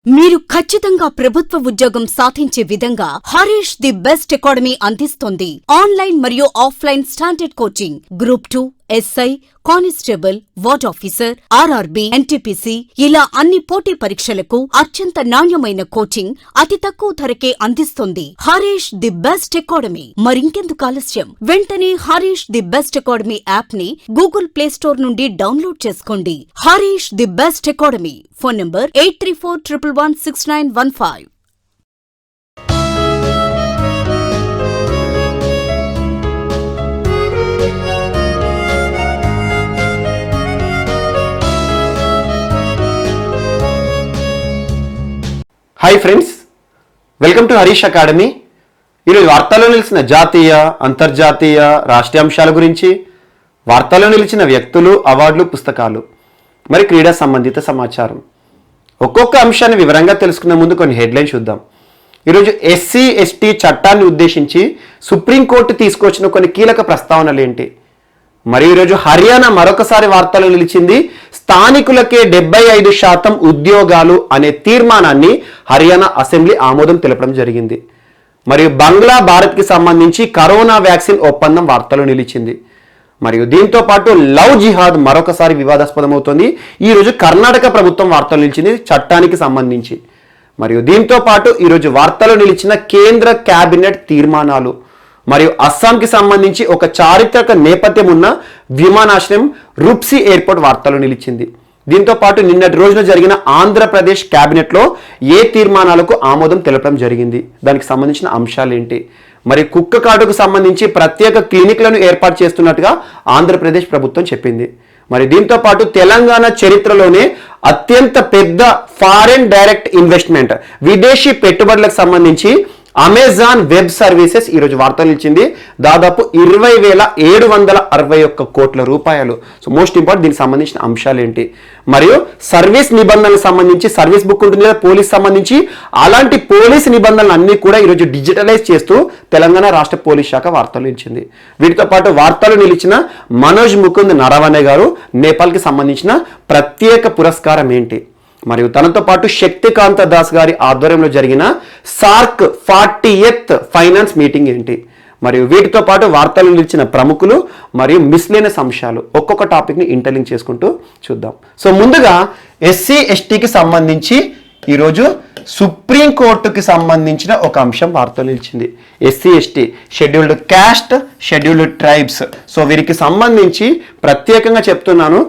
మీరు ఖచ్చితంగా ప్రభుత్వ ఉద్యోగం సాధించే విధంగా హరీష్ ది బెస్ట్ అకాడమీ అందిస్తోంది. ఆన్లైన్ మరియు offline standard coaching, group 2, SI, constable, ward officer, RRB, NTPC ఇలా అన్ని పోటీ పరీక్షలకు అత్యంత నాణ్యమైన కోచింగ్ అతి తక్కువ ధరకే అందిస్తుంది హరీష్ ది బెస్ట్ అకాడమీ. మరింకెందుకు ఆలస్యం, వెంటనే Harish the best academy app ని గూగుల్ ప్లే స్టోర్ నుండి డౌన్లోడ్ చేసుకోండి. Harish the best academy. Phone number 8341116915. Hi friends, welcome to Harish academy. ఈరోజు వార్తల్లో నిలిచిన జాతీయ, అంతర్జాతీయ, రాష్ట్రీయ అంశాల గురించి, వార్తల్లో నిలిచిన వ్యక్తులు, అవార్డులు, పుస్తకాలు, మరి క్రీడా సంబంధిత సమాచారం, ఒక్కొక్క అంశాన్ని వివరంగా తెలుసుకునే ముందు కొన్ని హెడ్లైన్స్ చూద్దాం. ఈరోజు ఎస్సీ ఎస్టీ చట్టాన్ని ఉద్దేశించి సుప్రీంకోర్టు తీసుకొచ్చిన కొన్ని కీలక ప్రస్తావనలు ఏంటి, మరి ఈరోజు హర్యానా మరొకసారి వార్తలు నిలిచింది. స్థానికులకే 75% ఉద్యోగాలు అనే తీర్మానాన్ని హర్యానా అసెంబ్లీ ఆమోదం తెలపడం జరిగింది. మరియు బంగ్లా భారత్కి సంబంధించి కరోనా వ్యాక్సిన్ ఒప్పందం వార్తలు నిలిచింది. మరియు దీంతో పాటు లవ్ జిహాద్ మరొకసారి వివాదాస్పదమవుతోంది. ఈరోజు కర్ణాటక ప్రభుత్వం వార్తలు నిలిచింది చట్టానికి సంబంధించి. మరియు దీంతో పాటు ఈరోజు వార్తలు నిలిచిన కేంద్ర కేబినెట్ తీర్మానాలు, మరియు అస్సాంకి సంబంధించి ఒక చారిత్రక నేపథ్యం ఉన్న విమానాశ్రయం రూప్సీ ఎయిర్పోర్ట్ వార్తలు నిలిచింది. దీంతో పాటు నిన్నటి రోజున జరిగిన ఆంధ్రప్రదేశ్ కేబినెట్లో ఏ తీర్మానాలకు ఆమోదం తెలపడం జరిగింది, దానికి సంబంధించిన అంశాలు ఏంటి, మరి కుక్క కాటుకు సంబంధించి ప్రత్యేక క్లినిక్లను ఏర్పాటు చేస్తున్నట్టుగా ఆంధ్రప్రదేశ్ ప్రభుత్వం చెప్పింది. మరి దీంతో పాటు తెలంగాణ చరిత్రలోనే అత్యంత పెద్ద ఫారెన్ డైరెక్ట్ ఇన్వెస్ట్మెంట్, విదేశీ పెట్టుబడులకు సంబంధించి అమెజాన్ వెబ్ సర్వీసెస్ ఈరోజు వార్తలు ఇచ్చింది. దాదాపు 20,761 కోట్ల రూపాయలు. సో మోస్ట్ ఇంపార్టెంట్ దీనికి సంబంధించిన అంశాలు ఏంటి, మరియు సర్వీస్ నిబంధనలకు సంబంధించి సర్వీస్ బుక్ ఉంటుంది కదా పోలీస్ సంబంధించి, అలాంటి పోలీస్ నిబంధనలు అన్ని కూడా ఈరోజు డిజిటలైజ్ చేస్తూ తెలంగాణ రాష్ట్ర పోలీస్ శాఖ వార్తలు ఇచ్చింది. వీటితో పాటు వార్తలు నిలిచిన మనోజ్ ముకుంద్ నరవణే గారు నేపాల్కి సంబంధించిన ప్రత్యేక పురస్కారం ఏంటి, మరియు తనతో పాటు శక్తికాంత దాస్ గారి ఆధ్వర్యంలో జరిగిన సార్క్ 40th ఫైనాన్స్ మీటింగ్ ఏంటి, మరియు వీటితో పాటు వార్తలు నిలిచిన ప్రముఖులు మరియు మిస్లేనియస్ అంశాలు, ఒక్కొక్క టాపిక్ని ఇంటర్లింక్ చేసుకుంటూ చూద్దాం. సో ముందుగా ఎస్సీ ఎస్టీకి సంబంధించి ఈరోజు సుప్రీంకోర్టుకి సంబంధించిన ఒక అంశం వార్తలు నిలిచింది. SC ST, scheduled caste, scheduled tribes. So వీరికి సంబంధించి ప్రత్యేకంగా చెప్తున్నాను,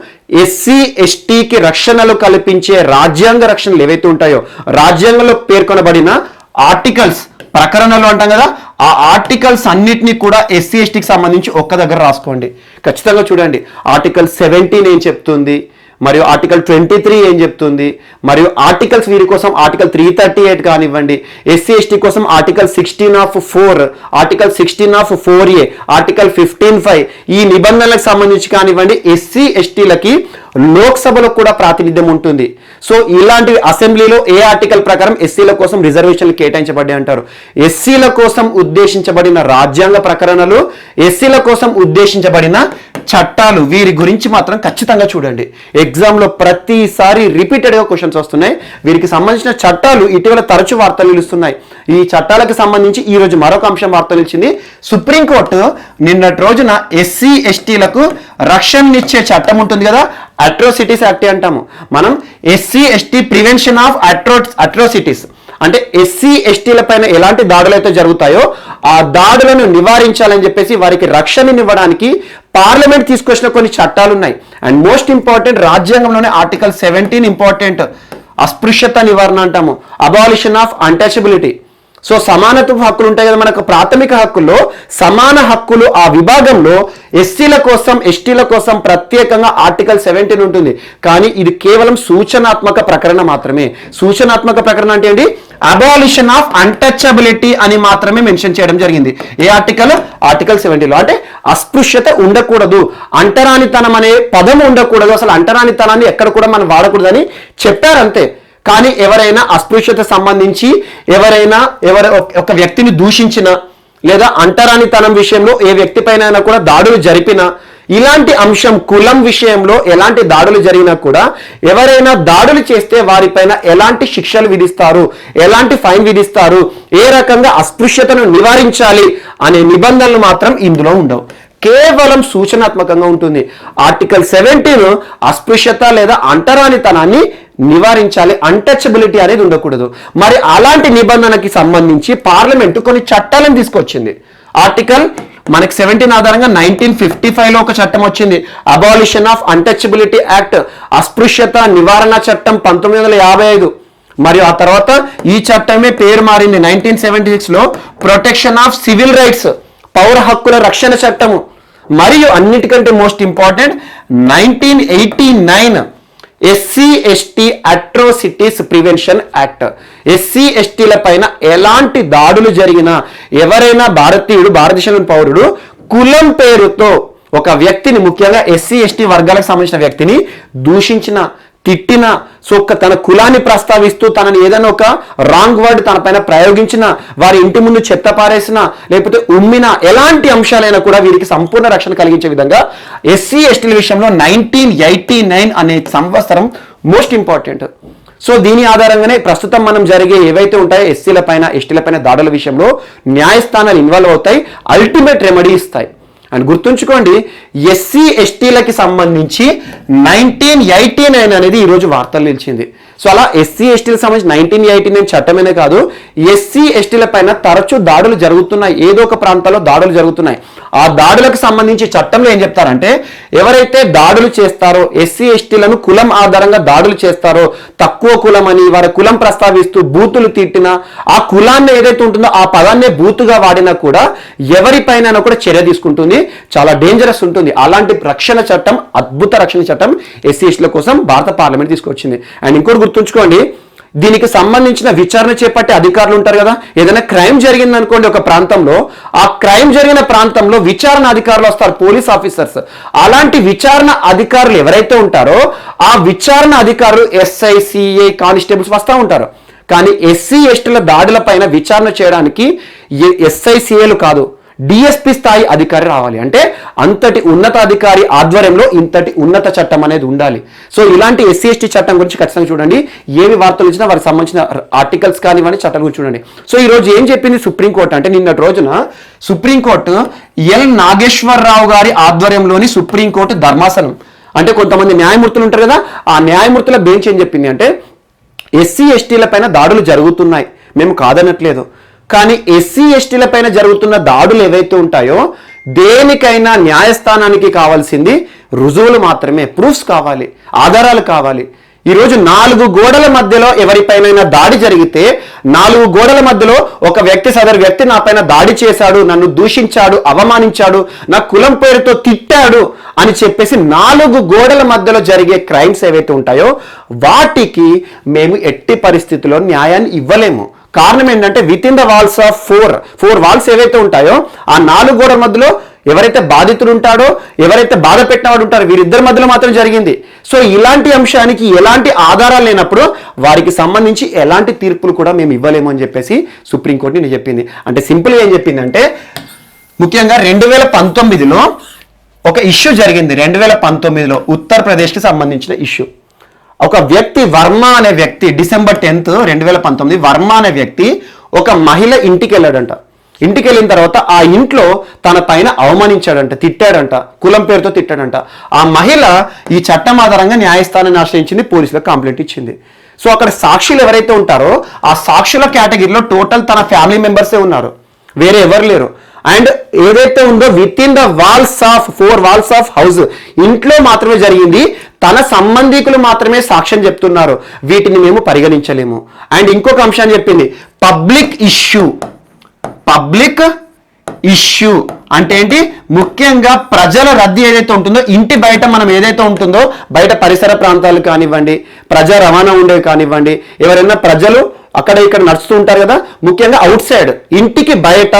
ఎస్సీ ఎస్టీకి రక్షణలు కల్పించే రాజ్యాంగ రక్షణలు ఏవైతే ఉంటాయో, రాజ్యాంగంలో పేర్కొనబడిన ఆర్టికల్స్, ప్రకరణలు అంటాం కదా, ఆ ఆర్టికల్స్ అన్నిటినీ కూడా ఎస్సీ ఎస్టీకి సంబంధించి ఒక్క దగ్గర రాసుకోండి. ఖచ్చితంగా చూడండి, ఆర్టికల్ 17 ఏం చెప్తుంది, మరియు ఆర్టికల్ 23 ఏం చెప్తుంది, మరియు ఆర్టికల్స్ వీరి కోసం ఆర్టికల్ 338 కానివ్వండి, ఎస్సీ ఎస్టీ కోసం ఆర్టికల్ 16(4), ఆర్టికల్ 16(4)A, ఆర్టికల్ 15(5) ఈ నిబంధనలకు సంబంధించి కానివ్వండి, ఎస్సీ ఎస్టీలకి లోక్సభలో కూడా ప్రాతినిధ్యం ఉంటుంది. సో ఇలాంటి అసెంబ్లీలో ఏ ఆర్టికల్ ప్రకారం ఎస్సీల కోసం రిజర్వేషన్లు కేటాయించబడ్డాయి అంటారు. ఎస్సీల కోసం ఉద్దేశించబడిన రాజ్యాంగ ప్రకరణలు, ఎస్సీల కోసం ఉద్దేశించబడిన చట్టాలు, వీరి గురించి మాత్రం ఖచ్చితంగా చూడండి. ఎగ్జామ్లో ప్రతిసారి రిపీటెడ్గా క్వశ్చన్స్ వస్తున్నాయి. వీరికి సంబంధించిన చట్టాలు ఇటీవల తరచు వార్తలు నిలుస్తున్నాయి. ఈ చట్టాలకు సంబంధించి ఈరోజు మరొక అంశం వార్తలు నిలిచింది. సుప్రీంకోర్టు నిన్నటి రోజున ఎస్సీ ఎస్టీలకు రక్షణనిచ్చే చట్టం ఉంటుంది కదా, అట్రోసిటీస్ యాక్ట్ అంటాము మనం. SC ST prevention of atrocities అంటే ఎస్సీ ఎస్టీల పైన ఎలాంటి దాడులు అయితే జరుగుతాయో ఆ దాడులను నివారించాలని చెప్పేసి వారికి రక్షణనివ్వడానికి పార్లమెంట్ తీసుకొచ్చిన కొన్ని చట్టాలు ఉన్నాయి. అండ్ మోస్ట్ ఇంపార్టెంట్, రాజ్యాంగంలోనే ఆర్టికల్ 17 ఇంపార్టెంట్, అస్పృశ్యత నివారణ అంటాము, అబాలిషన్ ఆఫ్ అన్టచబిలిటీ. సో సమానత్వ హక్కులు ఉంటాయి కదా మనకు, ప్రాథమిక హక్కుల్లో సమాన హక్కులు ఆ విభాగంలో ఎస్సీల కోసం ఎస్టీల కోసం ప్రత్యేకంగా ఆర్టికల్ 17 ఉంటుంది. కానీ ఇది కేవలం సూచనాత్మక ప్రకరణ మాత్రమే. సూచనాత్మక ప్రకరణ అంటే ఏంటి, అబాలిషన్ ఆఫ్ అన్టచబిలిటీ అని మాత్రమే మెన్షన్ చేయడం జరిగింది. ఏ ఆర్టికల్, ఆర్టికల్ 70లో. అంటే అస్పృశ్యత ఉండకూడదు, అంటరానితనం అనే పదం ఉండకూడదు, అసలు అంటరానితనాన్ని ఎక్కడ కూడా మనం వాడకూడదని చెప్పారంతే. కానీ ఎవరైనా అస్పృశ్యత సంబంధించి ఎవరైనా ఒక వ్యక్తిని దూషించిన లేదా అంటరానితనం విషయంలో ఏ వ్యక్తిపైన కూడా దాడులు జరిపినా ఇలాంటి అంశం కులం విషయంలో ఎలాంటి దాడులు జరిగినా కూడా ఎవరైనా దాడులు చేస్తే వారిపైన ఎలాంటి శిక్షలు విధిస్తారు, ఎలాంటి ఫైన్ విధిస్తారు, ఏ రకంగా అస్పృశ్యతను నివారించాలి అనే నిబంధనలు మాత్రం ఇందులో ఉండవు. కేవలం సూచనాత్మకంగా ఉంటుంది. ఆర్టికల్ 17 అస్పృశ్యత లేదా అంటరానితనాన్ని నివారించాలి, అన్టచబిలిటీ అనేది ఉండకూడదు. మరి అలాంటి నిబంధనకి సంబంధించి పార్లమెంటు కొన్ని చట్టాలను తీసుకొచ్చింది. ఆర్టికల్ మనకి 17 ఆధారంగా 1955లో ఒక చట్టం వచ్చింది, అబాలిషన్ ఆఫ్ అన్టచబిలిటీ యాక్ట్, అస్పృశ్యత నివారణ చట్టం 1955. మరియు ఆ తర్వాత ఈ చట్టమే పేరు మారింది 1976లో ప్రొటెక్షన్ ఆఫ్ సివిల్ రైట్స్, పౌర హక్కుల రక్షణ చట్టము. మరియు అన్నిటికంటే most important 1989 SC ST atrocities prevention act. SC ఎస్టీల పైన ఎలాంటి దాడులు జరిగినా ఎవరైనా భారతదేశంలోని పౌరుడు కులం పేరుతో ఒక వ్యక్తిని, ముఖ్యంగా ఎస్సీ ఎస్టీ వర్గాలకు సంబంధించిన వ్యక్తిని దూషించిన, తిట్టిన, తన కులాన్ని ప్రస్తావిస్తూ తనని ఏదైనా ఒక రాంగ్ వర్డ్ తన పైన ప్రయోగించిన, వారి ఇంటి ముందు చెత్త పారేసిన, లేకపోతే ఉమ్మిన, ఎలాంటి అంశాలైనా కూడా వీరికి సంపూర్ణ రక్షణ కలిగించే విధంగా ఎస్సీ ఎస్టీల విషయంలో 1989 అనే సంవత్సరం మోస్ట్ ఇంపార్టెంట్. సో దీని ఆధారంగానే ప్రస్తుతం మనం జరిగే ఏవైతే ఉంటాయో ఎస్సీల పైన ఎస్టీల పైన దాడుల విషయంలో న్యాయస్థానాలు ఇన్వాల్వ్ అవుతాయి, అల్టిమేట్ రెమెడీ ఇస్తాయి. అండ్ గుర్తుంచుకోండి, ఎస్సీ ఎస్టీలకి సంబంధించి 1989 అనేది ఈరోజు వార్తలు నిలిచింది. సో అలా ఎస్సీ ఎస్టీలకు సంబంధించి 1989 చట్టమేనే కాదు, ఎస్సీ ఎస్టీల పైన తరచూ దాడులు జరుగుతున్నాయి, ఏదో ఒక ప్రాంతాల్లో దాడులు జరుగుతున్నాయి. ఆ దాడులకు సంబంధించి చట్టంలో ఏం చెప్తారంటే, ఎవరైతే దాడులు చేస్తారో, ఎస్సీ ఎస్టీలను కులం ఆధారంగా దాడులు చేస్తారో, తక్కువ కులం అని వారి కులం ప్రస్తావిస్తూ బూతులు తిట్టినా, ఆ కులాన్ని ఏదైతే ఉంటుందో ఆ పదాన్నే బూతుగా వాడినా కూడా ఎవరిపైన కూడా చర్య తీసుకుంటుంది. చాలా డేంజరస్ ఉంటుంది. అలాంటి రక్షణ చట్టం, అద్భుత రక్షణ చట్టం ఎస్సీ ఎస్టీల కోసం భారత పార్లమెంట్ తీసుకొచ్చింది. అండ్ ఇంకోటి గుర్తుంచుకోండి, దీనికి సంబంధించిన విచారణ చేపట్టే అధికారులు ఉంటారు కదా. ఏదైనా క్రైమ్ జరిగింది అనుకోండి ఒక ప్రాంతంలో, ఆ క్రైమ్ జరిగిన ప్రాంతంలో విచారణ అధికారులు వస్తారు, పోలీస్ ఆఫీసర్స్. అలాంటి విచారణ అధికారులు ఎవరైతే ఉంటారో ఆ విచారణ అధికారులు ఎస్ఐ, సిఐ, కానిస్టేబుల్స్ వస్తూ ఉంటారు. కానీ ఎస్సీ ఎస్టీల దాడుల పైన విచారణ చేయడానికి ఎస్ఐ, సిఐలు కాదు, డిఎస్పీ స్థాయి అధికారి రావాలి. అంటే అంతటి ఉన్నత అధికారి ఆధ్వర్యంలో ఇంతటి ఉన్నత చట్టం అనేది ఉండాలి. సో ఇలాంటి ఎస్సీ ఎస్టీ చట్టం గురించి ఖచ్చితంగా చూడండి. ఏవి వార్తలు ఇచ్చినా వారికి సంబంధించిన ఆర్టికల్స్ కానివ్వండి, చట్టాల గురించి చూడండి. సో ఈ రోజు ఏం చెప్పింది సుప్రీంకోర్టు అంటే, నిన్నటి రోజున సుప్రీంకోర్టు ఎల్ నాగేశ్వరరావు గారి ఆధ్వర్యంలోని సుప్రీంకోర్టు ధర్మాసనం, అంటే కొంతమంది న్యాయమూర్తులు ఉంటారు కదా, ఆ న్యాయమూర్తుల బెంచ్ ఏం చెప్పింది అంటే, ఎస్సీ ఎస్టీల పైన దాడులు జరుగుతున్నాయి, మేము కాదనట్లేదు, కానీ ఎస్సీ ఎస్టీల పైన జరుగుతున్న దాడులు ఏవైతే ఉంటాయో దేనికైనా న్యాయస్థానానికి కావాల్సింది రుజువులు మాత్రమే, ప్రూఫ్స్ కావాలి, ఆధారాలు కావాలి. ఈరోజు 4 గోడల మధ్యలో ఎవరిపైన దాడి జరిగితే, 4 గోడల మధ్యలో ఒక వ్యక్తి, సదరు వ్యక్తి నా పైన దాడి చేశాడు, నన్ను దూషించాడు, అవమానించాడు, నా కులం పేరుతో తిట్టాడు అని చెప్పేసి 4 గోడల మధ్యలో జరిగే క్రైమ్స్ ఏవైతే ఉంటాయో వాటికి మేము ఎట్టి పరిస్థితుల్లో న్యాయాన్ని ఇవ్వలేము. కారణం ఏంటంటే, within the walls of four walls ఏవైతే ఉంటాయో ఆ 4 గోడల మధ్యలో ఎవరైతే బాధితుడు ఉంటాడో, ఎవరైతే బాధ పెట్టినవాడు ఉంటారో, వీరిద్దరి మధ్యలో మాత్రం జరిగింది. సో ఇలాంటి అంశానికి ఎలాంటి ఆధారాలు లేనప్పుడు వారికి సంబంధించి ఎలాంటి తీర్పులు కూడా మేము ఇవ్వలేము అని చెప్పేసి సుప్రీంకోర్టు నేను చెప్పింది. అంటే సింపుల్గా ఏం చెప్పిందంటే, ముఖ్యంగా 2019లో ఒక ఇష్యూ జరిగింది. 2019లో ఉత్తరప్రదేశ్కి సంబంధించిన ఇష్యూ. ఒక వ్యక్తి వర్మ అనే వ్యక్తి డిసెంబర్ 10, 2019 వర్మ అనే వ్యక్తి ఒక మహిళ ఇంటికి వెళ్ళాడంట. ఇంటికి వెళ్ళిన తర్వాత ఆ ఇంట్లో తన పైన అవమానించాడంట, తిట్టాడంట, కులం పేరుతో తిట్టాడంట. ఆ మహిళ ఈ చట్టం ఆధారంగా న్యాయస్థానాన్ని ఆశ్రయించింది, పోలీసులకు కంప్లైంట్ ఇచ్చింది. సో అక్కడ సాక్షులు ఎవరైతే ఉంటారో ఆ సాక్షుల కేటగిరీలో టోటల్ తన ఫ్యామిలీ మెంబర్సే ఉన్నారు, వేరే ఎవరు లేరు. అండ్ ఏదైతే ఉందో within the walls of 4 walls of house, ఇంట్లో మాత్రమే జరిగింది, తన సంబంధికులు మాత్రమే సాక్ష్యం చెప్తున్నారు, వీటిని మేము పరిగణించలేము. అండ్ ఇంకొక అంశాన్ని చెప్పింది, పబ్లిక్ ఇష్యూ అంటే ఏంటి, ముఖ్యంగా ప్రజల రద్దీ ఏదైతే ఉంటుందో, ఇంటి బయట మనం ఏదైతే ఉంటుందో, బయట పరిసర ప్రాంతాలు కానివ్వండి, ప్రజా రవాణా ఉండేవి కానివ్వండి, ఎవరైనా ప్రజలు అక్కడ ఇక్కడ నడుస్తూ ఉంటారు కదా, ముఖ్యంగా అవుట్ సైడ్ ఇంటికి బయట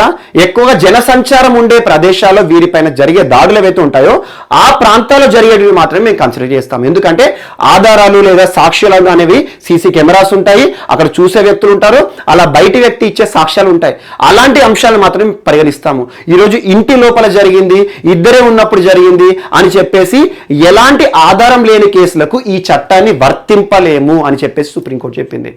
ఎక్కువగా జనసంచారం ఉండే ప్రదేశాల్లో వీరిపైన జరిగే దాడులు ఏవైతే ఉంటాయో ఆ ప్రాంతాల్లో జరిగేటివి మాత్రమే మేము కన్సిడర్ చేస్తాం. ఎందుకంటే ఆధారాలు లేదా సాక్ష్యాలు అనేవి సీసీ కెమెరాస్ ఉంటాయి, అక్కడ చూసే వ్యక్తులు ఉంటారు, అలా బయటి వ్యక్తి ఇచ్చే సాక్ష్యాలు ఉంటాయి. అలాంటి అంశాలు మాత్రమే పరిగణిస్తాము. ఈరోజు ఇంటి లోపల జరిగింది, ఇద్దరే ఉన్నప్పుడు జరిగింది అని చెప్పేసి ఎలాంటి ఆధారం లేని కేసులకు ఈ చట్టాన్ని వర్తింపలేము అని చెప్పేసి సుప్రీంకోర్టు చెప్పింది.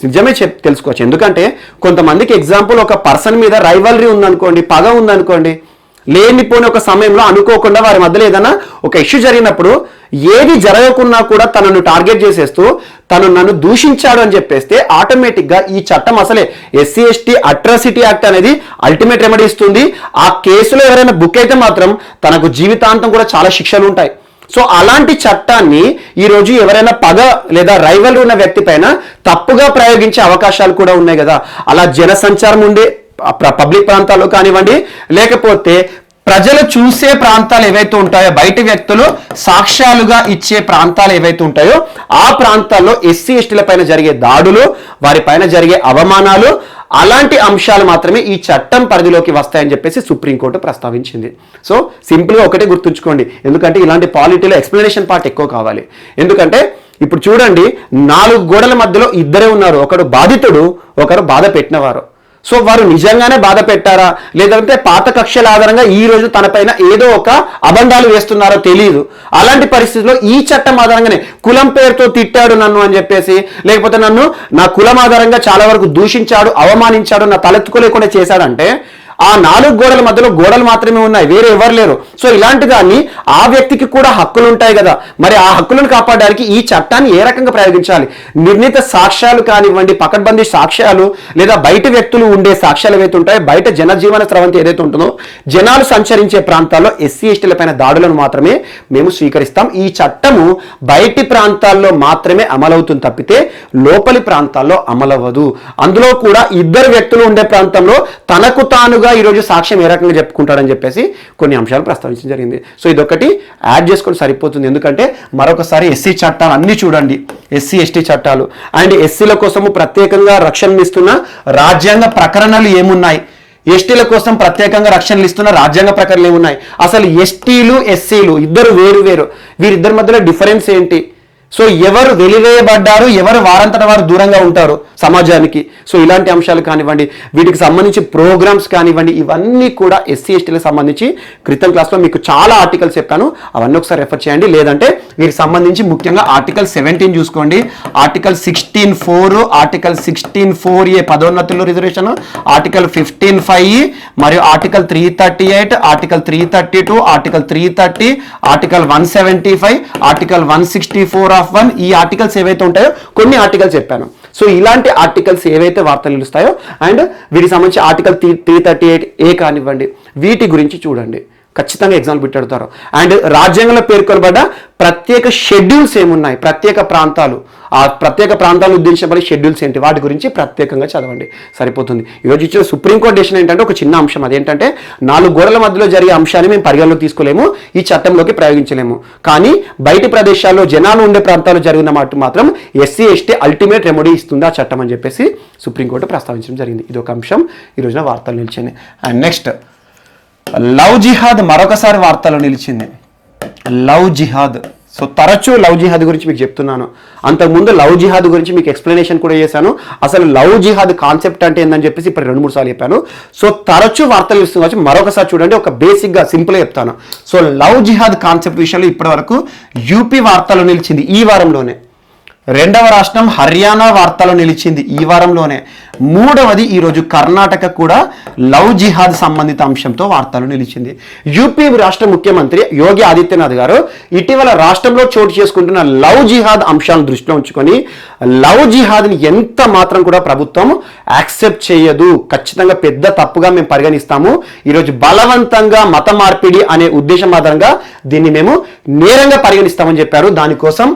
నిజమే తెలుసుకోవచ్చు. ఎందుకంటే కొంతమందికి ఎగ్జాంపుల్ ఒక పర్సన్ మీద రైవలరీ ఉందనుకోండి, పగ ఉందనుకోండి, లేనిపోని ఒక సమయంలో అనుకోకుండా వారి మధ్యలో ఏదైనా ఒక ఇష్యూ జరిగినప్పుడు ఏది జరగకున్నా కూడా తనను టార్గెట్ చేసేస్తూ తను నన్ను దూషించాడు అని చెప్పేస్తే ఆటోమేటిక్గా ఈ చట్టం అసలే ఎస్సీ ఎస్టీ అట్రాసిటీ యాక్ట్ అనేది అల్టిమేట్ రెమెడీ ఇస్తుంది. ఆ కేసులో ఎవరైనా బుక్ అయితే మాత్రం తనకు జీవితాంతం కూడా చాలా శిక్షలు ఉంటాయి. సో అలాంటి చట్టాన్ని ఈరోజు ఎవరైనా పగ లేదా రైవల్ ఉన్న వ్యక్తి పైన తప్పుగా ప్రయోగించే అవకాశాలు కూడా ఉన్నాయి కదా. అలా జనసంచారం ఉండే పబ్లిక్ ప్రాంతాల్లో కానివ్వండి, లేకపోతే ప్రజలు చూసే ప్రాంతాలు ఏవైతే ఉంటాయో, బయటి వ్యక్తులు సాక్ష్యాలుగా ఇచ్చే ప్రాంతాలు ఏవైతే ఉంటాయో ఆ ప్రాంతాల్లో ఎస్సీ ఎస్టీల పైన జరిగే దాడులు, వారి పైన జరిగే అవమానాలు, అలాంటి అంశాలు మాత్రమే ఈ చట్టం పరిధిలోకి వస్తాయని చెప్పేసి సుప్రీంకోర్టు ప్రస్తావించింది. సో సింపుల్గా ఒకటే గుర్తుంచుకోండి, ఎందుకంటే ఇలాంటి పాలిటీలో ఎక్స్ప్లెనేషన్ పార్ట్ ఎక్కువ కావాలి. ఎందుకంటే ఇప్పుడు చూడండి, 4 గోడల మధ్యలో ఇద్దరే ఉన్నారు, ఒకడు బాధితుడు, ఒకరు బాధ పెట్టినవారు. సో వారు నిజంగానే బాధ పెట్టారా, లేదంటే పాత కక్షల ఆధారంగా ఈ రోజు తన పైన ఏదో ఒక అబంధాలు వేస్తున్నారో తెలియదు. అలాంటి పరిస్థితుల్లో ఈ చట్టం ఆధారంగానే కులం పేరుతో తిట్టాడు నన్ను అని చెప్పేసి, లేకపోతే నన్ను నా కులం ఆధారంగా చాలా వరకు దూషించాడు, అవమానించాడు, నా తలెత్తుకోలేకుండా చేశాడంటే ఆ 4 గోడల మధ్యలో గోడలు మాత్రమే ఉన్నాయి, వేరే ఎవరు లేరు. సో ఇలాంటి దాన్ని ఆ వ్యక్తికి కూడా హక్కులు ఉంటాయి కదా, మరి ఆ హక్కులను కాపాడడానికి ఈ చట్టాన్ని ఏ రకంగా ప్రయోగించాలి? నిర్ణీత సాక్ష్యాలు కానివ్వండి, పకడ్బందీ సాక్ష్యాలు, లేదా బయట వ్యక్తులు ఉండే సాక్ష్యాలు ఏవైతే ఉంటాయో, బయట జనజీవన స్రవంతి ఏదైతే ఉంటుందో జనాలు సంచరించే ప్రాంతాల్లో ఎస్సీ ఎస్టీల పైన దాడులను మాత్రమే మేము స్వీకరిస్తాం. ఈ చట్టము బయటి ప్రాంతాల్లో మాత్రమే అమలవుతుంది తప్పితే లోపలి ప్రాంతాల్లో అమలవ్వదు. అందులో కూడా ఇద్దరు వ్యక్తులు ఉండే ప్రాంతంలో తనకు తానుగా ఈరోజు సాక్ష్యం ఏ రకంగా చెప్పుకుంటాడని చెప్పేసి కొన్ని అంశాలు ప్రస్తావించడం జరిగింది. సో ఇదొకటి యాడ్ చేసుకొని సరిపోతుంది. ఎందుకంటే మరొకసారి ఎస్సీ చట్టాలు అన్ని చూడండి, ఎస్సీ ఎస్టీ చట్టాలు అండ్ ఎస్సీల కోసము ప్రత్యేకంగా రక్షణలు ఇస్తున్న రాజ్యాంగ ప్రకరణలు ఏమున్నాయి, ఎస్టీల కోసం ప్రత్యేకంగా రక్షణలు ఇస్తున్న రాజ్యాంగ ప్రకరణలు ఏమున్నాయి, అసలు ఎస్టీలు ఎస్సీలు ఇద్దరు వేరు వేరు, వీరిద్దరి మధ్యలో డిఫరెన్స్ ఏంటి, సో ఎవరు వెలివేయబడ్డారు, ఎవరు వారంతట వారు దూరంగా ఉంటారు సమాజానికి. సో ఇలాంటి అంశాలు కానివ్వండి, వీటికి సంబంధించి ప్రోగ్రామ్స్ కానివ్వండి, ఇవన్నీ కూడా ఎస్సీ ఎస్టీలకు సంబంధించి క్రితం క్లాస్లో మీకు చాలా ఆర్టికల్స్ చెప్పాను, అవన్నీ ఒకసారి రెఫర్ చేయండి. లేదంటే వీరికి సంబంధించి ముఖ్యంగా ఆర్టికల్ 17 చూసుకోండి, ఆర్టికల్ 16(4), ఆర్టికల్ 16(4)(a) పదోన్నతుల్లో రిజర్వేషన్, ఆర్టికల్ 15(5)(e) మరియు article 338, article 332, article 330, article 175, article 164 ఈ ఆర్టికల్స్ ఏవైతే ఉంటాయో కొన్ని ఆర్టికల్స్ చెప్పాను. సో ఇలాంటి ఆర్టికల్స్ ఏవైతే వార్తలు నిలుస్తాయో అండ్ వీటికి సంబంధించి ఆర్టికల్ 338A కానివ్వండి, వీటి గురించి చూడండి, ఖచ్చితంగా ఎగ్జామ్ పెట్టాడుతారు. అండ్ రాజ్యాంగంలో పేర్కొనబడ్డ ప్రత్యేక షెడ్యూల్స్ ఏమున్నాయి, ప్రత్యేక ప్రాంతాలు, ఆ ప్రత్యేక ప్రాంతాలను ఉద్దేశించబడే షెడ్యూల్స్ ఏంటి, వాటి గురించి ప్రత్యేకంగా చదవండి, సరిపోతుంది. ఈరోజు ఇచ్చిన సుప్రీంకోర్టు డెసిషన్ ఏంటంటే ఒక చిన్న అంశం, అదేంటంటే 4 గోడల మధ్యలో జరిగే అంశాన్ని మేము పరిగణలోకి తీసుకోలేము, ఈ చట్టంలోకి ప్రయోగించలేము. కానీ బయటి ప్రదేశాల్లో జనాలు ఉండే ప్రాంతాలు జరిగిన మాట మాత్రం ఎస్సీ ఎస్టీ అల్టిమేట్ రెమెడీ ఇస్తుంది ఆ చట్టం అని చెప్పేసి సుప్రీంకోర్టు ప్రస్తావించడం జరిగింది. ఇది ఒక అంశం ఈ రోజున వార్తలు నిలిచింది. అండ్ నెక్స్ట్ లవ్ జిహాద్ మరొకసారి వార్తలో నిలిచింది. లవ్ జిహాద్, సో తరచూ లవ్ జిహాద్ గురించి మీకు చెప్తున్నాను. అంతకుముందు లవ్ జిహాద్ గురించి మీకు ఎక్స్ప్లెనేషన్ కూడా చేశాను. అసలు లవ్ జిహాద్ కాన్సెప్ట్ అంటే ఏందని చెప్పేసి ఇప్పుడు 2-3 సార్లు చెప్పాను. సో తరచూ వార్తలు ఇస్తుంది, మరొకసారి చూడండి, ఒక బేసిక్గా సింపుల్గా చెప్తాను. సో లవ్ జిహాద్ కాన్సెప్ట్ విషయంలో ఇప్పటి వరకు యూపీ వార్తలో నిలిచింది ఈ వారంలోనే, 2వ రాష్ట్రం హర్యానా వార్తలో నిలిచింది ఈ వారంలోనే, 3వది ఈరోజు కర్ణాటక కూడా లవ్ జిహాద్ సంబంధిత అంశంతో వార్తలు నిలిచింది. యూపీ రాష్ట్ర ముఖ్యమంత్రి యోగి ఆదిత్యనాథ్ గారు ఇటీవల రాష్ట్రంలో చోటు చేసుకుంటున్న లవ్ జిహాద్ అంశాలను దృష్టిలో ఉంచుకొని లవ్ జిహాద్ని ఎంత మాత్రం కూడా ప్రభుత్వం యాక్సెప్ట్ చేయదు, ఖచ్చితంగా పెద్ద తప్పుగా మేము పరిగణిస్తాము, ఈరోజు బలవంతంగా మత మార్పిడి అనే ఉద్దేశం ఆధారంగా దీన్ని మేము నేరంగా పరిగణిస్తామని చెప్పారు. దానికోసం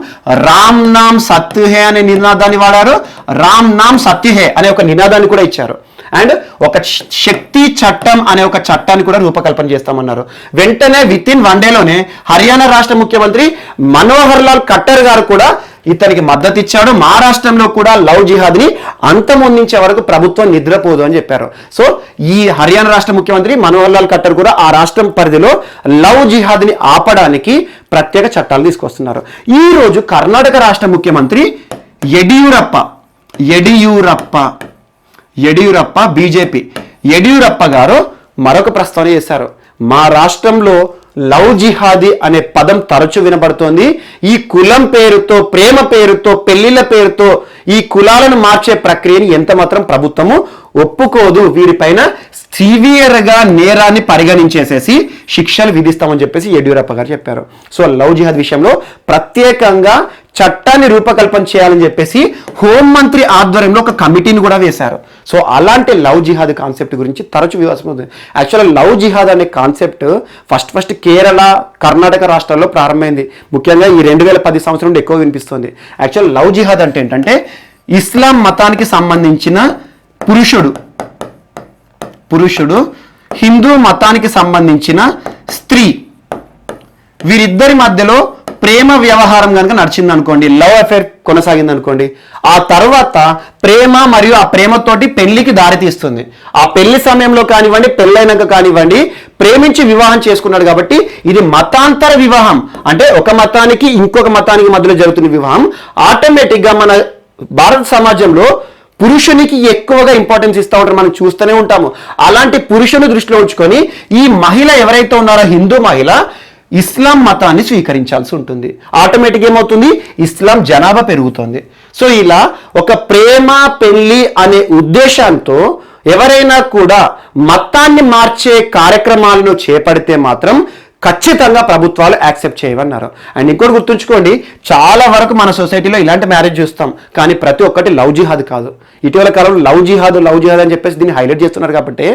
రామ్ నామ్ సత్య హే అనే నినాదాన్ని వాడారు, రామ్ నామ్ సత్య హే అనే ఒక నినాదాన్ని కూడా ఇచ్చారు. అండ్ ఒక శక్తి చట్టం అనే ఒక చట్టాన్ని కూడా రూపకల్పన చేస్తామన్నారు. వెంటనే విత్ ఇన్ 1 డేలోనే హర్యానా రాష్ట్ర ముఖ్యమంత్రి మనోహర్ లాల్ ఖట్టర్ గారు కూడా ఇతనికి మద్దతు ఇచ్చాడు. మహారాష్ట్రంలో కూడా లవ్ జిహాద్ని అంతమొందించే వరకు ప్రభుత్వం నిద్రపోదు అని చెప్పారు. సో ఈ హర్యానా రాష్ట్ర ముఖ్యమంత్రి మనోహర్ లాల్ ఖట్టర్ కూడా ఆ రాష్ట్రం పరిధిలో లవ్ జిహాద్ని ఆపడానికి ప్రత్యేక చట్టాలు తీసుకొస్తున్నారు. ఈ రోజు కర్ణాటక రాష్ట్ర ముఖ్యమంత్రి యడియూరప్ప బీజేపీ యడియూరప్ప గారు మరొక ప్రస్తావన చేశారు. మా రాష్ట్రంలో లవ్ జిహాదీ అనే పదం తరచూ వినబడుతోంది. ఈ కులం పేరుతో, ప్రేమ పేరుతో, పెళ్లిళ్ళ పేరుతో ఈ కులాలను మార్చే ప్రక్రియని ఎంత మాత్రం ప్రభుత్వము ఒప్పుకోదు. వీరిపైన సివియర్గా నేరాన్ని పరిగణించేసేసి శిక్షలు విధిస్తామని చెప్పేసి యడియూరప్ప గారు చెప్పారు. సో లవ్ జిహాద్ విషయంలో ప్రత్యేకంగా చట్టాన్ని రూపకల్పన చేయాలని చెప్పేసి హోంమంత్రి ఆధ్వర్యంలో ఒక కమిటీని కూడా వేశారు. సో అలాంటి లవ్ జిహాద్ కాన్సెప్ట్ గురించి తరచు వివాదం అవుతుంది. యాక్చువల్గా లవ్ జిహాద్ అనే కాన్సెప్ట్ ఫస్ట్ కేరళ, కర్ణాటక రాష్ట్రాల్లో ప్రారంభమైంది. ముఖ్యంగా ఈ 2010 సంవత్సరం నుండి ఎక్కువ వినిపిస్తుంది. యాక్చువల్ లవ్ జిహాద్ అంటే ఏంటంటే ఇస్లాం మతానికి సంబంధించిన పురుషుడు హిందూ మతానికి సంబంధించిన స్త్రీ, వీరిద్దరి మధ్యలో ప్రేమ వ్యవహారం కనుక నడిచింది అనుకోండి, లవ్ అఫేర్ కొనసాగింది అనుకోండి, ఆ తర్వాత ప్రేమ మరియు ఆ ప్రేమతోటి పెళ్లికి దారితీస్తుంది. ఆ పెళ్లి సమయంలో కానివ్వండి, పెళ్ళైనాక కానివ్వండి, ప్రేమించి వివాహం చేసుకున్నాడు కాబట్టి ఇది మతాంతర వివాహం. అంటే ఒక మతానికి ఇంకొక మతానికి మధ్యలో జరుగుతున్న వివాహం. ఆటోమేటిక్గా మన భారత సమాజంలో పురుషునికి ఎక్కువగా ఇంపార్టెన్స్ ఇస్తూ ఉంటారు, మనం చూస్తూనే ఉంటాము. అలాంటి పురుషుని దృష్టిలో ఉంచుకొని ఈ మహిళ ఎవరైతే ఉన్నారో హిందూ మహిళ ఇస్లాం మతాన్ని స్వీకరించాల్సి ఉంటుంది. ఆటోమేటిక్ ఏమవుతుంది, ఇస్లాం జనాభా పెరుగుతుంది. సో ఇలా ఒక ప్రేమ పెళ్లి అనే ఉద్దేశంతో ఎవరైనా కూడా మతాన్ని మార్చే కార్యక్రమాలను చేపడితే మాత్రం ఖచ్చితంగా ప్రభుత్వాలు యాక్సెప్ట్ చేయవన్నారు. అండ్ ఇంకోటి గుర్తుంచుకోండి, చాలా వరకు మన సొసైటీలో ఇలాంటి మ్యారేజ్ చూస్తాం, కానీ ప్రతి ఒక్కటి లవ్ జిహాద్ కాదు. ఇటీవల కాలంలో లవ్ జిహాద్ అని చెప్పేసి దీన్ని హైలైట్ చేస్తున్నారు. కాబట్టి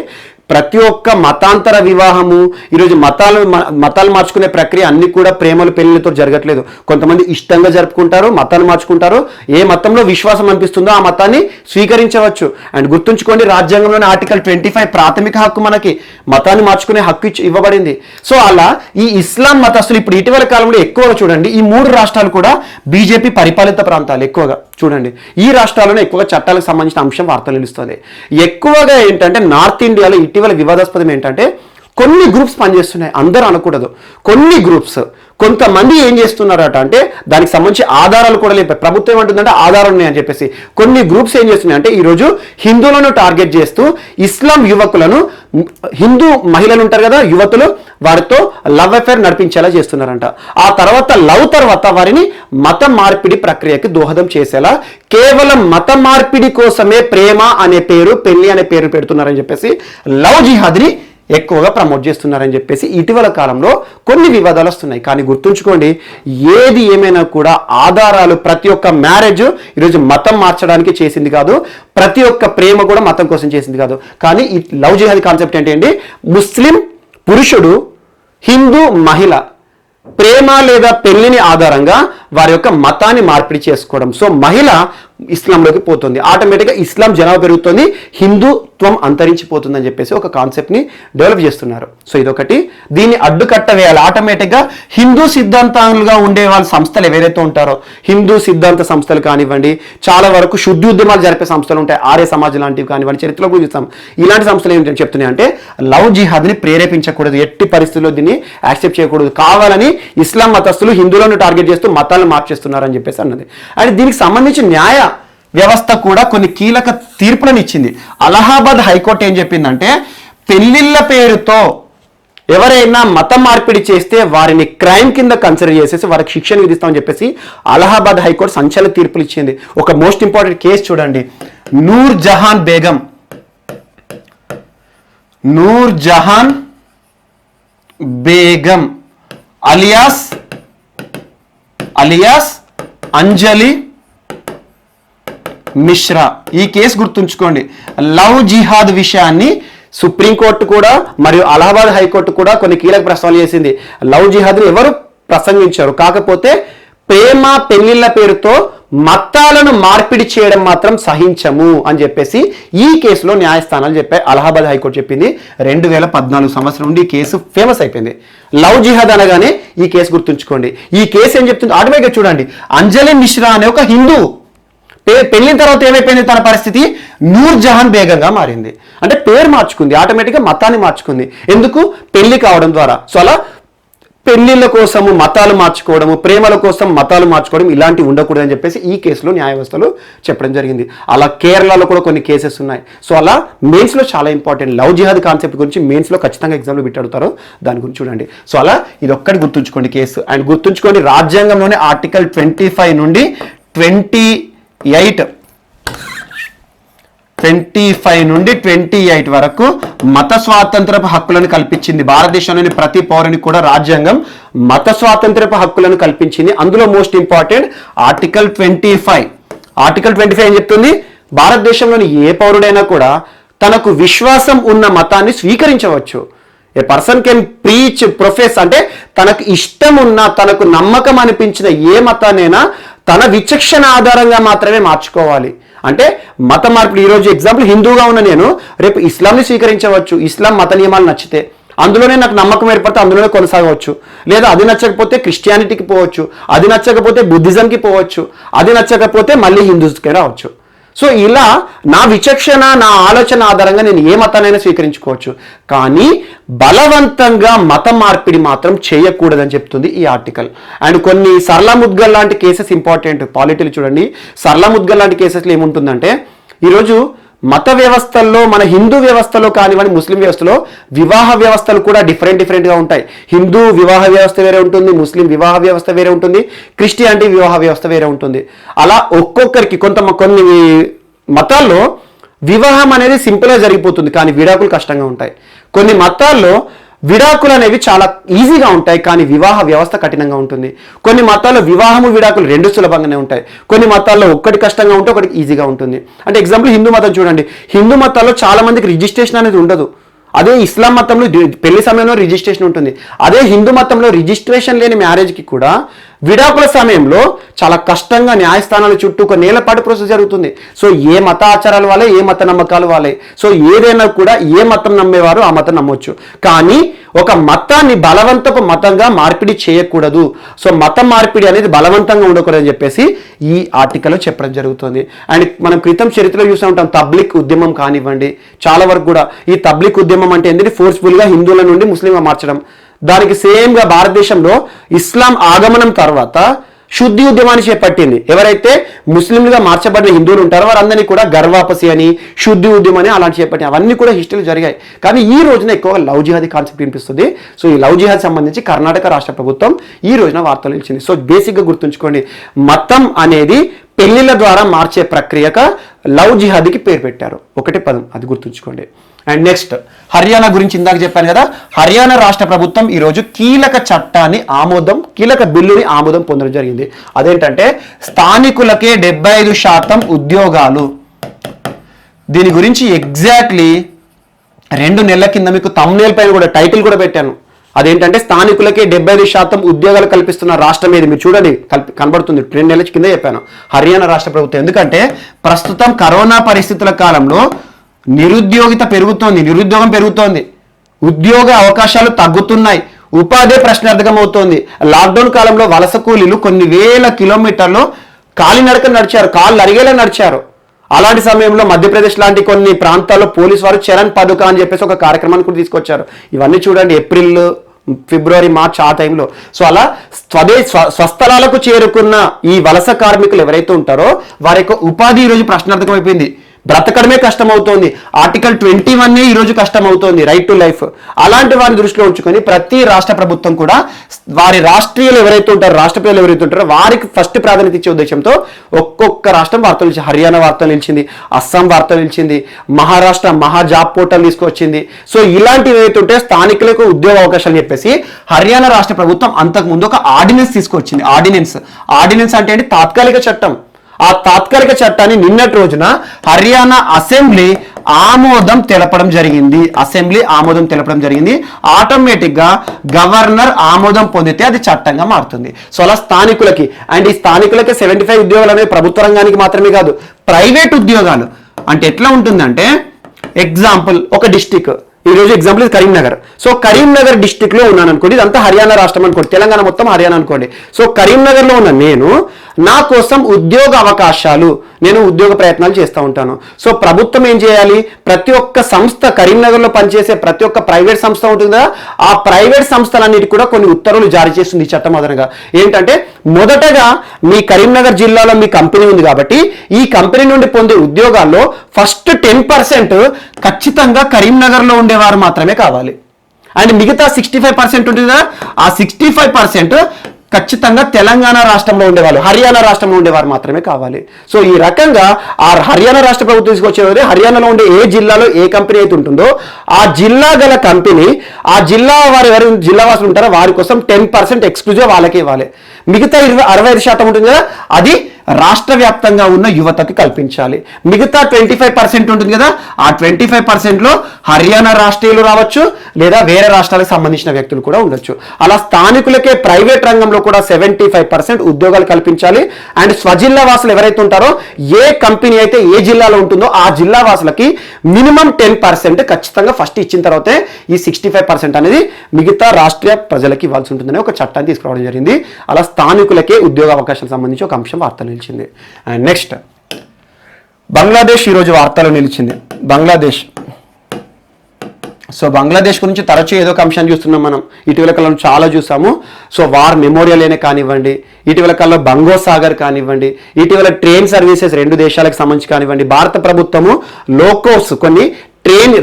ప్రతి ఒక్క మతాంతర వివాహము, ఈరోజు మతాలు మార్చుకునే ప్రక్రియ అన్ని కూడా ప్రేమలు పెళ్లితో జరగట్లేదు. కొంతమంది ఇష్టంగా జరుపుకుంటారు, మతాలు మార్చుకుంటారు. ఏ మతంలో విశ్వాసం అనిపిస్తుందో ఆ మతాన్ని స్వీకరించవచ్చు. అండ్ గుర్తుంచుకోండి, రాజ్యాంగంలోని ఆర్టికల్ 25 ప్రాథమిక హక్కు మనకి మతాన్ని మార్చుకునే హక్కు ఇవ్వబడింది. సో అలా ఈ ఇస్లాం మతస్థులు ఇప్పుడు ఇటీవల కాలంలో ఎక్కువగా చూడండి, ఈ 3 రాష్ట్రాలు కూడా బీజేపీ పరిపాలిత ప్రాంతాలు ఎక్కువగా చూడండి. ఈ రాష్ట్రాల్లోనే ఎక్కువగా చట్టాలకు సంబంధించిన అంశం వార్తలు నిలుస్తుంది. ఎక్కువగా ఏంటంటే నార్త్ ఇండియాలో ఇటీవల వివాదాస్పదం ఏంటంటే కొన్ని గ్రూప్స్ పనిచేస్తున్నాయి, అందరూ అనకూడదు. కొన్ని గ్రూప్స్, కొంతమంది ఏం చేస్తున్నారట అంటే దానికి సంబంధించి ఆధారాలు కూడా లేవు. ప్రభుత్వం ఏమంటుందంటే ఆధారాలు ఉన్నాయని చెప్పేసి కొన్ని గ్రూప్స్ ఏం చేస్తున్నాయి అంటే ఈరోజు హిందువులను టార్గెట్ చేస్తూ ఇస్లాం యువకులను, హిందూ మహిళలు ఉంటారు కదా యువతులు, వారితో లవ్ అఫేర్ నడిపించేలా చేస్తున్నారంట. ఆ తర్వాత వారిని మత మార్పిడి ప్రక్రియకి దోహదం చేసేలా కేవలం మత మార్పిడి కోసమే ప్రేమ అనే పేరు, పెళ్లి అనే పేరు పెడుతున్నారని చెప్పేసి లవ్ జిహాద్ని ఎక్కువగా ప్రమోట్ చేస్తున్నారని చెప్పేసి ఇటీవల కాలంలో కొన్ని వివాదాలు వస్తున్నాయి. కానీ గుర్తుంచుకోండి, ఏది ఏమైనా కూడా ఆధారాలు, ప్రతి ఒక్క మ్యారేజ్ ఈరోజు మతం మార్చడానికి చేసింది కాదు, ప్రతి ఒక్క ప్రేమ కూడా మతం కోసం చేసింది కాదు. కానీ ఈ లవ్ జిహాద్ కాన్సెప్ట్ ఏంటి, ముస్లిం పురుషుడు హిందూ మహిళ ప్రేమ లేదా పెళ్లిని ఆధారంగా వారి యొక్క మతాన్ని మార్పిడి చేసుకోవడం. సో మహిళ ఇస్లాంలోకి పోతుంది, ఆటోమేటిక్గా ఇస్లాం జనాభా పెరుగుతుంది, హిందుత్వం అంతరించిపోతుందని చెప్పేసి ఒక కాన్సెప్ట్ని డెవలప్ చేస్తున్నారు. సో ఇదొకటి, దీన్ని అడ్డుకట్ట వేయాలి. ఆటోమేటిక్గా హిందూ సిద్ధాంతాలుగా ఉండే వాళ్ళ సంస్థలు ఎవరైతే ఉంటారో, హిందూ సిద్ధాంత సంస్థలు కానివ్వండి, చాలా వరకు శుద్ధి ఉద్యమాలు జరిపే సంస్థలు ఉంటాయి, ఆర్య సమాజ్ లాంటివి కానివ్వండి, చరిత్రలో కూడా చూస్తాం. ఇలాంటి సంస్థలు ఏంటంటే చెప్తున్నాయి అంటే లవ్ జిహాద్ని ప్రేరేపించకూడదు, ఎట్టి పరిస్థితుల్లో దీన్ని యాక్సెప్ట్ చేయకూడదు, కావాలని ఇస్లాం మతస్థులు హిందువులను టార్గెట్ చేస్తూ మతాలను మార్చేస్తున్నారని చెప్పేసి అన్నది. అండ్ దీనికి సంబంధించి న్యాయ వ్యవస్థ కూడా కొన్ని కీలక తీర్పులను ఇచ్చింది. అలహాబాద్ హైకోర్టు ఏం చెప్పిందంటే పెళ్లిళ్ళ పేరుతో ఎవరైనా మతం మార్పిడి చేస్తే వారిని క్రైమ్ కింద కన్సిడర్ చేసేసి వారికి శిక్షను విధిస్తామని చెప్పేసి అలహాబాద్ హైకోర్టు సంచలన తీర్పులు ఇచ్చింది. ఒక మోస్ట్ ఇంపార్టెంట్ కేసు చూడండి, నూర్ జహాన్ బేగం అలియాస్ అంజలి మిశ్రా. ఈ కేసు గుర్తుంచుకోండి. లవ్ జిహాద్ విషయాన్ని సుప్రీంకోర్టు కూడా మరియు అలహాబాద్ హైకోర్టు కూడా కొన్ని కీలక ప్రస్తావనలు చేసింది. లవ్ జిహాద్ని ఎవరు ప్రసంగించారు, కాకపోతే ప్రేమ పెళ్లిళ్ళ పేరుతో మతాలను మార్పిడి చేయడం మాత్రం సహించము అని చెప్పేసి ఈ కేసులో న్యాయస్థానాలు చెప్పాయి. అలహాబాద్ హైకోర్టు చెప్పింది. 2014 సంవత్సరం నుండి ఈ కేసు ఫేమస్ అయిపోయింది. లవ్ జిహాద్ అనగానే ఈ కేసు గుర్తుంచుకోండి. ఈ కేసు ఏం చెప్తుంది ఆటోమేటిక్గా చూడండి. అంజలి మిశ్రా అనే ఒక హిందూ పెళ్ళిన తర్వాత ఏమైపోయింది, తన పరిస్థితి నూర్ జహాన్ బేగంగా మారింది. అంటే పేరు మార్చుకుంది, ఆటోమేటిక్గా మతాన్ని మార్చుకుంది. ఎందుకు? పెళ్లి కావడం ద్వారా. సో అలా పెళ్లిళ్ళ కోసము మతాలు మార్చుకోవడము, ప్రేమల కోసం మతాలు మార్చుకోవడం ఇలాంటివి ఉండకూడదని చెప్పేసి ఈ కేసులో న్యాయ వ్యవస్థలో చెప్పడం జరిగింది. అలా కేరళలో కూడా కొన్ని కేసెస్ ఉన్నాయి. సో అలా మెయిన్స్లో చాలా ఇంపార్టెంట్. లవ్ జిహాద్ కాన్సెప్ట్ గురించి మెయిన్స్లో ఖచ్చితంగా ఎగ్జామ్లో బిట్ అడుగుతారు, దాని గురించి చూడండి. సో అలా ఇది ఒక్కటి గుర్తుంచుకోండి కేసు. అండ్ గుర్తుంచుకోండి, రాజ్యాంగంలోనే ఆర్టికల్ 25 నుండి 25 నుండి 28 వరకు మత స్వాతంత్రపు హక్కులను కల్పించింది. భారతదేశంలోని ప్రతి పౌరునికి కూడా రాజ్యాంగం మత స్వాతంత్రపు హక్కులను కల్పించింది. అందులో మోస్ట్ ఇంపార్టెంట్ ఆర్టికల్ 25. ఆర్టికల్ 25 ఏం చెప్తుంది? భారతదేశంలోని ఏ పౌరుడైనా కూడా తనకు విశ్వాసం ఉన్న మతాన్ని స్వీకరించవచ్చు. ఏ పర్సన్ కెన్ ప్రీచ్, ప్రొఫెస్, అంటే తనకు ఇష్టం ఉన్న, తనకు నమ్మకం అనిపించిన ఏ మతాన్నైనా తన విచక్షణ ఆధారంగా మాత్రమే మార్చుకోవాలి. అంటే మత మార్పిడి, ఈరోజు ఎగ్జాంపుల్ హిందూగా ఉన్న నేను రేపు ఇస్లాంని స్వీకరించవచ్చు. ఇస్లాం మత నియమాలు నచ్చితే అందులోనే నాకు నమ్మకం ఏర్పడితే అందులోనే కొనసాగవచ్చు. లేదా అది నచ్చకపోతే క్రిస్టియానిటీకి పోవచ్చు, అది నచ్చకపోతే బుద్ధిజంకి పోవచ్చు, అది నచ్చకపోతే మళ్ళీ హిందూస్కి రావచ్చు. సో ఇలా నా విచక్షణ, నా ఆలోచన ఆధారంగా నేను ఏ మతానైనా స్వీకరించుకోవచ్చు. కానీ బలవంతంగా మత మార్పిడి మాత్రం చేయకూడదని చెప్తుంది ఈ ఆర్టికల్. అండ్ కొన్ని సర్లా ముద్గల్ లాంటి కేసెస్ ఇంపార్టెంట్. పాలిటీలు చూడండి, సర్లా ముద్గల్ లాంటి కేసెస్లో ఏముంటుందంటే, ఈరోజు మత వ్యవస్థల్లో, మన హిందూ వ్యవస్థలో కానివ్వండి, ముస్లిం వ్యవస్థలో వివాహ వ్యవస్థలు కూడా డిఫరెంట్గా ఉంటాయి. హిందూ వివాహ వ్యవస్థ వేరే ఉంటుంది, ముస్లిం వివాహ వ్యవస్థ వేరే ఉంటుంది, క్రిస్టియానిటీ వివాహ వ్యవస్థ వేరే ఉంటుంది. అలా ఒక్కొక్కరికి కొన్ని మతాల్లో వివాహం అనేది సింపుల్గా జరిగిపోతుంది, కానీ విడాకులు కష్టంగా ఉంటాయి. కొన్ని మతాల్లో విడాకులు అనేవి చాలా ఈజీగా ఉంటాయి, కానీ వివాహ వ్యవస్థ కఠినంగా ఉంటుంది. కొన్ని మతాల్లో వివాహము విడాకులు రెండు సులభంగానే ఉంటాయి. కొన్ని మతాల్లో ఒకటి కష్టంగా ఉంటే ఒకటి ఈజీగా ఉంటుంది. అంటే ఎగ్జాంపుల్ హిందూ మతం చూడండి. హిందూ మతాల్లో చాలా మందికి రిజిస్ట్రేషన్ అనేది ఉండదు. అదే ఇస్లాం మతంలో పెళ్లి సమయంలో రిజిస్ట్రేషన్ ఉంటుంది. అదే హిందూ మతంలో రిజిస్ట్రేషన్ లేని మ్యారేజ్కి కూడా విడాకుల సమయంలో చాలా కష్టంగా న్యాయస్థానాల చుట్టూ ఒక నెల పాటు ప్రాసెస్ జరుగుతుంది. సో ఏ మత ఆచారాల వాళ్ళే, ఏ మత నమ్మకాలు వాళ్ళే. సో ఏదైనా కూడా ఏ మతం నమ్మేవారు ఆ మతం నమ్మొచ్చు, కానీ ఒక మతాన్ని బలవంతపు మతంగా మార్పిడి చేయకూడదు. సో మతం మార్పిడి అనేది బలవంతంగా ఉండకూడదని చెప్పేసి ఈ ఆర్టికల్లో చెప్పడం జరుగుతుంది. అండ్ మనం క్రితం చరిత్రలో చూస్తూ ఉంటాం, తబ్లిక్ ఉద్యమం కానివ్వండి, చాలా వరకు కూడా ఈ తబ్లిక్ ఉద్యమం అంటే ఏంటంటే ఫోర్స్ఫుల్గా హిందువుల నుండి ముస్లింగా మార్చడం. దానికి సేమ్గా భారతదేశంలో ఇస్లాం ఆగమనం తర్వాత శుద్ధి ఉద్యమాన్ని చేపట్టింది. ఎవరైతే ముస్లింలుగా మార్చబడిన హిందువులు ఉంటారో వారందరినీ కూడా గర్వాపసి అని, శుద్ధి ఉద్యమం అని అలాంటి చేపట్టి అవన్నీ కూడా హిస్టరీలో జరిగాయి. కానీ ఈ రోజున ఎక్కువగా లవ్ జిహాదీ కాన్సెప్ట్ వినిపిస్తుంది. సో ఈ లవ్ జిహాద్ సంబంధించి కర్ణాటక రాష్ట్ర ప్రభుత్వం ఈ రోజున వార్తలు ఇచ్చింది. సో బేసిక్గా గుర్తుంచుకోండి, మతం అనేది పెళ్లిళ్ళ ద్వారా మార్చే ప్రక్రియగా లవ్ జిహాదీకి పేరు పెట్టారు. ఒకటే పదం, అది గుర్తుంచుకోండి. అండ్ నెక్స్ట్ హర్యానా గురించి ఇందాక చెప్పాను కదా. హర్యానా రాష్ట్ర ప్రభుత్వం ఈరోజు కీలక బిల్లుని ఆమోదం పొందడం జరిగింది. అదేంటంటే స్థానికులకే 75% ఉద్యోగాలు. దీని గురించి ఎగ్జాక్ట్లీ 2 నెలల కింద మీకు థంబ్నెయిల్ పైన కూడా టైటిల్ కూడా పెట్టాను. అదేంటంటే స్థానికులకే 75% ఉద్యోగాలు కల్పిస్తున్న రాష్ట్రం ఏది మీరు చూడండి, కనబడుతుంది. 2 నెలల కింద చెప్పాను హర్యానా రాష్ట్ర ప్రభుత్వం. ఎందుకంటే ప్రస్తుతం కరోనా పరిస్థితుల కాలంలో నిరుద్యోగం పెరుగుతోంది, ఉద్యోగ అవకాశాలు తగ్గుతున్నాయి, ఉపాధి ప్రశ్నార్థకం అవుతోంది. లాక్డౌన్ కాలంలో వలస కూలీలు కొన్ని వేల కిలోమీటర్లు కాలినడక నడిచారు, కాళ్ళు అరిగేలా నడిచారు. అలాంటి సమయంలో మధ్యప్రదేశ్ లాంటి కొన్ని ప్రాంతాల్లో పోలీసు వారు చరణ్ పథక అని చెప్పేసి ఒక కార్యక్రమాన్ని కూడా తీసుకొచ్చారు. ఇవన్నీ చూడండి, ఏప్రిల్, ఫిబ్రవరి, మార్చ్ ఆ టైంలో. సో అలా స్వస్థలాలకు చేరుకున్న ఈ వలస కార్మికులు ఎవరైతే ఉంటారో వారి యొక్క ఉపాధి ఈరోజు ప్రశ్నార్థకం అయిపోయింది. బ్రతకడమే కష్టం అవుతోంది. ఆర్టికల్ 21 ఈరోజు కష్టం అవుతోంది, రైట్ టు లైఫ్. అలాంటి వారిని దృష్టిలో ఉంచుకొని ప్రతి రాష్ట్ర ప్రభుత్వం కూడా వారి రాష్ట్రీయులు ఎవరైతే ఉంటారో, రాష్ట్రపతులు ఎవరైతే ఉంటారో వారికి ఫస్ట్ ప్రాధాన్యత ఇచ్చే ఉద్దేశంతో ఒక్కొక్క రాష్ట్రం వార్తలు నిలిచింది. హర్యానా వార్తలు నిలిచింది, అస్సాం వార్తలు నిలిచింది, మహారాష్ట్ర జాబ్ పోర్టల్ తీసుకొచ్చింది. సో ఇలాంటివి ఏవైతే ఉంటే స్థానికులకు ఉద్యోగ అవకాశాలు చెప్పేసి హర్యానా రాష్ట్ర ప్రభుత్వం అంతకుముందు ఒక ఆర్డినెన్స్ తీసుకొచ్చింది. ఆర్డినెన్స్ అంటే ఏంటి? తాత్కాలిక చట్టం. ఆ తాత్కాలిక చట్టాన్ని నిన్నటి రోజున హర్యానా అసెంబ్లీ ఆమోదం తెలపడం జరిగింది, అసెంబ్లీ ఆమోదం తెలపడం జరిగింది, ఆటోమేటిక్ గా గవర్నర్ ఆమోదం పొందితే అది చట్టంగా మారుతుంది. సో అలా స్థానికులకి, అండ్ ఈ స్థానికులకి 75 ఉద్యోగాలు అనేవి ప్రభుత్వ రంగానికి మాత్రమే కాదు, ప్రైవేట్ ఉద్యోగాలు. అంటే ఎట్లా ఉంటుందంటే ఎగ్జాంపుల్, ఒక డిస్టిక్, ఈ రోజు ఎగ్జాంపుల్ ఇది కరీంనగర్. సో కరీంనగర్ డిస్టిక్ లో ఉన్నాను అనుకోండి, ఇదంతా హర్యానా రాష్ట్రం అనుకోండి, తెలంగాణ మొత్తం హర్యానా అనుకోండి. సో కరీంనగర్ లో ఉన్న నేను, నా కోసం ఉద్యోగ అవకాశాలు, నేను ఉద్యోగ ప్రయత్నాలు చేస్తూ ఉంటాను. సో ప్రభుత్వం ఏం చేయాలి, ప్రతి ఒక్క సంస్థ, కరీంనగర్ లో పనిచేసే ప్రతి ఒక్క ప్రైవేట్ సంస్థ ఉంటుంది కదా, ఆ ప్రైవేట్ సంస్థలన్నిటి కూడా కొన్ని ఉత్తర్వులు జారీ చేస్తుంది ఈ చట్టం ఆధారంగా. ఏంటంటే మొదటగా మీ కరీంనగర్ జిల్లాలో మీ కంపెనీ ఉంది కాబట్టి ఈ కంపెనీ నుండి పొందే ఉద్యోగాల్లో ఫస్ట్ 10% ఖచ్చితంగా కరీంనగర్ లో ఉండేవారు మాత్రమే కావాలి. అండ్ మిగతా 65% ఉంటుంది కదా, ఆ 65% ఖచ్చితంగా తెలంగాణ రాష్ట్రంలో ఉండేవాళ్ళు, హర్యానా రాష్ట్రంలో ఉండేవారు మాత్రమే కావాలి. సో ఈ రకంగా ఆ హర్యానా రాష్ట్ర ప్రభుత్వం తీసుకొచ్చేవారు, హర్యానాలో ఉండే ఏ జిల్లాలో ఏ కంపెనీ అయితే ఉంటుందో ఆ జిల్లా గల కంపెనీ, ఆ జిల్లా వారు ఎవరు జిల్లా వాసులు ఉంటారో వారి కోసం 10% ఎక్స్క్లూజివ్ వాళ్ళకే ఇవ్వాలి. మిగతా 65% ఉంటుంది కదా, అది రాష్ట్ర వ్యాప్తంగా ఉన్న యువతకి కల్పించాలి. మిగతా 25% ఉంటుంది కదా, ఆ 25%లో హర్యానా రాష్ట్రీయులు రావచ్చు, లేదా వేరే రాష్ట్రాలకు సంబంధించిన వ్యక్తులు కూడా ఉండొచ్చు. అలా స్థానికులకే ప్రైవేట్ రంగంలో కూడా 75% ఉద్యోగాలు కల్పించాలి. అండ్ స్వజిల్లా వాసులు ఎవరైతే ఉంటారో, ఏ కంపెనీ అయితే ఏ జిల్లాలో ఉంటుందో ఆ జిల్లా వాసులకి మినిమం 10% ఖచ్చితంగా ఫస్ట్ ఇచ్చిన తర్వాతే ఈ 65% అనేది మిగతా రాష్ట్రీయ ప్రజలకి ఇవ్వాల్సి ఉంటుందని ఒక చట్టాన్ని తీసుకురావడం జరిగింది. అలా స్థానికులకే ఉద్యోగ అవకాశాలకు సంబంధించి ఒక అంశం వార్తలు నిలిచింది. అండ్ నెక్స్ట్, బంగ్లాదేశ్ ఈరోజు వార్తలు నిలిచింది. బంగ్లాదేశ్, సో బంగ్లాదేశ్ గురించి తరచూ ఏదో ఒక అంశాన్ని చూస్తున్నాం మనం, ఇటీవల కాలంలో చాలా చూసాము. సో వార్ మెమోరియల్ అయినా కానివ్వండి, ఇటీవల కాలంలో బంగో సాగర్ కానివ్వండి, ఇటీవల ట్రైన్ సర్వీసెస్ 2 దేశాలకు సంబంధించి కానివ్వండి, భారత ప్రభుత్వము లోకోస్ కొన్ని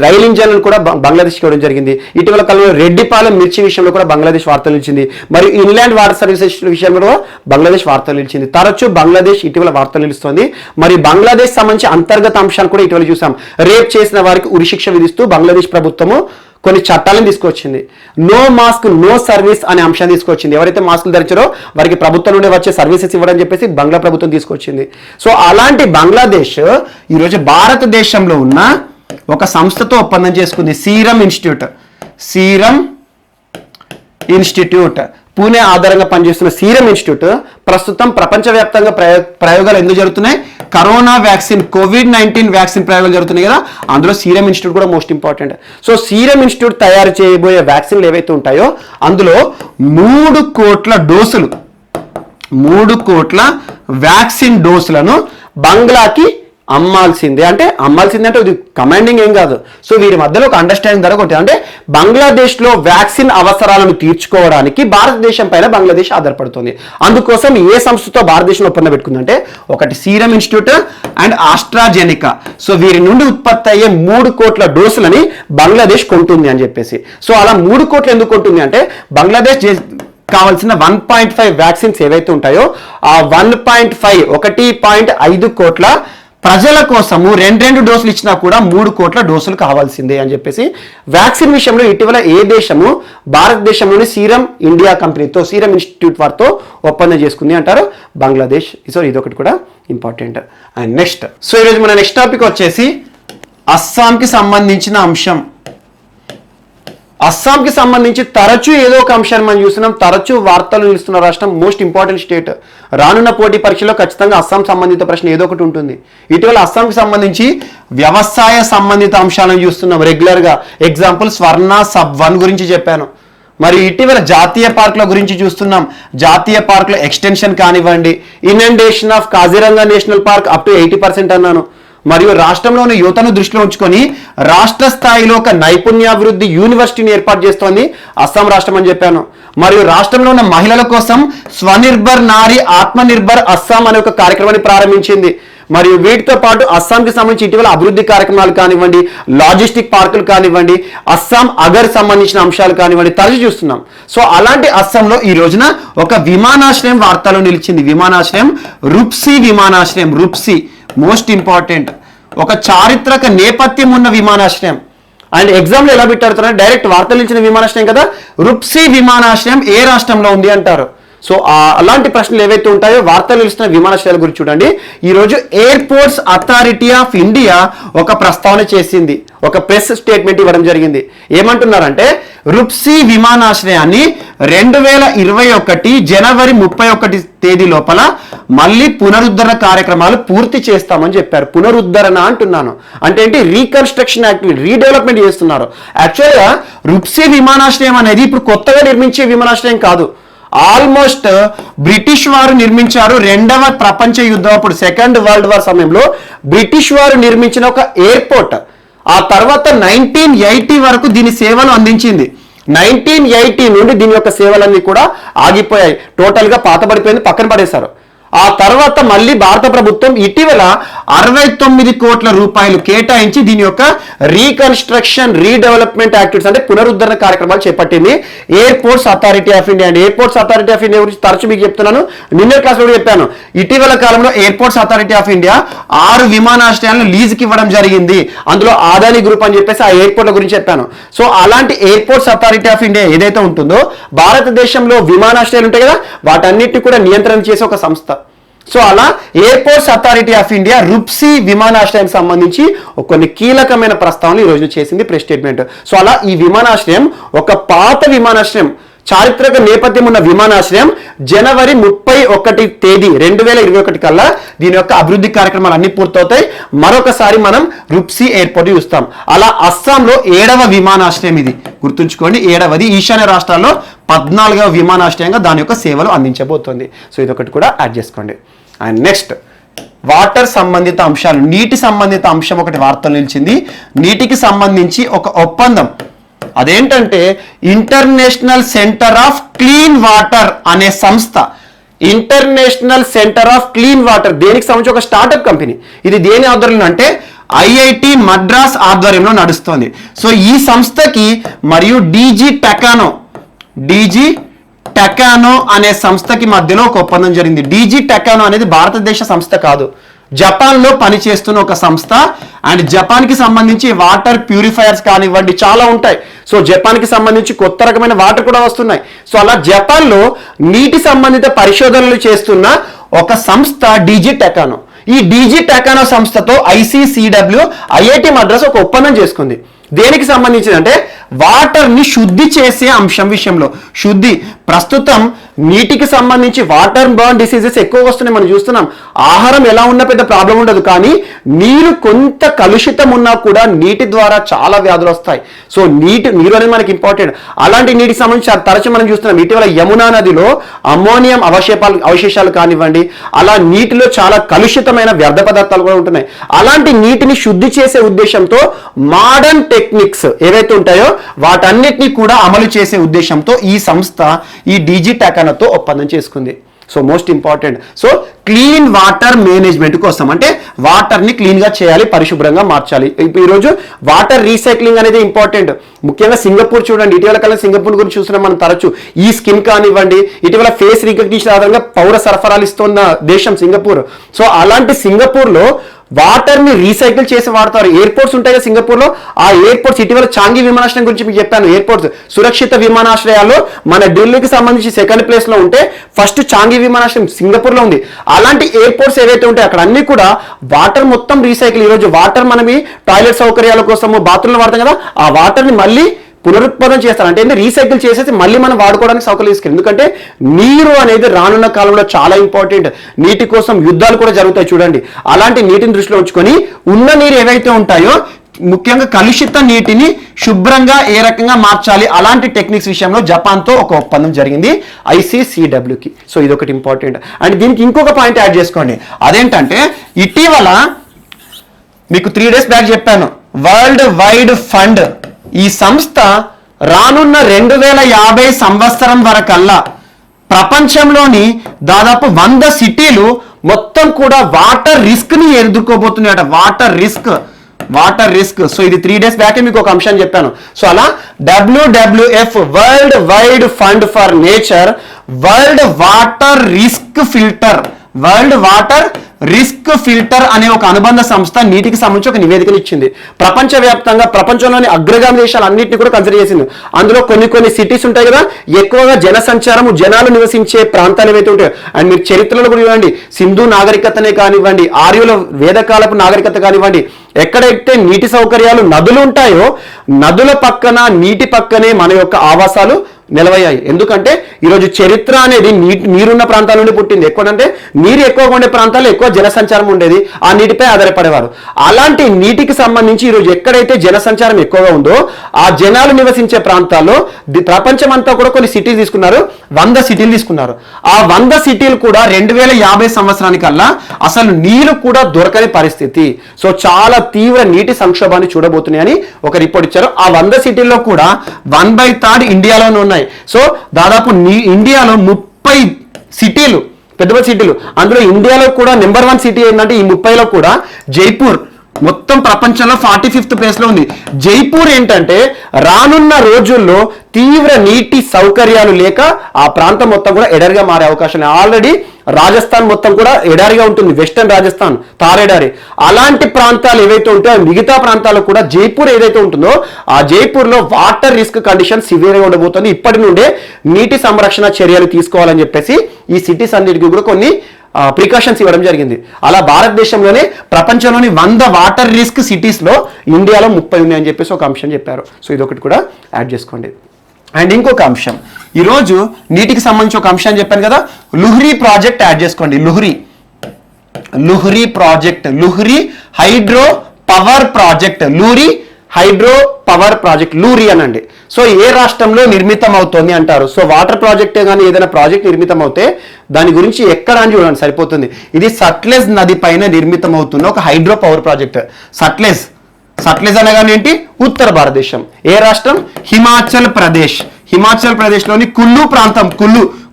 రైలు ఇంజన్లు కూడా బంగ్లాదేశ్కి ఇవ్వడం జరిగింది. ఇటీవల కాలంలో రెడ్డిపాలెం మిర్చి విషయంలో కూడా బంగ్లాదేశ్ వార్తలు నిలిచింది. మరియు ఇన్లాండ్ వాటర్ సర్వీసెస్ విషయంలో కూడా బంగ్లాదేశ్ వార్తలు నిలిచింది. తరచూ బంగ్లాదేశ్ ఇటీవల వార్తలు నిలుస్తుంది. మరి బంగ్లాదేశ్ సంబంధించి అంతర్గత అంశాలు కూడా ఇటీవల చూసాం. రేప్ చేసిన వారికి ఉరిశిక్ష విధిస్తూ బంగ్లాదేశ్ ప్రభుత్వము కొన్ని చట్టాలను తీసుకొచ్చింది. నో మాస్క్ నో సర్వీస్ అనే అంశాన్ని తీసుకొచ్చింది. ఎవరైతే మాస్కులు ధరించారో వారికి ప్రభుత్వం నుండి వచ్చే సర్వీసెస్ ఇవ్వడం చెప్పేసి బంగ్లా ప్రభుత్వం తీసుకొచ్చింది. సో అలాంటి బంగ్లాదేశ్ ఈరోజు భారతదేశంలో ఉన్న ఒక సంస్థతో ఒప్పందం చేసుకుంది, సీరం ఇన్స్టిట్యూట్ పూణే ఆధారంగా పనిచేస్తున్న సీరం ఇన్స్టిట్యూట్ ప్రస్తుతం ప్రపంచవ్యాప్తంగా ప్రయోగాలు ఎందుకు జరుగుతున్నాయి, కరోనా వ్యాక్సిన్, కోవిడ్-19 వ్యాక్సిన్ ప్రయోగాలు జరుగుతున్నాయి కదా, అందులో సీరం ఇన్స్టిట్యూట్ కూడా most important. So serum institute తయారు చేయబోయే వ్యాక్సిన్లు ఏవైతే ఉంటాయో అందులో 3 కోట్ల డోసులు, 3 కోట్ల వ్యాక్సిన్ డోసులను బంగ్లాకి అమ్మాల్సిందే. అంటే ఇది కమాండింగ్ ఏం కాదు. సో వీరి మధ్యలో ఒక అండర్స్టాండింగ్ జరగొట్టింది. అంటే బంగ్లాదేశ్లో వ్యాక్సిన్ అవసరాలను తీర్చుకోవడానికి భారతదేశం పైన బంగ్లాదేశ్ ఆధారపడుతుంది. అందుకోసం ఏ సంస్థతో భారతదేశం ఒప్పందం పెట్టుకుందంటే, ఒకటి serum institute and AstraZeneca. So వీరి నుండి ఉత్పత్తి అయ్యే 3 కోట్ల డోసులని బంగ్లాదేశ్ కొంటుంది అని చెప్పేసి. సో అలా 3 కోట్లు ఎందుకు కొంటుంది అంటే, బంగ్లాదేశ్ కావాల్సిన 1.5 వ్యాక్సిన్స్ ఏవైతే ఉంటాయో ఆ 1.5 కోట్ల ప్రజల కోసము 2 డోసులు ఇచ్చినా కూడా 3 కోట్ల డోసులు కావాల్సిందే అని చెప్పేసి వ్యాక్సిన్ విషయంలో ఇటీవల ఏ దేశము భారతదేశంలోని సీరం ఇండియా కంపెనీతో, సీరం ఇన్స్టిట్యూట్ వారితో ఒప్పందం చేసుకుంది అంటారు, బంగ్లాదేశ్. సో ఇదొకటి కూడా ఇంపార్టెంట్. అండ్ నెక్స్ట్, సో ఈరోజు మన నెక్స్ట్ టాపిక్ వచ్చేసి అస్సాంకి సంబంధించిన అంశం. అస్సాంకి సంబంధించి తరచూ ఏదో ఒక అంశాన్ని మనం చూస్తున్నాం, తరచూ వార్తలు నిలుస్తున్న రాష్ట్రం, మోస్ట్ ఇంపార్టెంట్ స్టేట్. రానున్న పోటీ పరీక్షలో ఖచ్చితంగా అస్సాం సంబంధిత ప్రశ్న ఏదో ఒకటి ఉంటుంది. ఇటీవల అస్సాంకి సంబంధించి వ్యవసాయ సంబంధిత అంశాలను చూస్తున్నాం రెగ్యులర్గా. ఎగ్జాంపుల్ స్వర్ణ సబ్-1 గురించి చెప్పాను. మరి ఇటీవల జాతీయ పార్కుల గురించి చూస్తున్నాం. జాతీయ పార్కుల ఎక్స్టెన్షన్ కానివ్వండి, inundation of Kaziranga national park up to 80% అన్నాను. మరియు రాష్ట్రంలోని యువతను దృష్టిలో ఉంచుకొని రాష్ట్ర స్థాయిలో ఒక నైపుణ్యాభివృద్ధి యూనివర్సిటీని ఏర్పాటు చేస్తోంది అస్సాం రాష్ట్రం అని చెప్పాను. మరియు రాష్ట్రంలో ఉన్న మహిళల కోసం స్వనిర్భర్ నారి ఆత్మనిర్భర్ అస్సాం అనే ఒక కార్యక్రమాన్ని ప్రారంభించింది. మరియు వీటితో పాటు అస్సాంకి సంబంధించి ఇటీవల అభివృద్ధి కార్యక్రమాలు కానివ్వండి, లాజిస్టిక్ పార్కులు కానివ్వండి, అస్సాం అగర్ సంబంధించిన అంశాలు కానివ్వండి తరచు చూస్తున్నాం. సో అలాంటి అస్సాంలో ఈ రోజున ఒక విమానాశ్రయం వార్తలో నిలిచింది. విమానాశ్రయం రుప్సీ విమానాశ్రయం. రుప్సీ మోస్ట్ ఇంపార్టెంట్, ఒక చారిత్రక నేపథ్యం ఉన్న విమానాశ్రయం. అండ్ ఎగ్జామ్లో ఎలా పెట్టారు, డైరెక్ట్ వార్తలు ఇచ్చిన విమానాశ్రయం కదా. రుప్సీ విమానాశ్రయం ఏ రాష్ట్రంలో ఉంది అంటారు. సో అలాంటి ప్రశ్నలు ఏవైతే ఉంటాయో వార్తలు నిలుస్తున్న విమానాశ్రయాల గురించి చూడండి. ఈరోజు ఎయిర్పోర్ట్స్ అథారిటీ ఆఫ్ ఇండియా ఒక ప్రస్తావన చేసింది, ఒక ప్రెస్ స్టేట్మెంట్ ఇవ్వడం జరిగింది. ఏమంటున్నారంటే రుప్సీ విమానాశ్రయాన్ని 2021 జనవరి 31 తేదీ లోపల మళ్ళీ పునరుద్ధరణ కార్యక్రమాలు పూర్తి చేస్తామని చెప్పారు. పునరుద్ధరణ అంటున్నాను అంటే ఏంటి? రీకన్స్ట్రక్షన్ యాక్టివిటీ, రీడెవలప్మెంట్ చేస్తున్నారు. యాక్చువల్గా రుప్సీ విమానాశ్రయం అనేది ఇప్పుడు కొత్తగా నిర్మించే విమానాశ్రయం కాదు. ఆల్మోస్ట్ బ్రిటిష్ వారు నిర్మించారు. 2వ ప్రపంచ యుద్ధం అప్పుడు, సెకండ్ వరల్డ్ వార్ సమయంలో బ్రిటిష్ వారు నిర్మించిన ఒక ఎయిర్పోర్ట్. ఆ తర్వాత 1980 వరకు దీని సేవలు అందించింది. 1980 నుండి దీని యొక్క సేవలన్నీ కూడా ఆగిపోయాయి, టోటల్గా పాతబడిపోయింది, పక్కన పడేశారు. ఆ తర్వాత మళ్ళీ భారత ప్రభుత్వం ఇటీవల 69 కోట్ల రూపాయలు కేటాయించి దీని యొక్క రీకన్స్ట్రక్షన్, రీడెవలప్మెంట్ యాక్టివిటీస్ అంటే పునరుద్ధరణ కార్యక్రమాలు చేపట్టింది airports authority of India. And airports authority of India గురించి తరచు మీకు చెప్తున్నాను, నిన్న క్లాస్లో కూడా చెప్పాను. ఇటీవల కాలంలో ఎయిర్పోర్ట్స్ అథారిటీ ఆఫ్ ఇండియా 6 విమానాశ్రయాలను లీజుకి ఇవ్వడం జరిగింది. అందులో ఆదాని గ్రూప్ అని చెప్పేసి ఆ ఎయిర్పోర్ట్ల గురించి చెప్పాను. సో అలాంటి ఎయిర్పోర్ట్స్ అథారిటీ ఆఫ్ ఇండియా ఏదైతే ఉంటుందో భారతదేశంలో విమానాశ్రయాలు ఉంటాయి కదా, వాటన్నిటిని కూడా నియంత్రణ చేసే ఒక సంస్థ. సో అలా ఎయిర్పోర్ట్స్ అథారిటీ ఆఫ్ ఇండియా రుప్సీ విమానాశ్రయానికి సంబంధించి కొన్ని కీలకమైన ప్రస్తావనలు ఈ రోజు చేసింది ప్రెస్ స్టేట్మెంట్. సో అలా ఈ విమానాశ్రయం ఒక పాత విమానాశ్రయం, చారిత్రక నేపథ్యం ఉన్న విమానాశ్రయం జనవరి 31 తేదీ 2021 కల్లా దీని యొక్క అభివృద్ధి కార్యక్రమాలు అన్ని పూర్తవుతాయి. మరొకసారి మనం రుప్సీ ఎయిర్పోర్ట్ చూస్తాం. అలా అస్సాంలో 7వ విమానాశ్రయం, ఇది గుర్తుంచుకోండి, 7వది. ఈశాన్య రాష్ట్రాల్లో 14వ విమానాశ్రయంగా దాని యొక్క సేవలు అందించబోతోంది. సో ఇదొకటి కూడా యాడ్ చేసుకోండి. అండ్ నెక్స్ట్ వాటర్ సంబంధిత అంశాలు, నీటి సంబంధిత అంశం ఒకటి వార్తలు నిలిచింది. నీటికి సంబంధించి ఒక ఒప్పందం, అదేంటంటే international centre of clean water అనే సంస్థ. International centre of clean water దేనికి సంబంధించి ఒక స్టార్టప్ కంపెనీ. ఇది దేని ఆధ్వర్యంలో అంటే ఐఐటి మద్రాస్ ఆధ్వర్యంలో నడుస్తోంది. సో ఈ సంస్థకి మరియు డీజీ టెకానో అనే సంస్థకి మధ్యలో ఒక ఒప్పందం జరిగింది. డీజీ టెకానో అనేది భారతదేశ సంస్థ కాదు, జపాన్లో పనిచేస్తున్న ఒక సంస్థ. అండ్ జపాన్కి సంబంధించి వాటర్ ప్యూరిఫైయర్స్ కానివ్వండి చాలా ఉంటాయి. సో జపాన్కి సంబంధించి కొత్త రకమైన వాటర్ కూడా వస్తున్నాయి. సో అలా జపాన్లో నీటి సంబంధిత పరిశోధనలు చేస్తున్న ఒక సంస్థ డీజీ టెకానో. ఈ డీజీ టెకానో సంస్థతో ICCW ఐఐటి మద్రాస్ ఒక ఒప్పందం చేసుకుంది. దేనికి సంబంధించి అంటే వాటర్ని శుద్ధి చేసే అంశం విషయంలో. శుద్ధి, ప్రస్తుతం నీటికి సంబంధించి వాటర్ బర్న్ డిసీజెస్ ఎక్కువ వస్తున్నాయి, మనం చూస్తున్నాం. ఆహారం ఎలా ఉన్నా పెద్ద ప్రాబ్లం ఉండదు, కానీ నీరు కొంత కలుషితం ఉన్నా కూడా నీటి ద్వారా చాలా వ్యాధులు వస్తాయి. సో నీరు అనేది మనకి ఇంపార్టెంట్. అలాంటి నీటికి సంబంధించి తరచు మనం చూస్తున్నాం. ఇటీవల యమునా నదిలో అమ్మోనియం అవశేషాలు కానివ్వండి, అలా నీటిలో చాలా కలుషితమైన వ్యర్థ పదార్థాలు కూడా ఉంటున్నాయి. అలాంటి నీటిని శుద్ధి చేసే ఉద్దేశంతో మోడర్న్ టెక్నిక్స్ ఏవైతే ఉంటాయో వాటన్నిటిని కూడా అమలు చేసే ఉద్దేశంతో ఈ సంస్థ ఈ డీజీ టెకానోతో ఒప్పందం చేసుకుంది. So most important. So clean water management కోసం, అంటే వాటర్ని క్లీన్గా చేయాలి, పరిశుభ్రంగా మార్చాలి. ఈరోజు వాటర్ రీసైక్లింగ్ అనేది ఇంపార్టెంట్. ముఖ్యంగా సింగపూర్ చూడండి, ఇటీవల కాలం సింగపూర్ గురించి చూస్తున్నాం మనం తరచు. ఈ స్కిన్ కానివ్వండి, ఇటీవల ఫేస్ రికగ్నిషన్ ఆధారంగా పౌర సరఫరాలు ఇస్తున్న దేశం సింగపూర్. సో అలాంటి సింగపూర్లో వాటర్ని రీసైకిల్ చేసి వాడతారు. ఎయిర్పోర్ట్స్ ఉంటాయి కదా సింగపూర్లో, ఆ ఎయిర్పోర్ట్స్ ఇటీవల చాంగి విమానాశ్రయం గురించి మీకు చెప్పాను. ఎయిర్పోర్ట్స్ సురక్షిత విమానాశ్రయాల్లో మన ఢిల్లీకి సంబంధించి సెకండ్ ప్లేస్లో ఉంటే ఫస్ట్ చాంగి విమానాశ్రయం సింగపూర్లో ఉంది. అలాంటి ఎయిర్పోర్ట్స్ ఏవైతే ఉంటాయి అక్కడ అన్ని కూడా వాటర్ మొత్తం రీసైకిల్. ఈరోజు వాటర్ మనమి టాయిలెట్ సౌకర్యాల కోసము బాత్రూంలో వాడతాం కదా, ఆ వాటర్ని మళ్ళీ పునరుత్పాదన చేస్తారు. అంటే రీసైకిల్ చేసేసి మళ్ళీ మనం వాడుకోవడానికి సౌకర్యం తీసుకెళ్ళి. ఎందుకంటే నీరు అనేది రానున్న కాలంలో చాలా ఇంపార్టెంట్. నీటి కోసం యుద్ధాలు కూడా జరుగుతాయి చూడండి. అలాంటి నీటిని దృష్టిలో ఉంచుకొని ఉన్న నీరు ఏవైతే ఉంటాయో ముఖ్యంగా కలుషిత నీటిని శుభ్రంగా ఏ రకంగా మార్చాలి, అలాంటి టెక్నిక్స్ విషయంలో జపాన్తో ఒక ఒప్పందం జరిగింది ICCWకి. సో ఇదొకటి ఇంపార్టెంట్. అండ్ దీనికి ఇంకొక పాయింట్ యాడ్ చేసుకోండి. అదేంటంటే ఇటీవల మీకు 3 days బ్యాక్ చెప్పాను, వరల్డ్ వైడ్ ఫండ్ ఈ సంస్థ రానున్న 2050 సంవత్సరం వరకల్లా ప్రపంచంలోని దాదాపు 100 సిటీలు మొత్తం కూడా వాటర్ రిస్క్ ని ఎదుర్కోబోతున్నాయట. Water risk. సో ఇది 3 days బ్యాక్ మీకు ఒక అంశాన్ని చెప్పాను. సో అలా WWF world wide fund for nature world water risk filter world water risk filter అనే ఒక అనుబంధ సంస్థ నీటికి సంబంధించి ఒక నివేదికను ఇచ్చింది. ప్రపంచవ్యాప్తంగా ప్రపంచంలోని అగ్రగామి దేశాలన్నింటినీ కూడా కన్సిడర్ చేసింది. అందులో కొన్ని సిటీస్ ఉంటాయి కదా, ఎక్కువగా జనసంచారము, జనాలు నివసించే ప్రాంతాలు ఏవైతే ఉంటాయో, అండ్ మీరు చరిత్రలో కూడా చూడండి, సింధు నాగరికతనే కానివ్వండి, ఆర్యుల వేదకాలపు నాగరికత కానివ్వండి, ఎక్కడైతే నీటి సౌకర్యాలు నదులు ఉంటాయో నదుల పక్కన నీటి పక్కనే మన యొక్క ఆవాసాలు నిలవయ్యాయి. ఎందుకంటే ఈరోజు చరిత్ర అనేది నీరున్న ప్రాంతాల నుండి పుట్టింది. ఎక్కువంటే నీరు ఎక్కువగా ఉండే ప్రాంతాల్లో ఎక్కువ జనసంచారం ఉండేది, ఆ నీటిపై ఆధారపడేవారు. అలాంటి నీటికి సంబంధించి ఈరోజు ఎక్కడైతే జనసంచారం ఎక్కువగా ఉందో ఆ జనాలు నివసించే ప్రాంతాల్లో ప్రపంచమంతా కూడా కొన్ని సిటీలు తీసుకున్నారు, 100 సిటీలు తీసుకున్నారు. ఆ 100 సిటీలు కూడా 2050 సంవత్సరానికల్లా అసలు నీరు కూడా దొరకని పరిస్థితి. సో చాలా తీవ్ర నీటి సంక్షోభాన్ని చూడబోతున్నాయని ఒక రిపోర్ట్ ఇచ్చారు. ఆ 100 సిటీల్లో కూడా 1/3 ఇండియాలోనే ఉన్నాయి. సో దాదాపు ఇండియాలో 30 సిటీలు, పెద్ద సిటీలు, అందులో ఇండియాలో కూడా నెంబర్ 1 సిటీ ఏంటంటే ఈ 30లో కూడా జైపూర్ మొత్తం ప్రపంచంలో 45th ప్లేస్ లో ఉంది. జైపూర్ ఏంటంటే రానున్న రోజుల్లో తీవ్ర నీటి సౌకర్యాలు లేక ఆ ప్రాంతం మొత్తం కూడా ఎడారిగా మారే అవకాశం. ఆల్రెడీ రాజస్థాన్ మొత్తం కూడా ఎడారిగా ఉంటుంది, వెస్టర్న్ రాజస్థాన్ తారెడారి. అలాంటి ప్రాంతాలు ఏవైతే ఉంటాయో మిగతా ప్రాంతాలు కూడా జైపూర్ ఏదైతే ఉంటుందో ఆ జైపూర్ లో వాటర్ రిస్క్ కండిషన్ సివియర్ గా ఉండబోతుంది. ఇప్పటి నుండే నీటి సంరక్షణ చర్యలు తీసుకోవాలని చెప్పేసి ఈ సిటీస్ అన్నిటికీ కూడా కొన్ని ప్రికాషన్స్ ఇవ్వడం జరిగింది. అలా భారతదేశంలోనే ప్రపంచంలోని 100 వాటర్ రిస్క్ సిటీస్ లో ఇండియాలో 30 ఉన్నాయని చెప్పేసి ఒక అంశం చెప్పారు. సో ఇదొకటి కూడా యాడ్ చేసుకోండి. అండ్ ఇంకొక అంశం, ఈరోజు నీటికి సంబంధించి ఒక అంశాన్ని చెప్పాను కదా, లుహ్రీ ప్రాజెక్ట్ యాడ్ చేసుకోండి. Luhri project, Luhri hydro power project, hydro power project, Luri అనండి. సో ఏ రాష్ట్రంలో నిర్మితం అవుతుంది అంటారు. సో వాటర్ ప్రాజెక్టే కానీ ఏదైనా ప్రాజెక్ట్ నిర్మితం అవుతే దాని గురించి ఎక్కడ అని చూడండి సరిపోతుంది. ఇది సట్లెజ్ నది పైన నిర్మితం అవుతున్న ఒక హైడ్రో పవర్ ప్రాజెక్ట్. సట్లెజ్ అనగానే ఏంటి, ఉత్తర భారతదేశం. ఏ రాష్ట్రం, హిమాచల్ ప్రదేశ్లోని కుల్లు ప్రాంతం,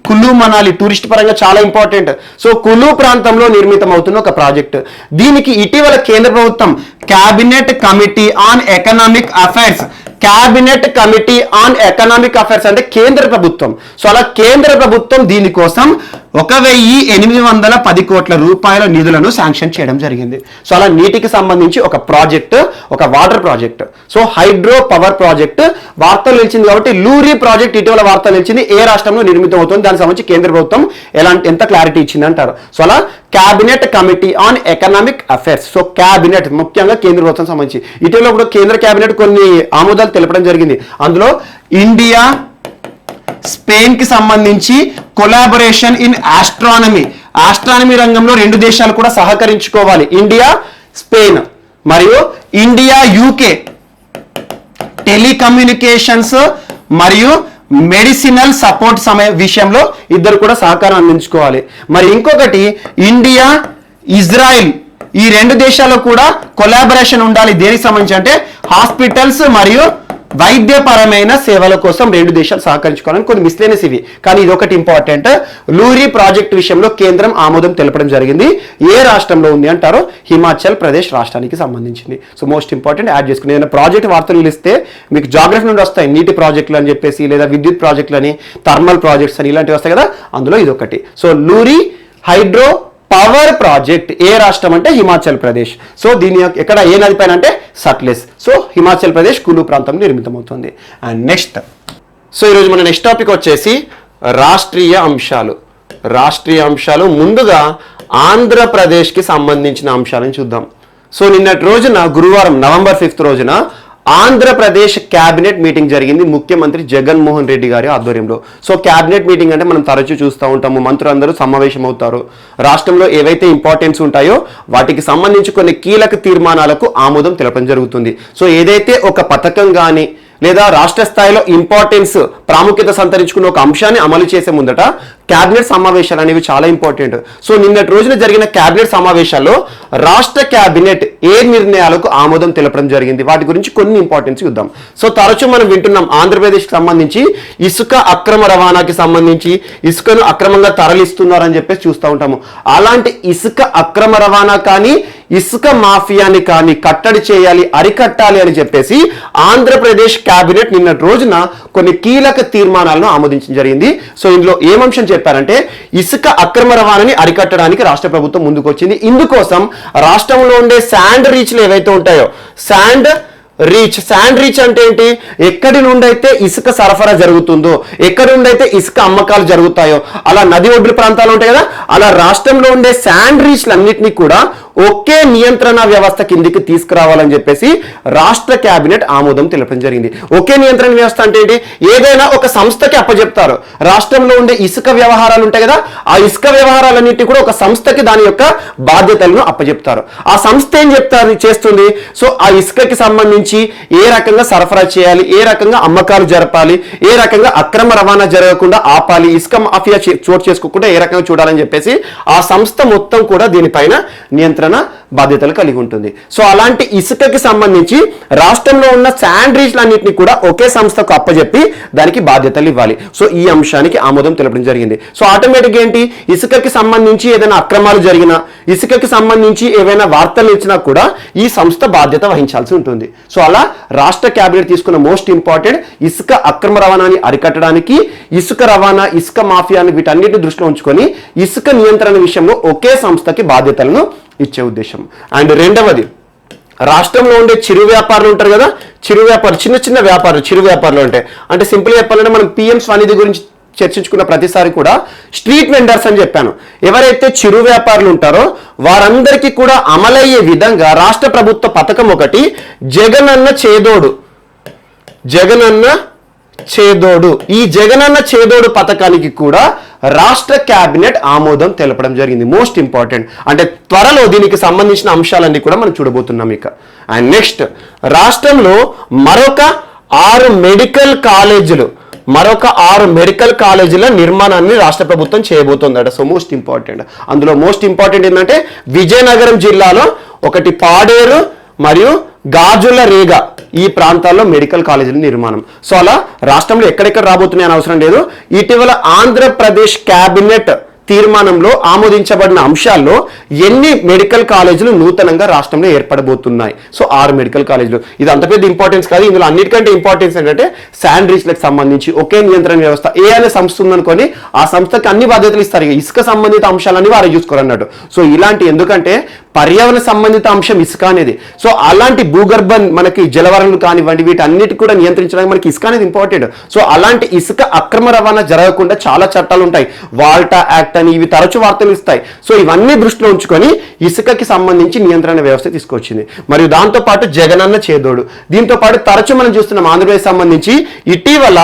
కుల్లు మనాలి టూరిస్ట్ పరంగా చాలా ఇంపార్టెంట్. సో కుల్లు ప్రాంతంలో నిర్మితం అవుతున్న ఒక ప్రాజెక్ట్. దీనికి ఇటీవల కేంద్ర ప్రభుత్వం cabinet committee on economic affairs అంటే కేంద్ర ప్రభుత్వం. సో అలా కేంద్ర ప్రభుత్వం దీనికోసం 1,810 కోట్ల రూపాయల నిధులను శాంక్షన్ చేయడం జరిగింది. సో అలా నీటికి సంబంధించి ఒక ప్రాజెక్ట్, ఒక water project. So hydro power project వార్తలు నిలిచింది కాబట్టి లూరీ ప్రాజెక్ట్ ఇటీవల వార్తలు నిలిచింది. ఏ రాష్ట్రంలో నిర్మితం అవుతుంది, దానికి సంబంధించి కేంద్ర ప్రభుత్వం ఎంత క్లారిటీ ఇచ్చింది అంటారు. సో అలా cabinet committee on economic affairs. So cabinet ముఖ్యంగా కేంద్ర ప్రభుత్వం సంబంధించి ఇటీవల కూడా కేంద్ర క్యాబినెట్ కొన్ని ఆమోదాలు తెలపడం జరిగింది. అందులో ఇండియా స్పెయిన్ కి సంబంధించి కొలాబొరేషన్ ఇన్ ఆస్ట్రానమీ రంగంలో 2 దేశాలు కూడా సహకరించుకోవాలి. ఇండియా స్పెయిన్ మరియు ఇండియా యూకే టెలికమ్యూనికేషన్స్ మరియు మెడిసినల్ సపోర్ట్ విషయంలో ఇద్దరు కూడా సహకారం అందించుకోవాలి. మరి ఇంకొకటి ఇండియా ఇజ్రాయిల్, ఈ 2 దేశాల్లో కూడా కొలాబరేషన్ ఉండాలి. దేనికి సంబంధించి అంటే హాస్పిటల్స్ మరియు వైద్యపరమైన సేవల కోసం 2 దేశాలు సహకరించుకోవాలని కొన్ని మిస్లేనియస్ ఇవి. కానీ ఇది ఒకటి ఇంపార్టెంట్, లూరీ ప్రాజెక్ట్ విషయంలో కేంద్రం ఆమోదం తెలపడం జరిగింది. ఏ రాష్ట్రంలో ఉంది అంటారో హిమాచల్ ప్రదేశ్ రాష్ట్రానికి సంబంధించింది. సో మోస్ట్ ఇంపార్టెంట్ యాడ్ చేసుకుని ఏదైనా ప్రాజెక్ట్ వార్తలు ఇస్తే మీకు జాగ్రఫీ నుండి వస్తాయి, నీటి ప్రాజెక్టులు అని చెప్పేసి, లేదా విద్యుత్ ప్రాజెక్టులు అని, థర్మల్ ప్రాజెక్ట్స్ అని ఇలాంటివి వస్తాయి కదా, అందులో ఇది ఒకటి. సో లూరీ హైడ్రో పవర్ ప్రాజెక్ట్ ఏ రాష్ట్రం అంటే హిమాచల్ ప్రదేశ్. సో దీని ఎక్కడ ఏ నది పైన అంటే సట్లెజ్. సో హిమాచల్ ప్రదేశ్ కులు ప్రాంతంలో నిర్మితం అవుతుంది. అండ్ నెక్స్ట్, సో ఈరోజు మన నెక్స్ట్ టాపిక్ వచ్చేసి రాష్ట్రీయ అంశాలు. ముందుగా ఆంధ్రప్రదేశ్కి సంబంధించిన అంశాలను చూద్దాం. సో నిన్నటి రోజున గురువారం నవంబర్ 5 రోజున ఆంధ్రప్రదేశ్ క్యాబినెట్ మీటింగ్ జరిగింది ముఖ్యమంత్రి జగన్మోహన్ రెడ్డి గారి ఆధ్వర్యంలో. సో క్యాబినెట్ మీటింగ్ అంటే మనం తరచూ చూస్తూ ఉంటాము, మంత్రులందరూ సమావేశం అవుతారు, రాష్ట్రంలో ఏవైతే ఇంపార్టెన్స్ ఉంటాయో వాటికి సంబంధించి కొన్ని కీలక తీర్మానాలకు ఆమోదం తెలపడం జరుగుతుంది. సో ఏదైతే ఒక పథకం కానీ లేదా రాష్ట్ర స్థాయిలో ప్రాముఖ్యత సంతరించుకున్న ఒక అంశాన్ని అమలు చేసే ముందట క్యాబినెట్ సమావేశాలు అనేవి చాలా ఇంపార్టెంట్. సో నిన్నటి రోజున జరిగిన క్యాబినెట్ సమావేశాల్లో రాష్ట్ర క్యాబినెట్ ఏ నిర్ణయాలకు ఆమోదం తెలపడం జరిగింది, వాటి గురించి కొన్ని ఇంపార్టెన్స్ చూద్దాం. సో తరచూ మనం వింటున్నాం ఆంధ్రప్రదేశ్కి సంబంధించి ఇసుక అక్రమ రవాణాకి సంబంధించి ఇసుకను అక్రమంగా తరలిస్తున్నారని చెప్పేసి చూస్తూ ఉంటాము. అలాంటి ఇసుక అక్రమ రవాణా కానీ ఇసుక మాఫియాని కానీ కట్టడి చేయాలి, అరికట్టాలి అని చెప్పేసి ఆంధ్రప్రదేశ్ కేబినెట్ నిన్నటి రోజున కొన్ని కీలక తీర్మానాలను ఆమోదించడం జరిగింది. సో ఇందులో ఏమంశం చెప్పారంటే ఇసుక అక్రమ రవాణాని అరికట్టడానికి రాష్ట్ర ప్రభుత్వం ముందుకు వచ్చింది. ఇందుకోసం రాష్ట్రంలో ఉండే శాండ్ రీచ్లు ఏవైతే ఉంటాయో, శాండ్ రీచ్ అంటే ఏంటి? ఎక్కడి నుండి అయితే ఇసుక సరఫరా జరుగుతుందో, ఎక్కడి నుండి అయితే ఇసుక అమ్మకాలు జరుగుతాయో, అలా నది ఒడ్డు ప్రాంతాలు ఉంటాయి కదా, అలా రాష్ట్రంలో ఉండే శాండ్ రీచ్లన్నింటినీ కూడా ఒకే నియంత్రణ వ్యవస్థ కిందికి తీసుకురావాలని చెప్పేసి రాష్ట్ర కేబినెట్ ఆమోదం తెలపడం జరిగింది. ఒకే నియంత్రణ వ్యవస్థ అంటే ఏంటి? ఏదైనా ఒక సంస్థకి అప్పచెప్తారు. రాష్ట్రంలో ఉండే ఇసుక వ్యవహారాలు ఉంటాయి కదా, ఆ ఇసుక వ్యవహారాలన్నింటి కూడా ఒక సంస్థకి దాని యొక్క బాధ్యతలను అప్పచెప్తారు. ఆ సంస్థ ఏం చేస్తుంది? సో ఆ ఇసుకకి సంబంధించి ఏ రకంగా సరఫరా చేయాలి, ఏ రకంగా అమ్మకాలు జరపాలి, ఏ రకంగా అక్రమ రవాణా జరగకుండా ఆపాలి, ఇసుక మాఫియా చోటు చేసుకోకుండా ఏ రకంగా చూడాలని చెప్పేసి ఆ సంస్థ మొత్తం కూడా దీనిపైన నియంత్రణ బాధ్యతలు కలిగి ఉంటుంది. సో అలాంటి ఇసుకకి సంబంధించి రాష్ట్రంలో ఉన్న శాండ్ రీచ్లన్నింటినీ కూడా ఒకే సంస్థకు అప్పచెప్పి దానికి బాధ్యతలు ఇవ్వాలి. సో ఈ అంశానికి ఆమోదం తెలపడం జరిగింది. సో ఆటోమేటిక్ ఏంటి? ఇసుకకి సంబంధించి ఏదైనా అక్రమాలు జరిగినా, ఇసుకకి సంబంధించి ఏవైనా వార్తలు ఇచ్చినా కూడా ఈ సంస్థ బాధ్యత వహించాల్సి ఉంటుంది. సో అలా రాష్ట్ర కేబినెట్ తీసుకున్న మోస్ట్ ఇంపార్టెంట్ ఇసుక అక్రమ రవాణాని అరికట్టడానికి, ఇసుక రవాణా, ఇసుక మాఫియాని వీటన్నిటిని దృష్టిలో ఉంచుకొని ఇసుక నియంత్రణ విషయంలో ఒకే సంస్థకి బాధ్యతలను ఇచ్చే ఉద్దేశం. అండ్ రెండవది, రాష్ట్రంలో ఉండే చిరు వ్యాపారులు ఉంటారు కదా, చిన్న వ్యాపారులు చిరు వ్యాపారులు అంటే సింపుల్ చెప్పాలంటే మనం పిఎం స్వనిధి గురించి చర్చించుకున్న ప్రతిసారి కూడా స్ట్రీట్ వెండర్స్ అని చెప్పాను. ఎవరైతే చిరు వ్యాపారులు ఉంటారో వారందరికీ కూడా అమలయ్యే విధంగా రాష్ట్ర ప్రభుత్వ పథకం ఒకటి జగనన్న చేదోడు. ఈ జగనన్న చేదోడు పథకానికి కూడా రాష్ట్ర కేబినెట్ ఆమోదం తెలపడం జరిగింది. మోస్ట్ ఇంపార్టెంట్, అంటే త్వరలో దీనికి సంబంధించిన అంశాలన్నీ కూడా మనం చూడబోతున్నాం ఇక. అండ్ నెక్స్ట్, రాష్ట్రంలో మరొక 6 మెడికల్ కాలేజీల నిర్మాణాన్ని రాష్ట్ర ప్రభుత్వం చేయబోతుందట. సో మోస్ట్ ఇంపార్టెంట్, అందులో మోస్ట్ ఇంపార్టెంట్ ఏంటంటే విజయనగరం జిల్లాలో ఒకటి పాడేరు మరియు గాజుల రేగ ఈ ప్రాంతాల్లో మెడికల్ కాలేజీల నిర్మాణం. సో అలా రాష్ట్రంలో ఎక్కడెక్కడ రాబోతున్నాయని అవసరం లేదు. ఇటీవల ఆంధ్రప్రదేశ్ కేబినెట్ తీర్మానంలో ఆమోదించబడిన అంశాల్లో ఎన్ని మెడికల్ కాలేజీలు నూతనంగా రాష్ట్రంలో ఏర్పడబోతున్నాయి? సో 6 మెడికల్ కాలేజీలు. ఇది అంత పెద్ద ఇంపార్టెన్స్ కాదు. ఇందులో అన్నిటికంటే ఇంపార్టెన్స్ ఏంటంటే శాండ్ రీచ్లకు సంబంధించి ఒకే నియంత్రణ వ్యవస్థ. ఏ అనే సంస్థ ఉందనుకొని ఆ సంస్థకి అన్ని బాధ్యతలు ఇస్తారు. ఇసుక సంబంధిత అంశాలన్నీ వారు చూసుకోరు అన్నట్టు. సో ఇలాంటి, ఎందుకంటే పర్యావరణ సంబంధిత అంశం ఇసుక అనేది. సో అలాంటి భూగర్భ మనకి జలవనరులు కానివ్వండి, వీటన్నిటి కూడా నియంత్రించడానికి మనకి ఇసుక అనేది ఇంపార్టెంట్. సో అలాంటి ఇసుక అక్రమ రవాణా జరగకుండా చాలా చట్టాలు ఉంటాయి. వాల్టా యాక్ట్ అని, ఇవి తరచు వార్తలు ఇస్తాయి. సో ఇవన్నీ దృష్టిలో ఉంచుకొని ఇసుకకి సంబంధించి నియంత్రణ వ్యవస్థ తీసుకొచ్చింది. మరియు దాంతో పాటు జగనన్న చేదోడు. దీంతో పాటు తరచు మనం చూస్తున్నాం ఆంధ్రప్రదేశ్ సంబంధించి ఇటీవల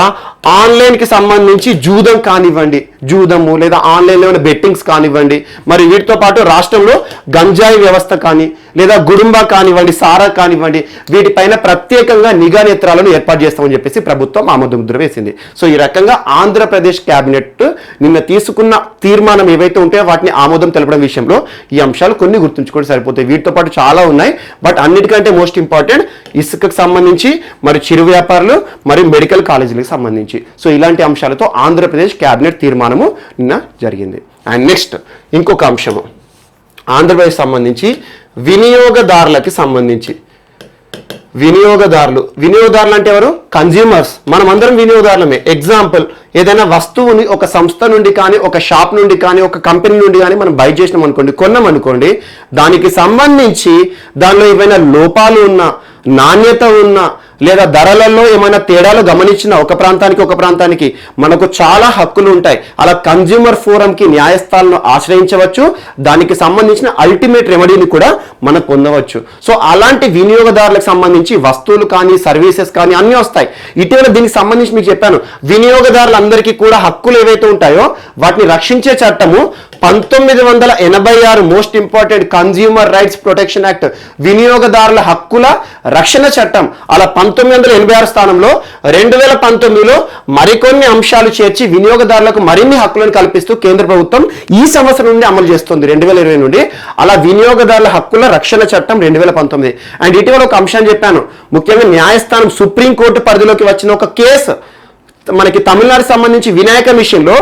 ఆన్లైన్ కి సంబంధించి జూదం కానివ్వండి, జూదము లేదా ఆన్లైన్లో ఉన్న బెట్టింగ్స్ కానివ్వండి, మరి వీటితో పాటు రాష్ట్రంలో గంజాయి వ్యవస్థ కానీ లేదా గుడుంబా కానివ్వండి, సారా కానివ్వండి, వీటిపైన ప్రత్యేకంగా నిఘా నేత్రాలను ఏర్పాటు చేస్తామని చెప్పేసి ప్రభుత్వం ఆమోదముద్ర వేసింది. సో ఈ రకంగా ఆంధ్రప్రదేశ్ కేబినెట్ నిన్న తీసుకున్న తీర్మానం ఏవైతే ఉంటాయో వాటిని ఆమోదం తెలపడం విషయంలో ఈ అంశాలు కొన్ని గుర్తుంచుకోవడం సరిపోతాయి. వీటితో పాటు చాలా ఉన్నాయి, బట్ అన్నిటికంటే మోస్ట్ ఇంపార్టెంట్ ఇసుకకు సంబంధించి, మరి చిరు వ్యాపారులు, మరియు మెడికల్ కాలేజీలకు సంబంధించి. సో ఇలాంటి అంశాలతో ఆంధ్రప్రదేశ్ కేబినెట్ తీర్మానము నిన్న జరిగింది. అండ్ నెక్స్ట్ ఇంకొక అంశము, ఆంధ్రప్రదేశ్ సంబంధించి వినియోగదారులకి సంబంధించి. వినియోగదారులు అంటే ఎవరు? కన్జ్యూమర్స్. మనం అందరం వినియోగదారులమే. ఎగ్జాంపుల్, ఏదైనా వస్తువుని ఒక సంస్థ నుండి కానీ, ఒక షాప్ నుండి కానీ, ఒక కంపెనీ నుండి కానీ మనం బై చేసినాం అనుకోండి, కొన్నాం అనుకోండి, దానికి సంబంధించి దానిలో ఏమైనా లోపాలు ఉన్నా, నాణ్యత ఉన్నా, లేదా ధరలలో ఏమైనా తేడాలు గమనించిన ఒక ప్రాంతానికి మనకు చాలా హక్కులు ఉంటాయి. అలా కన్జ్యూమర్ ఫోరంకి న్యాయస్థానాలను ఆశ్రయించవచ్చు. దానికి సంబంధించిన అల్టిమేట్ రెమెడీని కూడా మనం పొందవచ్చు. సో అలాంటి వినియోగదారులకు సంబంధించి వస్తువులు కానీ, సర్వీసెస్ కానీ అన్నీ వస్తాయి. ఇటీవల దీనికి సంబంధించి మీకు చెప్పాను, వినియోగదారులందరికీ కూడా హక్కులు ఏవైతే ఉంటాయో వాటిని రక్షించే చట్టము 1986 most important consumer rights protection act, వినియోగదారుల హక్కుల రక్షణ చట్టం. అలా 1986 స్థానంలో 2019లో మరికొన్ని అంశాలు చేర్చి వినియోగదారులకు మరిన్ని హక్కులను కల్పిస్తూ కేంద్ర ప్రభుత్వం ఈ సంవత్సరం నుండి అమలు చేస్తుంది, 2020 నుండి. అలా వినియోగదారుల హక్కుల రక్షణ చట్టం 2019. అండ్ ఇటీవల ఒక అంశాన్ని చెప్పాను, ముఖ్యంగా న్యాయస్థానం సుప్రీంకోర్టు పరిధిలోకి వచ్చిన ఒక కేసు, మనకి తమిళనాడు సంబంధించి వినాయక మిషన్లో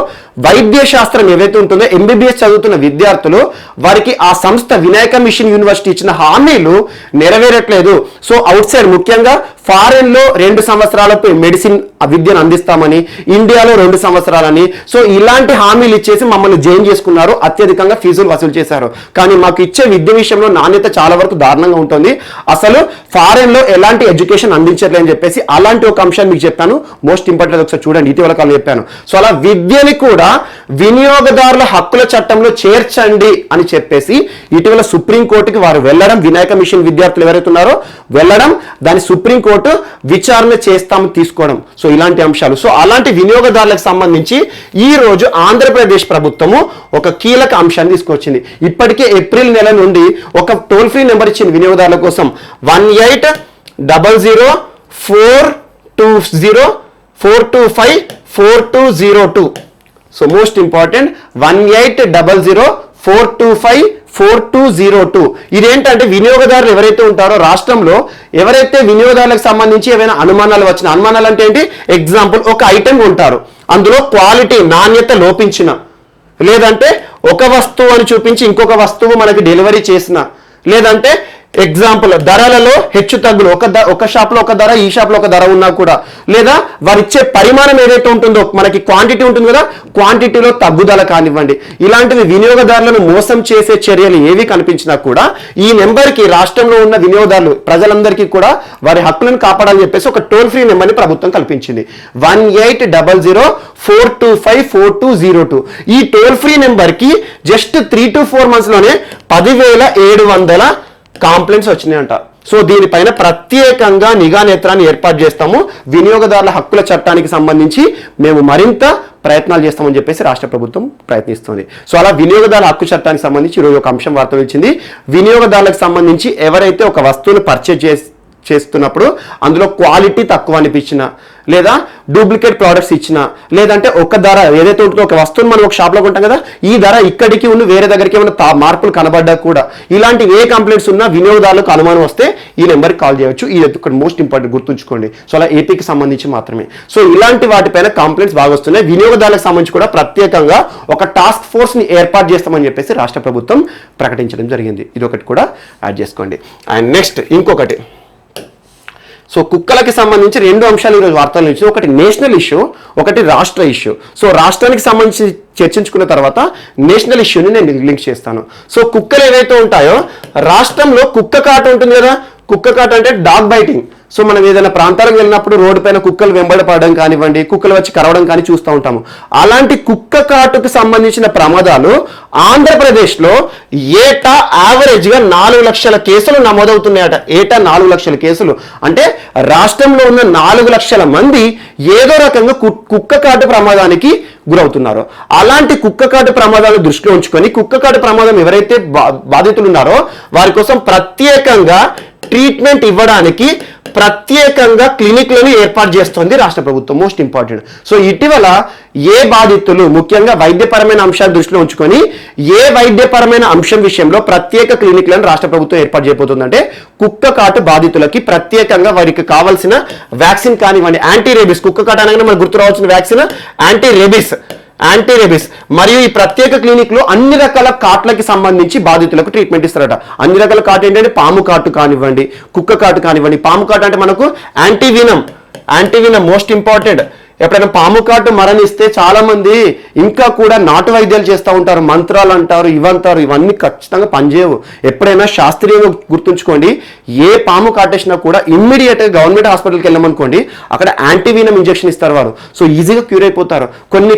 వైద్య శాస్త్రం ఏవైతే ఉంటుందో ఎంబీబీఎస్ చదువుతున్న విద్యార్థులు వారికి ఆ సంస్థ వినాయక మిషన్ యూనివర్సిటీ ఇచ్చిన హామీలు నెరవేరట్లేదు. సో అవుట్ సైడ్ ముఖ్యంగా ఫారెన్ లో 2 సంవత్సరాలకు మెడిసిన్ విద్యను అందిస్తామని, ఇండియాలో 2 సంవత్సరాలని, సో ఇలాంటి హామీలు ఇచ్చేసి మమ్మల్ని జైన్ చేసుకున్నారు, అత్యధికంగా ఫీజులు వసూలు చేశారు. కానీ మాకు ఇచ్చే విద్య విషయంలో నాణ్యత చాలా వరకు దారుణంగా ఉంటుంది, అసలు ఫారెన్ లో ఎలాంటి ఎడ్యుకేషన్ అందించట్లేదని చెప్పేసి అలాంటి ఒక అంశాన్ని మీకు చెప్పాను. మోస్ట్ ఇంపార్టెంట్ ఒకసారి చూడండి, ఇటీవల కాలం చెప్పాను. సో అలా విద్యని కూడా వినియోగదారుల హక్కుల చట్టంలో చేర్చండి అని చెప్పేసి ఇటీవల సుప్రీంకోర్టుకి వారు వెళ్ళడం, వినాయక మిషన్ విద్యార్థులు ఎవరైతే ఉన్నారో వెళ్ళడం, దాని సుప్రీంకోర్టు విచారణ చేస్తామని తీసుకోవడం. సో ఇలాంటి అంశాలు, సో అలాంటి వినియోగదారులకు సంబంధించి ఈ రోజు ఆంధ్రప్రదేశ్ ప్రభుత్వము ఒక కీలక అంశాన్ని తీసుకొచ్చింది. ఇప్పటికే ఏప్రిల్ నెల నుండి ఒక టోల్ ఫ్రీ నెంబర్ ఇచ్చింది వినియోగదారుల కోసం, 1800-420-425-4202. So most important 1800-425-4202. ఇదేంటంటే వినియోగదారులు ఎవరైతే ఉంటారో రాష్ట్రంలో ఎవరైతే వినియోగదారులకు సంబంధించి ఏమైనా అనుమానాలు వచ్చిన, అనుమానాలు అంటే ఏంటి, ఎగ్జాంపుల్ ఒక ఐటెం కొంటారు, అందులో క్వాలిటీ నాణ్యత లోపించిన, లేదంటే ఒక వస్తువు అని చూపించి ఇంకొక వస్తువు మనకి డెలివరీ చేసిన, లేదంటే ఎగ్జాంపుల్ ధరలలో హెచ్చు తగ్గులు, ఒక షాప్లో ఒక ధర, ఈ షాప్లో ఒక ధర ఉన్నా కూడా, లేదా వారిచ్చే పరిమాణం ఏదైతే ఉంటుందో మనకి క్వాంటిటీ ఉంటుంది కదా, క్వాంటిటీలో తగ్గుదల కానివ్వండి, ఇలాంటివి వినియోగదారులను మోసం చేసే చర్యలు ఏవి కనిపించినా కూడా ఈ నెంబర్కి రాష్ట్రంలో ఉన్న వినియోగదారులు ప్రజలందరికీ కూడా వారి హక్కులను కాపాడాలని చెప్పేసి ఒక టోల్ ఫ్రీ నెంబర్ని ప్రభుత్వం కల్పించింది, 1800-425-4202. ఈ టోల్ ఫ్రీ నెంబర్కి జస్ట్ 3 to 4 months లోనే 10,700 కంప్లైంట్స్ వచ్చినాయంట. సో దీనిపైన ప్రత్యేకంగా నిఘా నేత్రాన్ని ఏర్పాటు చేస్తాము, వినియోగదారుల హక్కుల చట్టానికి సంబంధించి మేము మరింత ప్రయత్నాలు చేస్తామని చెప్పేసి రాష్ట్ర ప్రభుత్వం ప్రయత్నిస్తుంది. సో అలా వినియోగదారుల హక్కు చట్టానికి సంబంధించి ఈరోజు ఒక అంశం వార్త వచ్చింది. వినియోగదారులకు సంబంధించి ఎవరైతే ఒక వస్తువును పర్చేజ్ చేస్తున్నప్పుడు అందులో క్వాలిటీ తక్కువ అనిపించిన, లేదా డూప్లికేట్ ప్రోడక్ట్స్ ఇచ్చిన, లేదంటే ఒక ధర ఏదైతే ఉంటుందో ఒక వస్తువుని మనం ఒక షాప్లో కొంటాం కదా, ఈ ధర ఇక్కడికి ఉన్న వేరే దగ్గరికి ఏమైనా మార్పులు కనబడ్డా కూడా, ఇలాంటి ఏ కంప్లైంట్స్ ఉన్నా వినియోగదారులకు అనుమానం వస్తే ఈ నెంబర్కి కాల్ చేయవచ్చు. ఇది ఇక్కడ మోస్ట్ ఇంపార్టెంట్ గుర్తుంచుకోండి. సో అలా ఏపీకి సంబంధించి మాత్రమే. సో ఇలాంటి వాటిపైన కంప్లైంట్స్ బాగా వస్తున్నాయి. వినియోగదారులకు సంబంధించి కూడా ప్రత్యేకంగా ఒక టాస్క్ ఫోర్స్ని ఏర్పాటు చేస్తామని చెప్పేసి రాష్ట్ర ప్రభుత్వం ప్రకటించడం జరిగింది. ఇది ఒకటి కూడా యాడ్ చేసుకోండి. అండ్ నెక్స్ట్ ఇంకొకటి, సో కుక్కలకి సంబంధించి 2 అంశాలు ఈరోజు వార్తలు ఇచ్చి, ఒకటి నేషనల్ ఇష్యూ, ఒకటి రాష్ట్ర ఇష్యూ. సో రాష్ట్రానికి సంబంధించి చర్చించుకున్న తర్వాత నేషనల్ ఇష్యూని నేను లింక్ చేస్తాను. సో కుక్కలు ఏవైతే ఉంటాయో రాష్ట్రంలో కుక్క కాటు ఉంటుంది కదా, కుక్క కాటు అంటే డాగ్ బైటింగ్. సో మనం ఏదైనా ప్రాంతాలకు వెళ్ళినప్పుడు రోడ్డు పైన కుక్కలు వెంబడపడడం కానివ్వండి, కుక్కలు వచ్చి కరవడం కానీ చూస్తూ ఉంటాము. అలాంటి కుక్క కాటుకు సంబంధించిన ప్రమాదాలు ఆంధ్రప్రదేశ్లో ఏటా యావరేజ్గా 4 లక్షల కేసులు నమోదవుతున్నాయట. ఏటా 4 లక్షల కేసులు అంటే రాష్ట్రంలో ఉన్న 4 లక్షల మంది ఏదో రకంగా కుక్క కాటు ప్రమాదానికి గురవుతున్నారు. అలాంటి కుక్క కాటు ప్రమాదాలను దృష్టిలో ఉంచుకొని కుక్క కాటు ప్రమాదం ఎవరైతే బాధితులు ఉన్నారో వారి కోసం ప్రత్యేకంగా ట్రీట్మెంట్ ఇవ్వడానికి ప్రత్యేకంగా క్లినిక్లను ఏర్పాటు చేస్తుంది రాష్ట్ర ప్రభుత్వం. Most important. సో ఇటీవల ఏ బాధితులు ముఖ్యంగా వైద్యపరమైన అంశాలు దృష్టిలో ఉంచుకొని ఏ వైద్యపరమైన అంశం విషయంలో ప్రత్యేక క్లినిక్లను రాష్ట్ర ప్రభుత్వం ఏర్పాటు చేయబోతుందంటే కుక్క కాటు బాధితులకి ప్రత్యేకంగా వారికి కావాల్సిన వ్యాక్సిన్ కానివ్వండి, యాంటీ రేబిస్, కుక్క కాటు అనగానే మనకు గుర్తు రావాల్సిన వ్యాక్సిన్ యాంటీ రేబిస్ మరియు ఈ ప్రత్యేక క్లినిక్ లో అన్ని రకాల కాట్లకి సంబంధించి బాధితులకు ట్రీట్మెంట్ ఇస్తారట. అన్ని రకాల కాటు ఏంటంటే పాము కాటు కానివ్వండి, కుక్క కాటు కానివ్వండి. పాము కాటు అంటే మనకు యాంటీవినం మోస్ట్ ఇంపార్టెంట్. ఎప్పుడైనా పాము కాటు మరణిస్తే చాలా మంది ఇంకా కూడా నాటు వైద్యాలు చేస్తూ ఉంటారు, మంత్రాలు అంటారు, ఇవంటారు, ఇవన్నీ ఖచ్చితంగా పనిచేయవు. ఎప్పుడైనా శాస్త్రీయంగా గుర్తుంచుకోండి, ఏ పాము కాటేసినా కూడా ఇమ్మీడియట్గా గవర్నమెంట్ హాస్పిటల్కి వెళ్ళామనుకోండి, అక్కడ యాంటీవీనం ఇంజెక్షన్ ఇస్తారు వారు. సో ఈజీగా క్యూర్ అయిపోతారు. కొన్ని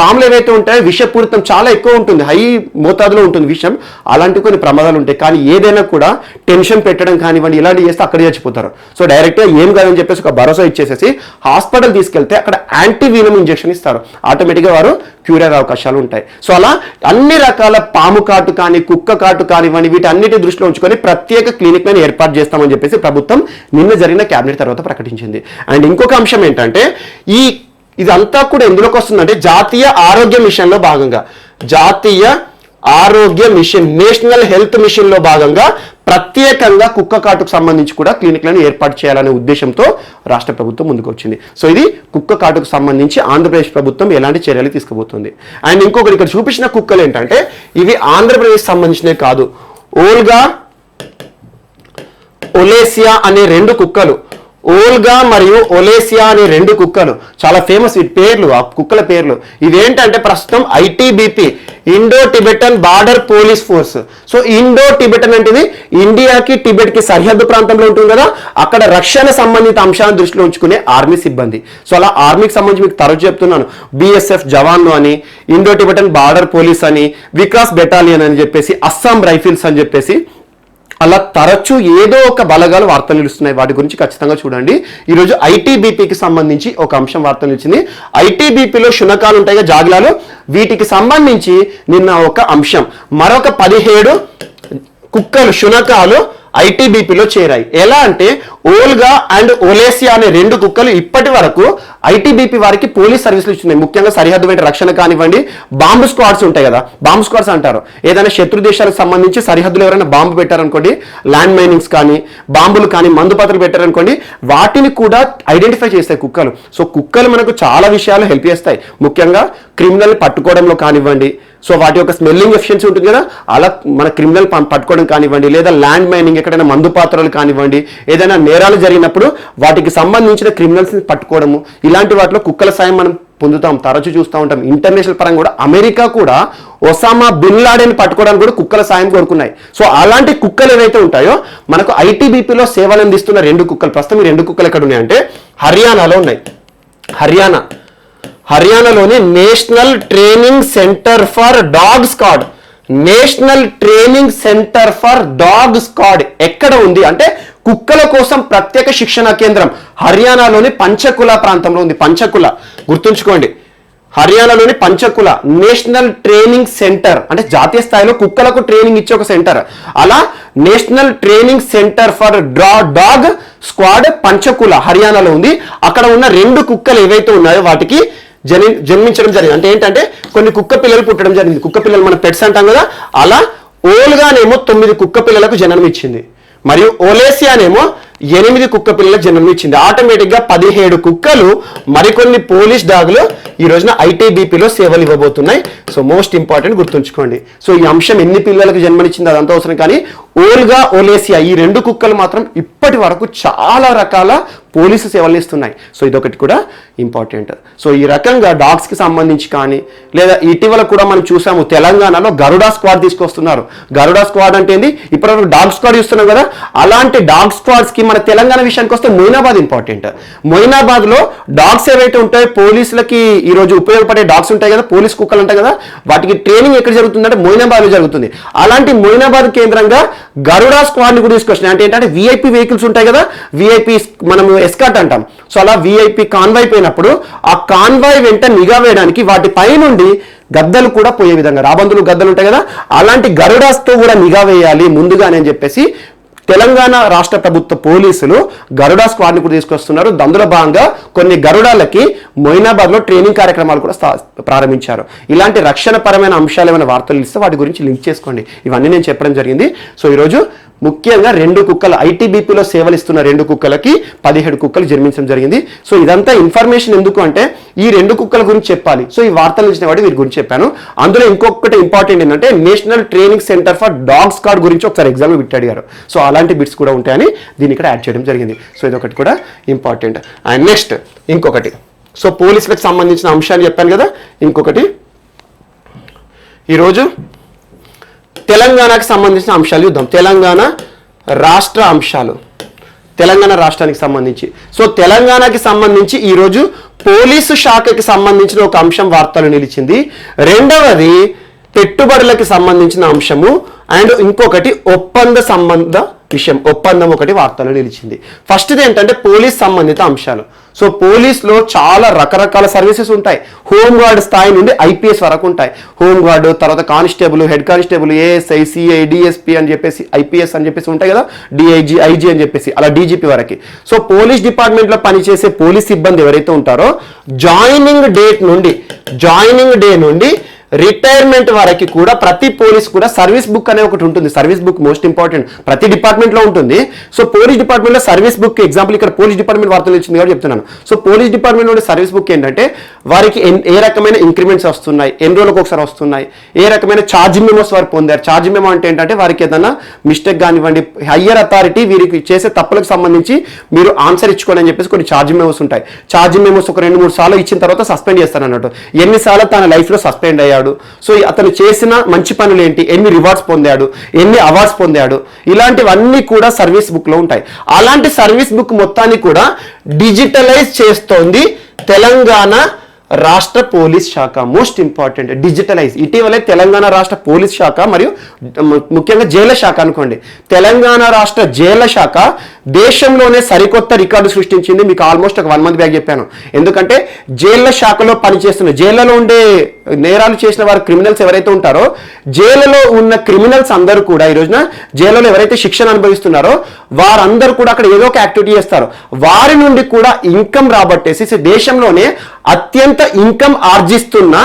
పాములు ఏవైతే ఉంటాయో విషపూరితం చాలా ఎక్కువ ఉంటుంది, హై మోతాదులో ఉంటుంది విషం. అలాంటి కొన్ని ప్రమాదాలు ఉంటాయి. కానీ ఏదైనా కూడా టెన్షన్ పెట్టడం కానివ్వండి, ఇలాంటివి చేస్తే అక్కడే చచ్చిపోతారు. సో డైరెక్ట్గా ఏం కాదని చెప్పేసి ఒక భరోసా ఇచ్చేసేసి హాస్పిటల్ తీసుకెళ్తే అక్కడ యాంటీవీనం ఇంజెక్షన్ ఇస్తారు, ఆటోమేటిక్గా వారు క్యూర్ అయ్యే అవకాశాలు ఉంటాయి. సో అలా అన్ని రకాల పాము కాటు కానీ కుక్క కాటు కానివ్వండి వీటన్నిటి దృష్టిలో ఉంచుకొని ప్రత్యేక క్లినిక్లను ఏర్పాటు చేస్తామని చెప్పేసి ప్రభుత్వం నిన్న జరిగిన కేబినెట్ తర్వాత ప్రకటించింది. అండ్ ఇంకొక అంశం ఏంటంటే ఇదంతా కూడా ఎందులోకి వస్తుందంటే జాతీయ ఆరోగ్య మిషన్లో భాగంగా జాతీయ ఆరోగ్య మిషన్, నేషనల్ హెల్త్ మిషన్ లో భాగంగా ప్రత్యేకంగా కుక్క కాటుకు సంబంధించి కూడా క్లినిక్లను ఏర్పాటు చేయాలనే ఉద్దేశంతో రాష్ట్ర ప్రభుత్వం ముందుకు వచ్చింది. సో ఇది కుక్క కాటుకు సంబంధించి ఆంధ్రప్రదేశ్ ప్రభుత్వం ఎలాంటి చర్యలు తీసుకుపోతుంది. అండ్ ఇంకొకటి ఇక్కడ చూపించిన కుక్కలు ఏంటంటే ఇవి ఆంధ్రప్రదేశ్ సంబంధించినవి కాదు. ఓల్గా, ఒలేసియా అనే రెండు కుక్కలు, ఓల్గా మరియు ఒలేసియా అనే రెండు కుక్కలు చాలా ఫేమస్. వీటి పేర్లు, ఆ కుక్కల పేర్లు ఇవేంటంటే ప్రస్తుతం ITBP, Indo Tibetan border police force. So Indo Tibetan అంటే ఇండియాకి టిబెట్ కి సరిహద్దు ప్రాంతంలో ఉంటుంది కదా, అక్కడ రక్షణ సంబంధిత అంశాలను దృష్టిలో ఉంచుకునే ఆర్మీ సిబ్బంది. సో అలా ఆర్మీకి సంబంధించి మీకు తరచు చెప్తున్నాను, బిఎస్ఎఫ్ జవాన్లు అని, ఇండో టిబెటన్ బార్డర్ పోలీస్ అని, వికాస్ బెటాలియన్ అని చెప్పేసి, అస్సాం రైఫిల్స్ అని చెప్పేసి అలా తరచూ ఏదో ఒక బలగాలు వార్తలు నిలుస్తున్నాయి. వాటి గురించి ఖచ్చితంగా చూడండి. ఈరోజు ఐటీబీపీకి సంబంధించి ఒక అంశం వార్త నిలిచింది. ఐటీబీపీలో శునకాలు ఉంటాయి, జాగ్లాలు, వీటికి సంబంధించి నిన్న ఒక అంశం, మరొక 17 కుక్కలు, శునకాలు ఐటీబీపీలో చేరాయి. ఎలా అంటే ఓల్గా అండ్ ఒలేసియా అనే రెండు కుక్కలు ఇప్పటి వరకు ఐటీబీపీ వారికి పోలీస్ సర్వీసులు ఇస్తున్నాయి. ముఖ్యంగా సరిహద్దు వెంట రక్షణ కానివ్వండి, బాంబు స్క్వాడ్స్ ఉంటాయి కదా, బాంబు స్క్వాడ్స్ అంటారు. ఏదైనా శత్రు దేశాలకు సంబంధించి సరిహద్దులో ఎవరైనా బాంబు పెట్టారనుకోండి, ల్యాండ్ మైనింగ్స్ కానీ, బాంబులు కానీ, మందుపాత్రలు పెట్టారనుకోండి, వాటిని కూడా ఐడెంటిఫై చేస్తాయి కుక్కలు. సో కుక్కలు మనకు చాలా విషయాలు హెల్ప్ చేస్తాయి. ముఖ్యంగా క్రిమినల్ పట్టుకోవడంలో కానివ్వండి, సో వాటి యొక్క స్మెల్లింగ్ ఎఫిషియన్సీ ఉంటుంది కదా, అలా మన క్రిమినల్ పట్టుకోవడం కానివ్వండి, లేదా ల్యాండ్ మైనింగ్, ఎక్కడైనా మందు పాత్రలు కానివ్వండి, ఏదైనా నేరాలు జరిగినప్పుడు వాటికి సంబంధించిన క్రిమినల్స్ని పట్టుకోవడము, ఇలాంటి వాటిలో కుక్కల సాయం మనం పొందుతాం, తరచూ చూస్తూ ఉంటాం. ఇంటర్నేషనల్ పరంగా కూడా అమెరికా కూడా ఒసామా బిన్ లాడెన్ పట్టుకోవడానికి కూడా కుక్కల సాయం కోరుకున్నాయి. సో అలాంటి కుక్కలు ఏవైతే ఉంటాయో మనకు ఐటీబీపీలో సేవలు అందిస్తున్న రెండు కుక్కలు, ప్రస్తుతం ఈ రెండు కుక్కలు ఎక్కడ ఉన్నాయంటే హర్యానాలో ఉన్నాయి. హర్యానాలోని national training centre for dog squad, national training centre for dog squad ఎక్కడ ఉంది అంటే కుక్కల కోసం ప్రత్యేక శిక్షణ కేంద్రం హర్యానాలోని పంచకుల ప్రాంతంలో ఉంది. పంచకుల గుర్తుంచుకోండి, హర్యానాలోని పంచకుల నేషనల్ ట్రైనింగ్ సెంటర్ అంటే జాతీయ స్థాయిలో కుక్కలకు ట్రైనింగ్ ఇచ్చే ఒక సెంటర్. అలా national training centre for dog squad Panchkula హర్యానాలో ఉంది. అక్కడ ఉన్న రెండు కుక్కలు ఏవైతే ఉన్నాయో వాటికి జన్మించడం జరిగింది. అంటే ఏంటంటే కొన్ని కుక్క పిల్లలు పుట్టడం జరిగింది. కుక్క పిల్లలు మన పెట్స్ అంటాం కదా, అలా ఓల్గానేమో 9 కుక్క పిల్లలకు జన్మ ఇచ్చింది, మరియు ఒలేసియానేమో 8 కుక్క పిల్లలకు జన్మ ఇచ్చింది. ఆటోమేటిక్ గా 17 కుక్కలు, మరికొన్ని పోలీస్ డాగులు ఈ రోజున ఐటీబీపీలో సేవలు ఇవ్వబోతున్నాయి. సో మోస్ట్ ఇంపార్టెంట్ గుర్తుంచుకోండి. సో ఈ అంశం ఎన్ని పిల్లలకు జన్మనిచ్చింది అదంతా అవసరం, కానీ ఓల్గా, ఒలేసియా ఈ రెండు కుక్కలు మాత్రం ఇప్పటి వరకు చాలా రకాల పోలీసు సేవలు ఇస్తున్నాయి. సో ఇదొకటి కూడా ఇంపార్టెంట్. సో ఈ రకంగా డాగ్స్ కి సంబంధించి కానీ, లేదా ఇటీవల కూడా మనం చూసాము తెలంగాణలో గరుడా స్క్వాడ్ తీసుకొస్తున్నారు. గరుడా స్క్వాడ్ అంటే ఏంది, ఇప్పటివరకు డాగ్ స్క్వాడ్ ఇస్తున్నాం కదా, అలాంటి డాగ్ స్క్వాడ్స్ కి మన తెలంగాణ విషయానికి వస్తే మొయినాబాద్ ఇంపార్టెంట్. మొయినాబాద్ లో డాగ్స్ ఏవైతే ఉంటాయో పోలీసులకి ఈ రోజు ఉపయోగపడే డాగ్స్ ఉంటాయి కదా, పోలీస్ కుక్కలు ఉంటాయి కదా, వాటికి ట్రైనింగ్ ఎక్కడ జరుగుతుందంటే మొయినాబాద్ లో జరుగుతుంది. అలాంటి మొయినాబాద్ కేంద్రంగా గరుడా స్క్వాడ్ ని కూడా తీసుకొచ్చినాయి. అంటే ఏంటంటే విఐపి వెహికల్స్ ఉంటాయి కదా, విఐపి మనం ఎస్కాట్ అంటాం. సో అలా విఐపి కాన్వాయ్ పోయినప్పుడు ఆ కాన్వాయ్ వెంట నిఘా వేయడానికి వాటి పై నుండి గద్దలు కూడా పోయే విధంగా, రాబందులు గద్దలు ఉంటాయి కదా, అలాంటి గరుడాస్తో కూడా నిఘా వేయాలి ముందుగానే అని చెప్పేసి తెలంగాణ రాష్ట్ర ప్రభుత్వ పోలీసులు గరుడా స్క్వాడ్ ని కూడా తీసుకొస్తున్నారు. అందులో భాగంగా కొన్ని గరుడాలకి మొయినాబాద్ లో ట్రైనింగ్ కార్యక్రమాలు కూడా ప్రారంభించారు. ఇలాంటి రక్షణ పరమైన అంశాలు ఏమైనా వార్తలు ఇస్తే వాటి గురించి లింక్ చేసుకోండి. ఇవన్నీ నేను చెప్పడం జరిగింది. సో ఈరోజు ముఖ్యంగా 2 కుక్కలు ఐటీబీపీలో సేవలు ఇస్తున్న 2 కుక్కలకి 17 కుక్కలు జన్మించడం జరిగింది. సో ఇదంతా ఇన్ఫర్మేషన్ ఎందుకు అంటే ఈ 2 కుక్కల గురించి చెప్పాలి. సో ఈ వార్తలు ఇచ్చిన వాటి వీరి గురించి చెప్పాను. అందులో ఇంకొకటి ఇంపార్టెంట్ ఏంటంటే national training centre for dog squad గురించి ఒకసారి ఎగ్జామ్ బిట్ అడిగారు. సో అలాంటి బిట్స్ కూడా ఉంటాయని దీన్ని ఇక్కడ యాడ్ చేయడం జరిగింది. సో ఇదొకటి కూడా ఇంపార్టెంట్. అండ్ నెక్స్ట్ ఇంకొకటి, సో పోలీసులకు సంబంధించిన అంశాలు చెప్పాను కదా, ఇంకొకటి ఈరోజు తెలంగాణకు సంబంధించిన అంశాలు చూద్దాం. తెలంగాణ రాష్ట్ర అంశాలు, తెలంగాణ రాష్ట్రానికి సంబంధించి. సో తెలంగాణకి సంబంధించి ఈరోజు పోలీసు శాఖకి సంబంధించిన ఒక అంశం వార్తలు నిలిచింది. రెండవది పెట్టుబడులకి సంబంధించిన అంశము, అండ్ ఇంకొకటి ఒప్పంద సంబంధ విషయం, ఒప్పందం ఒకటి వార్తలు నిలిచింది. ఫస్ట్ ఏంటంటే పోలీస్ సంబంధిత అంశాలు. సో పోలీస్లో చాలా రకరకాల సర్వీసెస్ ఉంటాయి. హోంగార్డ్ స్థాయి నుండి ఐపీఎస్ వరకు ఉంటాయి. హోంగార్డ్, తర్వాత constable, head constable, ASI, CI, DSP అని చెప్పేసి, ఐపీఎస్ అని చెప్పేసి ఉంటాయి కదా, డిఐజీ, ఐజీ అని చెప్పేసి, అలా డీజీపీ వరకు. సో పోలీస్ డిపార్ట్మెంట్లో పనిచేసే పోలీస్ సిబ్బంది ఎవరైతే ఉంటారో జాయినింగ్ డే నుండి రిటైర్మెంట్ వరకు కూడా ప్రతి పోలీస్ కూడా సర్వీస్ బుక్ అనే ఒకటి ఉంటుంది. సర్వీస్ బుక్ మోస్ట్ ఇంపార్టెంట్, ప్రతి డిపార్ట్మెంట్ లో ఉంటుంది. సో పోలీస్ డిపార్ట్మెంట్ లో సర్వీస్ బుక్ ఎగ్జాంపుల్ ఇక్కడ పోలీస్ డిపార్ట్మెంట్ వార్తలు ఇచ్చింది కాబట్టి చెప్తున్నాను. సో పోలీస్ డిపార్ట్మెంట్ లో సర్వీస్ బుక్ ఏంటంటే వారికి ఏ రకమైన ఇంక్రిమెంట్స్ వస్తున్నాయి, ఎన్ని రోజులకు ఒకసారి వస్తున్నాయి, ఏ రకమైన ఛార్జింగ్ మెమోస్ వారు పొందారు. ఛార్జింగ్ మెమో అంటే ఏంటంటే వారికి ఏదైనా మిస్టేక్ కానివ్వండి, హయ్యర్ అథారిటీ వీరికి చేసే తప్పులకు సంబంధించి మీరు ఆన్సర్ ఇచ్చుకోండి అని చెప్పేసి కొన్ని ఛార్జింగ్ మెమోస్ ఉంటాయి. ఛార్జింగ్ మెమోస్ ఒక 2-3 సార్లు ఇచ్చిన తర్వాత సస్పెండ్ చేస్తారు అన్నట్టు. ఎన్నిసార్లు తన లైఫ్ లో సస్పెండ్ అయ్యాడు, సో అతను చేసిన మంచి పనులు ఏంటి, ఎన్ని రివార్డ్స్ పొందాడు, ఎన్ని అవార్డ్స్ పొందాడు, ఇలాంటివన్నీ కూడా సర్వీస్ బుక్ లో ఉంటాయి. అలాంటి సర్వీస్ బుక్ మొత్తాన్ని కూడా డిజిటలైజ్ చేస్తోంది తెలంగాణ రాష్ట్ర పోలీస్ శాఖ. Most important digitalise. ఇటీవలే తెలంగాణ రాష్ట్ర పోలీస్ శాఖ మరియు ముఖ్యంగా జైళ్ల శాఖ అనుకోండి, తెలంగాణ రాష్ట్ర జైళ్ల శాఖ దేశంలోనే సరికొత్త రికార్డు సృష్టించింది. మీకు ఆల్మోస్ట్ ఒక 1 మంత్ బ్యాక్ చెప్పాను. ఎందుకంటే జైళ్ల శాఖలో పనిచేస్తున్న, జైళ్లలో ఉండే నేరాలు చేసిన వారు క్రిమినల్స్ ఎవరైతే ఉంటారో, జైలులో ఉన్న క్రిమినల్స్ అందరూ కూడా ఈ రోజున జైలులో ఎవరైతే శిక్షణ అనుభవిస్తున్నారో వారందరూ కూడా అక్కడ ఏదో ఒక యాక్టివిటీ చేస్తారు. వారి నుండి కూడా ఇన్కమ్ రాబట్టేసి దేశంలోనే అత్యంత ఇన్కమ్ ఆర్జిస్తున్న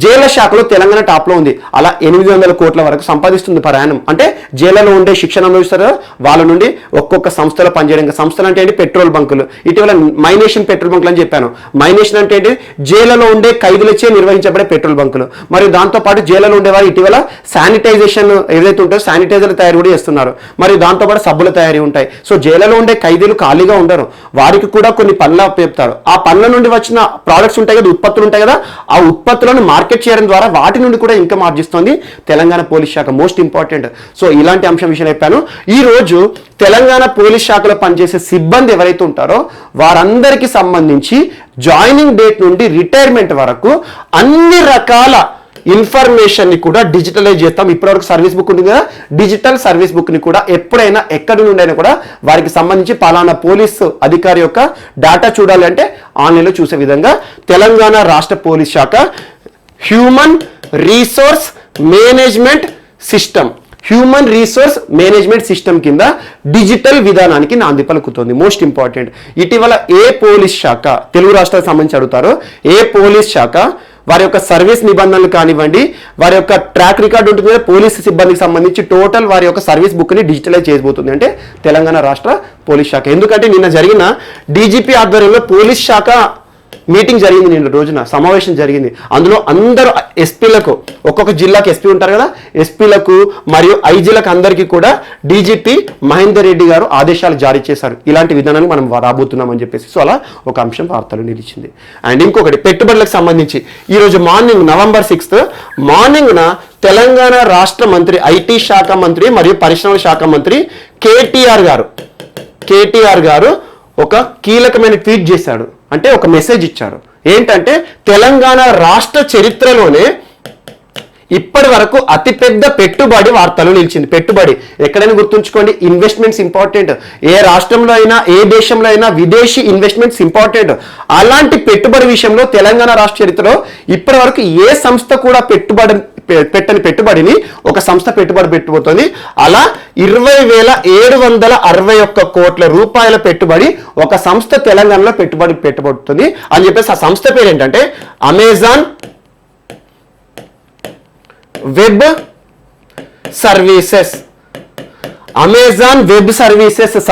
జైళ్ల శాఖలో తెలంగాణ టాప్ లో ఉంది. అలా 800 కోట్ల వరకు సంపాదిస్తుంది ప్రయాణం. అంటే జైళ్లలో ఉండే శిక్షణ అనుభవిస్తారో వాళ్ళ నుండి ఒక్కొక్క సంస్థలో పనిచేయడం. సంస్థలు అంటే ఏంటి, పెట్రోల్ బంకులు. ఇటీవల మైనేషన్ పెట్రోల్ బంకులు అని చెప్పాను. మైనేషన్ అంటే ఏంటి, జైళ్లలో ఉండే ఖైదీలచే నిర్వహించబడే పెట్రోల్ బంకులు. మరియు దాంతోపాటు జైళ్లలో ఉండేవారు ఇటీవల శానిటైజేషన్ ఏదైతే ఉంటుందో శానిటైజర్ల తయారు కూడా చేస్తున్నారు. మరియు దాంతోపాటు సబ్బుల తయారీ ఉంటాయి. సో జైళ్లలో ఉండే ఖైదీలు ఖాళీగా ఉండరు, వారికి కూడా కొన్ని పనులు చెప్తారు. ఆ పనుల నుండి వచ్చిన ప్రోడక్ట్స్ ఉంటాయి కదా, ఉత్పత్తులు ఉంటాయి కదా, ఆ ఉత్పత్తులను మార్కెట్ చేయడం ద్వారా వాటి నుండి కూడా ఇన్కమ్ ఆర్జిస్తుంది తెలంగాణ పోలీస్ శాఖ. Most important. సో ఇలాంటి అంశం విషయం చెప్పాను. ఈ రోజు తెలంగాణ పోలీస్ శాఖలో పనిచేసే సిబ్బంది ఎవరైతే ఉంటారో వారందరికీ సంబంధించి జాయినింగ్ డేట్ నుండి రిటైర్మెంట్ వరకు అన్ని రకాల ఇన్ఫర్మేషన్ ని కూడా డిజిటలైజ్ చేస్తాం. ఇప్పటివరకు సర్వీస్ బుక్ ఉంటుంది కదా, డిజిటల్ సర్వీస్ బుక్ ని కూడా ఎప్పుడైనా ఎక్కడి నుండి అయినా కూడా వారికి సంబంధించి పలానా పోలీసు అధికారి యొక్క డేటా చూడాలి అంటే ఆన్లైన్లో చూసే విధంగా తెలంగాణ రాష్ట్ర పోలీస్ శాఖ హ్యూమన్ రిసోర్స్ మేనేజ్మెంట్ సిస్టమ్ కింద డిజిటల్ విధానానికి నాంది పలుకుతోంది. Most important. ఇటీవల ఏ పోలీస్ శాఖ, తెలుగు రాష్ట్రాలకు సంబంధించి అడుగుతారో, ఏ పోలీస్ శాఖ వారి యొక్క సర్వీస్ నిబంధనలు కానివ్వండి, వారి యొక్క ట్రాక్ రికార్డు ఉంటుంది కదా పోలీసు సిబ్బందికి సంబంధించి టోటల్ వారి యొక్క సర్వీస్ బుక్ ని డిజిటలైజ్ చేయబోతుంది అంటే తెలంగాణ రాష్ట్ర పోలీస్ శాఖ. ఎందుకంటే నిన్న జరిగిన డీజీపీ ఆధ్వర్యంలో పోలీస్ శాఖ మీటింగ్ జరిగింది. నిన్న రోజున సమావేశం జరిగింది. అందులో అందరూ ఎస్పీలకు, ఒక్కొక్క జిల్లాకి ఎస్పీ ఉంటారు కదా, ఎస్పీలకు మరియు ఐజీలకు అందరికీ కూడా డీజీపీ మహేందర్ రెడ్డి గారు ఆదేశాలు జారీ చేశారు. ఇలాంటి విధానాన్ని మనం రాబోతున్నామని చెప్పేసి. సో అలా ఒక అంశం వార్తలు నిలిచింది. అండ్ ఇంకొకటి పెట్టుబడులకు సంబంధించి ఈరోజు మార్నింగ్ November 6th మార్నింగ్న తెలంగాణ రాష్ట్ర మంత్రి, ఐటీ శాఖ మంత్రి మరియు పరిశ్రమల శాఖ మంత్రి కేటీఆర్ గారు ఒక కీలకమైన ట్వీట్ చేశాడు. అంటే ఒక మెసేజ్ ఇచ్చారు. ఏంటంటే తెలంగాణ రాష్ట్ర చరిత్రలోనే ఇప్పటి వరకు అతిపెద్ద పెట్టుబడి వార్తలు నిలిచింది. పెట్టుబడి ఎక్కడైనా గుర్తుంచుకోండి, ఇన్వెస్ట్మెంట్స్ ఇంపార్టెంట్. ఏ రాష్ట్రంలో అయినా, ఏ దేశంలో అయినా విదేశీ ఇన్వెస్ట్మెంట్స్ ఇంపార్టెంట్. అలాంటి పెట్టుబడి విషయంలో తెలంగాణ రాష్ట్ర చరిత్రలో ఇప్పటి వరకు ఏ సంస్థ కూడా పెట్టని పెట్టుబడిని ఒక సంస్థ పెట్టుబడి పెట్టబోతోంది. అలా 20,761 కోట్ల రూపాయల పెట్టుబడి ఒక సంస్థ తెలంగాణలో పెట్టబడుతుంది అని చెప్పేసి ఆ సంస్థ పేరు ఏంటంటే అమెజాన్ వెబ్ సర్వీసెస్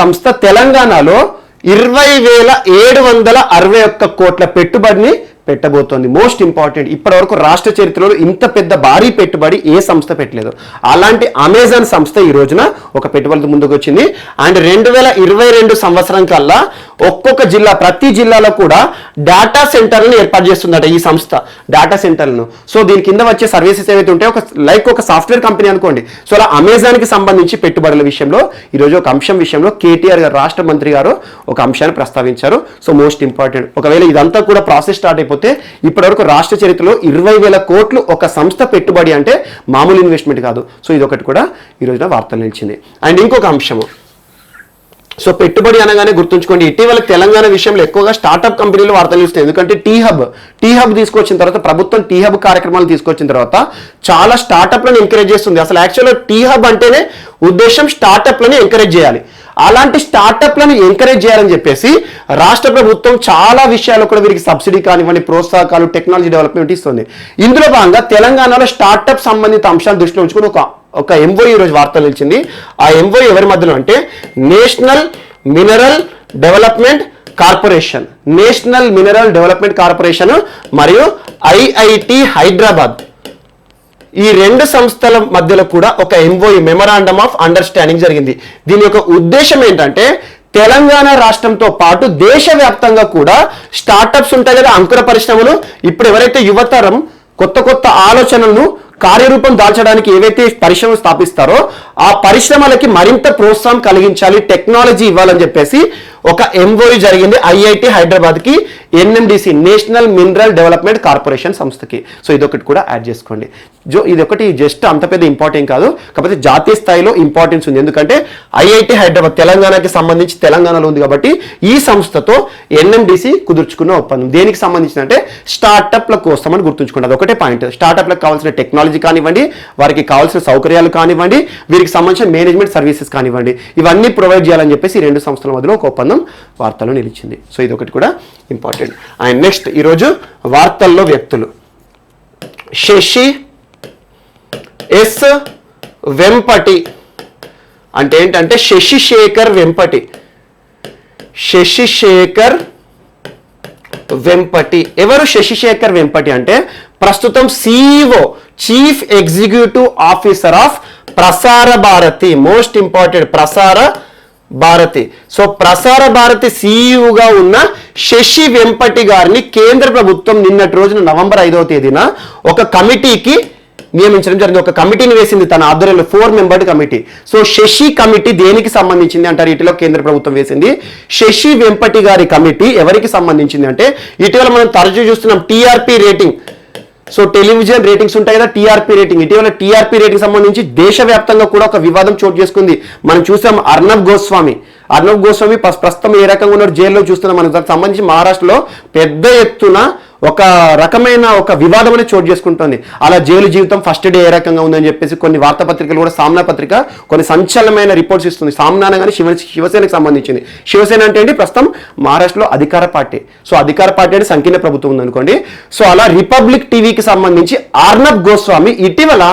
సంస్థ తెలంగాణలో 20,761 కోట్ల పెట్టుబడిని పెట్టబోతోంది. Most important. ఇప్పటి వరకు రాష్ట్ర చరిత్రలో ఇంత పెద్ద భారీ పెట్టుబడి ఏ సంస్థ పెట్టలేదు. అలాంటి అమెజాన్ సంస్థ ఈ రోజున ఒక పెట్టుబడితో ముందుకు వచ్చింది. అండ్ 2022 సంవత్సరం కల్లా ఒక్కొక్క జిల్లా, ప్రతి జిల్లాలో కూడా డేటా సెంటర్లను ఏర్పాటు చేస్తుందట ఈ సంస్థ, డేటా సెంటర్లను. సో దీని కింద వచ్చే సర్వీసెస్ ఏవైతే ఉంటాయో ఒక సాఫ్ట్వేర్ కంపెనీ అనుకోండి. సో అలా అమెజాన్కి సంబంధించి పెట్టుబడుల విషయంలో ఈరోజు ఒక అంశం విషయంలో కేటీఆర్ గారు, రాష్ట్ర మంత్రి గారు ఒక అంశాన్ని ప్రస్తావించారు. So most important. ఒకవేళ ఇదంతా కూడా ప్రాసెస్ స్టార్ట్ అయిపోతే ఇప్పటివరకు రాష్ట్ర చరిత్రలో 20,000 కోట్లు ఒక సంస్థ పెట్టుబడి అంటే మామూలు ఇన్వెస్ట్మెంట్ కాదు. సో ఇది ఒకటి కూడా ఈ రోజున వార్తలు నిలిచింది. అండ్ ఇంకొక అంశము, సో పెట్టుబడి అనగానే గుర్తుంచుకోండి, ఇటీవల తెలంగాణ విషయంలో ఎక్కువగా స్టార్ట్అప్ కంపెనీలు వార్తలు ఇస్తాయి. ఎందుకంటే టీ హబ్ తీసుకొచ్చిన తర్వాత, ప్రభుత్వం టీ హబ్ కార్యక్రమాలు తీసుకొచ్చిన తర్వాత చాలా స్టార్ట్అప్లను ఎంకరేజ్ చేస్తుంది. అసలు యాక్చువల్గా టీ హబ్ అంటేనే ఉద్దేశం స్టార్ట్అప్లను ఎంకరేజ్ చేయాలి. అలాంటి స్టార్ట్అప్లను ఎంకరేజ్ చేయాలని చెప్పేసి రాష్ట్ర ప్రభుత్వం చాలా విషయాల్లో కూడా వీరికి సబ్సిడీ కానివ్వండి, ప్రోత్సాహకాలు, టెక్నాలజీ డెవలప్మెంట్ ఇస్తుంది. ఇందులో భాగంగా తెలంగాణలో స్టార్ట్అప్ సంబంధిత అంశాలు దృష్టిలో ఉంచుకుని ఒక ఎంఓయూ ఈరోజు వార్తలు నిలిచింది. ఆ ఎంఓయూ ఎవరి మధ్యలో అంటే నేషనల్ మినరల్ డెవలప్మెంట్ కార్పొరేషన్ మరియు ఐఐటి హైదరాబాద్, ఈ రెండు సంస్థల మధ్యలో కూడా ఒక ఎంఓయూ మెమరాండమ్ ఆఫ్ అండర్స్టాండింగ్ జరిగింది. దీని యొక్క ఉద్దేశం ఏంటంటే తెలంగాణ రాష్ట్రంతో పాటు దేశవ్యాప్తంగా కూడా స్టార్టప్స్ ఉంటాయి కదా, అంకుర పరిశ్రమలు. ఇప్పుడు ఎవరైతే యువతరం కొత్త ఆలోచనలను కార్యరూపం దాల్చడానికి ఏవైతే పరిశ్రమలు స్థాపిస్తారో ఆ పరిశ్రమలకి మరింత ప్రోత్సాహం కలిగించాలి, టెక్నాలజీ ఇవ్వాలని చెప్పేసి ఒక ఎంఓయూ జరిగింది ఐఐటి హైదరాబాద్ కి NMDC, national mineral development corporation సంస్థకి. సో ఇదొకటి కూడా యాడ్ చేసుకోండి. ఇదొకటి జస్ట్ అంత పెద్ద ఇంపార్టెంట్ కాదు, కాకపోతే జాతీయ స్థాయిలో ఇంపార్టెన్స్ ఉంది. ఎందుకంటే ఐఐటి హైదరాబాద్ తెలంగాణకి సంబంధించి తెలంగాణలో ఉంది కాబట్టి ఈ సంస్థతో ఎన్ఎండిసి కుదుర్చుకున్న ఒప్పందం దేనికి సంబంధించిన అంటే స్టార్టప్ల కోసం అని గుర్తుంచుకోండి. అది ఒకటే పాయింట్. స్టార్టప్లకు కావాల్సిన టెక్నాలజీ కానివ్వండి, వారికి కావాల్సిన సౌకర్యాలు కానివ్వండి, వీరికి సంబంధించిన మేనేజ్మెంట్ సర్వీసెస్ కానివ్వండి, ఇవన్నీ ప్రొవైడ్ చేయాలని చెప్పేసి ఈ రెండు సంస్థల మధ్యలో ఒక ఒప్పందం వార్తల్లో నిలిచింది. సో ఇదొకటి కూడా ఇంపార్టెంట్. అండ్ నెక్స్ట్ ఈరోజు వార్తల్లో వ్యక్తులు, శశి ఎస్ వెంపటి అంటే ఏంటంటే శశిశేఖర్ వెంపటి. ఎవరు శశిశేఖర్ వెంపటి అంటే ప్రస్తుతం CEO, chief executive officer of Prasar Bharati. Most important, Prasar Bharati. So Prasar Bharati సిఇఓగా ఉన్న శశి వెంపటి గారిని కేంద్ర ప్రభుత్వం నిన్నటి రోజున నవంబర్ 5వ తేదీన ఒక కమిటీకి నియమించడం జరిగింది. ఒక కమిటీని వేసింది తన ఆధ్వర్యంలో, 4 membered committee. So Shashi committee దేనికి సంబంధించింది అంటారు, ఇటీవల కేంద్ర ప్రభుత్వం వేసింది. శశి వెంపటి గారి కమిటీ ఎవరికి సంబంధించింది అంటే ఇటీవల మనం తరచూ చూస్తున్నాం TRP rating. So television ratings ఉంటాయి కదా, టీఆర్పీ రేటింగ్. ఇటీవల టీఆర్పీ రేటింగ్ సంబంధించి దేశవ్యాప్తంగా కూడా ఒక వివాదం చోటు చేసుకుంది. మనం చూసాం అర్నబ్ గోస్వామి ప్రస్తుతం ఏ రకంగా ఉన్నాడు, జైల్లో చూస్తున్నాం. మనకు దానికి సంబంధించి మహారాష్ట్రలో పెద్ద ఎత్తున ఒక రకమైన ఒక వివాదం అనేది చోటు చేసుకుంటుంది. అలా జైలు జీవితం ఫస్ట్ డే ఏ రకంగా ఉందని చెప్పేసి కొన్ని వార్తాపత్రికలు కూడా, సామ్నా పత్రిక కొన్ని సంచలనమైన రిపోర్ట్స్ ఇస్తుంది. సామ్నా అనగానే శివసేనకు సంబంధించింది. శివసేన అంటే ఏంటి, ప్రస్తుతం మహారాష్ట్రలో అధికార పార్టీ. సో అధికార పార్టీ అంటే సంకీర్ణ ప్రభుత్వం ఉందనుకోండి. సో అలా రిపబ్లిక్ టీవీకి సంబంధించి అర్నబ్ గోస్వామి ఇటీవల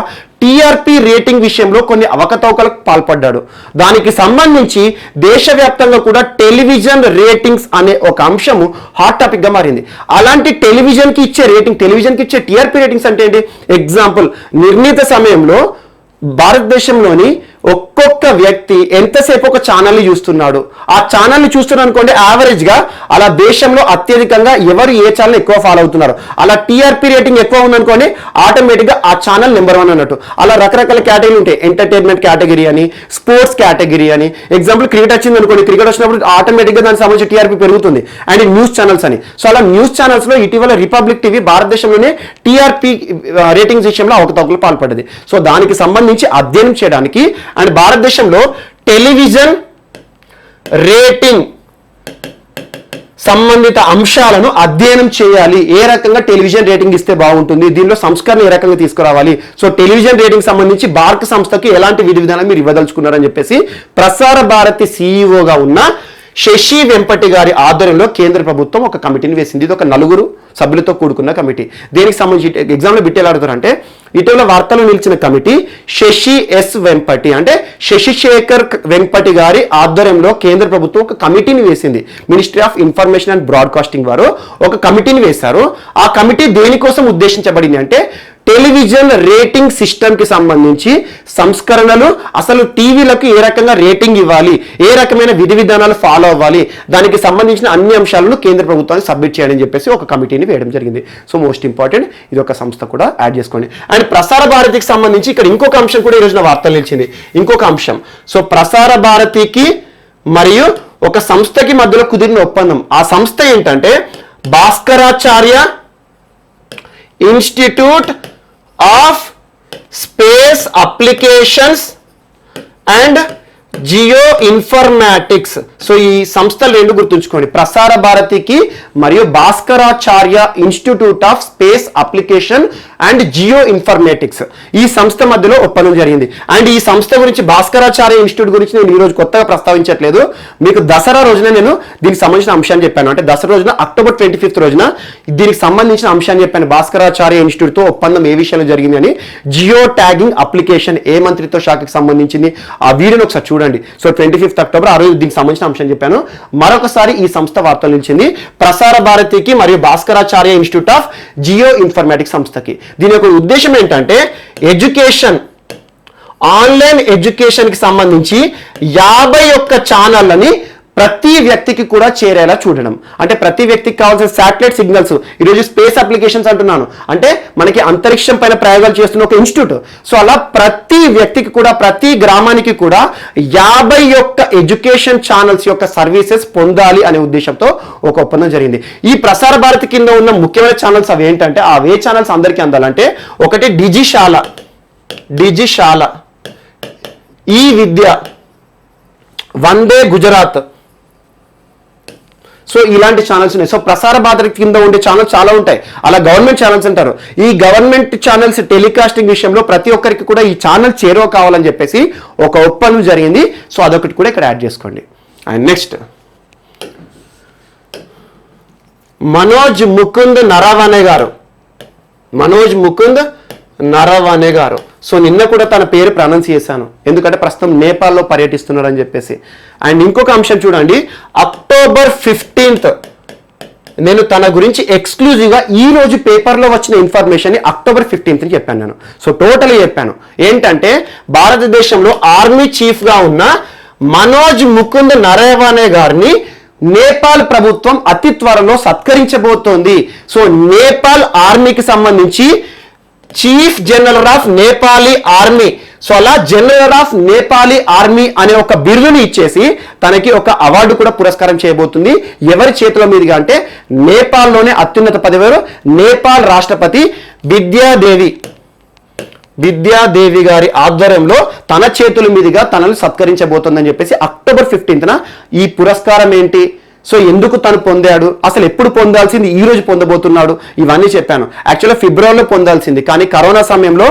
టీఆర్పీ రేటింగ్ విషయంలో కొన్ని అవకతవకలకు పాల్పడ్డాడు. దానికి సంబంధించి దేశవ్యాప్తంగా కూడా టెలివిజన్ రేటింగ్స్ అనే ఒక అంశము హాట్ టాపిక్ గా మారింది. అలాంటి టెలివిజన్కి ఇచ్చే టీఆర్పీ రేటింగ్స్ అంటే ఏంటి, ఎగ్జాంపుల్ నిర్ణీత సమయంలో భారతదేశంలోని ఒక్కొక్క వ్యక్తి ఎంతసేపు ఒక ఛానల్ని చూస్తున్నాడు, ఆ ఛానల్ని చూస్తున్నాడు అనుకోండి, యావరేజ్ గా అలా దేశంలో అత్యధికంగా ఎవరు ఏ ఛానల్ ఎక్కువ ఫాలో అవుతున్నారు, అలా టీఆర్పీ రేటింగ్ ఎక్కువ ఉందనుకోండి ఆటోమేటిక్ గా ఆ ఛానల్ నెంబర్ 1 అన్నట్టు. అలా రకరకాల కేటగిరీ ఉంటాయి, ఎంటర్టైన్మెంట్ కేటగిరీ అని, స్పోర్ట్స్ కేటగిరీ అని. ఎగ్జాంపుల్ క్రికెట్ వచ్చింది అనుకోండి, క్రికెట్ వచ్చినప్పుడు ఆటోమేటిక్ గా దానికి సంబంధించి టీఆర్పీ పెరుగుతుంది. అండ్ న్యూస్ ఛానల్స్ అని. సో అలా న్యూస్ ఛానల్స్ లో ఇటీవల రిపబ్లిక్ టీవీ భారతదేశంలోనే టీఆర్పీ రేటింగ్స్ విషయంలో అవకతవకలు పాల్పడ్డది. సో దానికి సంబంధించి అధ్యయనం చేయడానికి అండ్ భారతదేశంలో టెలివిజన్ రేటింగ్ సంబంధిత అంశాలను అధ్యయనం చేయాలి. ఏ రకంగా టెలివిజన్ రేటింగ్ ఇస్తే బాగుంటుంది, దీనిలో సంస్కరణ ఏ రకంగా తీసుకురావాలి, సో టెలివిజన్ రేటింగ్ సంబంధించి భారత సంస్థకి ఎలాంటి విధి విధానాలు మీరు ఇవ్వదలుచుకున్నారని చెప్పేసి ప్రసార భారతి సిఇఓగా ఉన్న శశి వెంపటి గారి ఆధ్వర్యంలో కేంద్ర ప్రభుత్వం ఒక కమిటీని వేసింది. ఇది ఒక 4 సభ్యులతో కూడుకున్న కమిటీ. దేనికి సంబంధించి ఎగ్జామ్లో బిట్టేలా అడుగుతారంటే ఇటీవల వార్తలు నిలిచిన కమిటీ శశి ఎస్ వెంపటి అంటే శశిశేఖర్ వెంపటి గారి ఆధ్వర్యంలో కేంద్ర ప్రభుత్వం ఒక కమిటీని వేసింది. Ministry of information and broadcasting వారు ఒక కమిటీని వేశారు. ఆ కమిటీ దేనికోసం ఉద్దేశించబడింది అంటే టెలివిజన్ రేటింగ్ సిస్టమ్ కి సంబంధించి సంస్కరణలు, అసలు టీవీలకు ఏ రకంగా రేటింగ్ ఇవ్వాలి, ఏ రకమైన విధి విధానాలు ఫాలో అవ్వాలి, దానికి సంబంధించిన అన్ని అంశాలను కేంద్ర ప్రభుత్వానికి సబ్మిట్ చేయని చెప్పేసి ఒక కమిటీని వేయడం జరిగింది. సో మోస్ట్ ఇంపార్టెంట్ ఇది ఒక సంస్థ కూడా యాడ్ చేసుకోండి. అండ్ ప్రసార భారతికి సంబంధించి ఇక్కడ ఇంకొక అంశం కూడా ఈ రోజున వార్తలు నిలిచింది. ఇంకొక అంశం, సో ప్రసార భారతికి మరియు ఒక సంస్థకి మధ్యలో కుదిరిన ఒప్పందం. ఆ సంస్థ ఏంటంటే Bhaskaracharya institute of space applications and Jio informatics. So ఈ సంస్థలు రెండు గుర్తుంచుకోండి, ప్రసార భారతికి మరియు Bhaskaracharya institute of space application and Jio informatics, ఈ సంస్థ మధ్యలో ఒప్పందం జరిగింది. అండ్ ఈ సంస్థ గురించి, భాస్కరాచార్య ఇన్స్టిట్యూట్ గురించి నేను ఈ రోజు కొత్తగా ప్రస్తావించట్లేదు, మీకు దసరా రోజున నేను దీనికి సంబంధించిన అంశాన్ని చెప్పాను. అంటే దసరా రోజున అక్టోబర్ 25 రోజున దీనికి సంబంధించిన అంశాన్ని చెప్పాను. భాస్కరాచార్య ఇన్స్టిట్యూట్ తో ఒప్పందం ఏ విషయంలో జరిగింది అని. జియో ట్యాగింగ్ అప్లికేషన్ ఏ మంత్రిత్వ శాఖకి సంబంధించింది, ఆ వీడియోని ఒకసారి చూడండి. సో 25 అక్టోబర్ ఆ రోజు దీనికి సంబంధించిన అంశం చెప్పాను. మరొకసారి ఈ సంస్థ వార్తలు నిలిచింది ప్రసార భారతికి మరియు Bhaskaracharya institute of Jio informatics సంస్థకి. దీని యొక్క ఉద్దేశం ఏంటంటే ఎడ్యుకేషన్, ఆన్లైన్ ఎడ్యుకేషన్ కి సంబంధించి 51 ఛానళ్ళని ప్రతి వ్యక్తికి కూడా చేరేలా చూడడం. అంటే ప్రతి వ్యక్తికి కావాల్సిన శాటిలైట్ సిగ్నల్స్, ఈరోజు స్పేస్ అప్లికేషన్స్ అంటున్నాను, అంటే మనకి అంతరిక్షం పైన ప్రయోగాలు చేస్తున్న ఒక ఇన్స్టిట్యూట్. సో అలా ప్రతి వ్యక్తికి కూడా, ప్రతి గ్రామానికి కూడా 51 ఎడ్యుకేషన్ ఛానల్స్ యొక్క సర్వీసెస్ పొందాలి అనే ఉద్దేశంతో ఒక ఒప్పందం జరిగింది. ఈ ప్రసార భారతి కింద ఉన్న ముఖ్యమైన ఛానల్స్ అవి ఏంటంటే, అవే ఛానల్స్ అందరికీ అందాలంటే, ఒకటి డిజిశాల, ఈ విద్య, వందే గుజరాత్. సో ఇలాంటి ఛానల్స్ ఉన్నాయి. సో ప్రసార భారతి కింద ఉండే ఛానల్స్ చాలా ఉంటాయి, అలా గవర్నమెంట్ ఛానల్స్ అంటారు. ఈ గవర్నమెంట్ ఛానల్స్ టెలికాస్టింగ్ విషయంలో ప్రతి ఒక్కరికి కూడా ఈ ఛానల్ చేరువ కావాలని చెప్పేసి ఒక ఒప్పందం జరిగింది. సో అదొకటి కూడా ఇక్కడ యాడ్ చేసుకోండి. అండ్ నెక్స్ట్, మనోజ్ ముకుంద్ నరవనే గారు. సో నిన్న కూడా తన పేరు ప్రొనౌన్స్ చేశాను, ఎందుకంటే ప్రస్తుతం నేపాల్లో పర్యటిస్తున్నారు అని చెప్పేసి. అండ్ ఇంకొక అంశం చూడండి, అక్టోబర్ 15 నేను తన గురించి ఎక్స్క్లూజివ్గా ఈ రోజు పేపర్లో వచ్చిన ఇన్ఫర్మేషన్ అక్టోబర్ 15 చెప్పాను నేను. సో టోటల్ చెప్పాను ఏంటంటే, భారతదేశంలో ఆర్మీ చీఫ్ గా ఉన్న మనోజ్ ముకుంద్ నరవనే గారిని నేపాల్ ప్రభుత్వం అతి త్వరలో సత్కరించబోతోంది. సో నేపాల్ ఆర్మీకి సంబంధించి chief general of Nepali army, so అలా జనరల్ ఆఫ్ నేపాలీ ఆర్మీ అనే ఒక బిరుదుని ఇచ్చేసి తనకి ఒక అవార్డు కూడా పురస్కారం చేయబోతుంది. ఎవరి చేతుల మీదుగా అంటే, నేపాల్లోనే అత్యున్నత పదవి, నేపాల్ రాష్ట్రపతి విద్యాదేవి గారి ఆధ్వర్యంలో తన చేతుల మీదుగా తనను సత్కరించబోతుందని చెప్పేసి అక్టోబర్ 15న ఈ పురస్కారం ఏంటి, సో ఎందుకు తను పొందాడు, అసలు ఎప్పుడు పొందాల్సింది, ఈ రోజు పొందబోతున్నాడు, ఇవన్నీ చెప్పాను. యాక్చువల్గా ఫిబ్రవరిలో పొందాల్సింది, కానీ కరోనా సమయంలో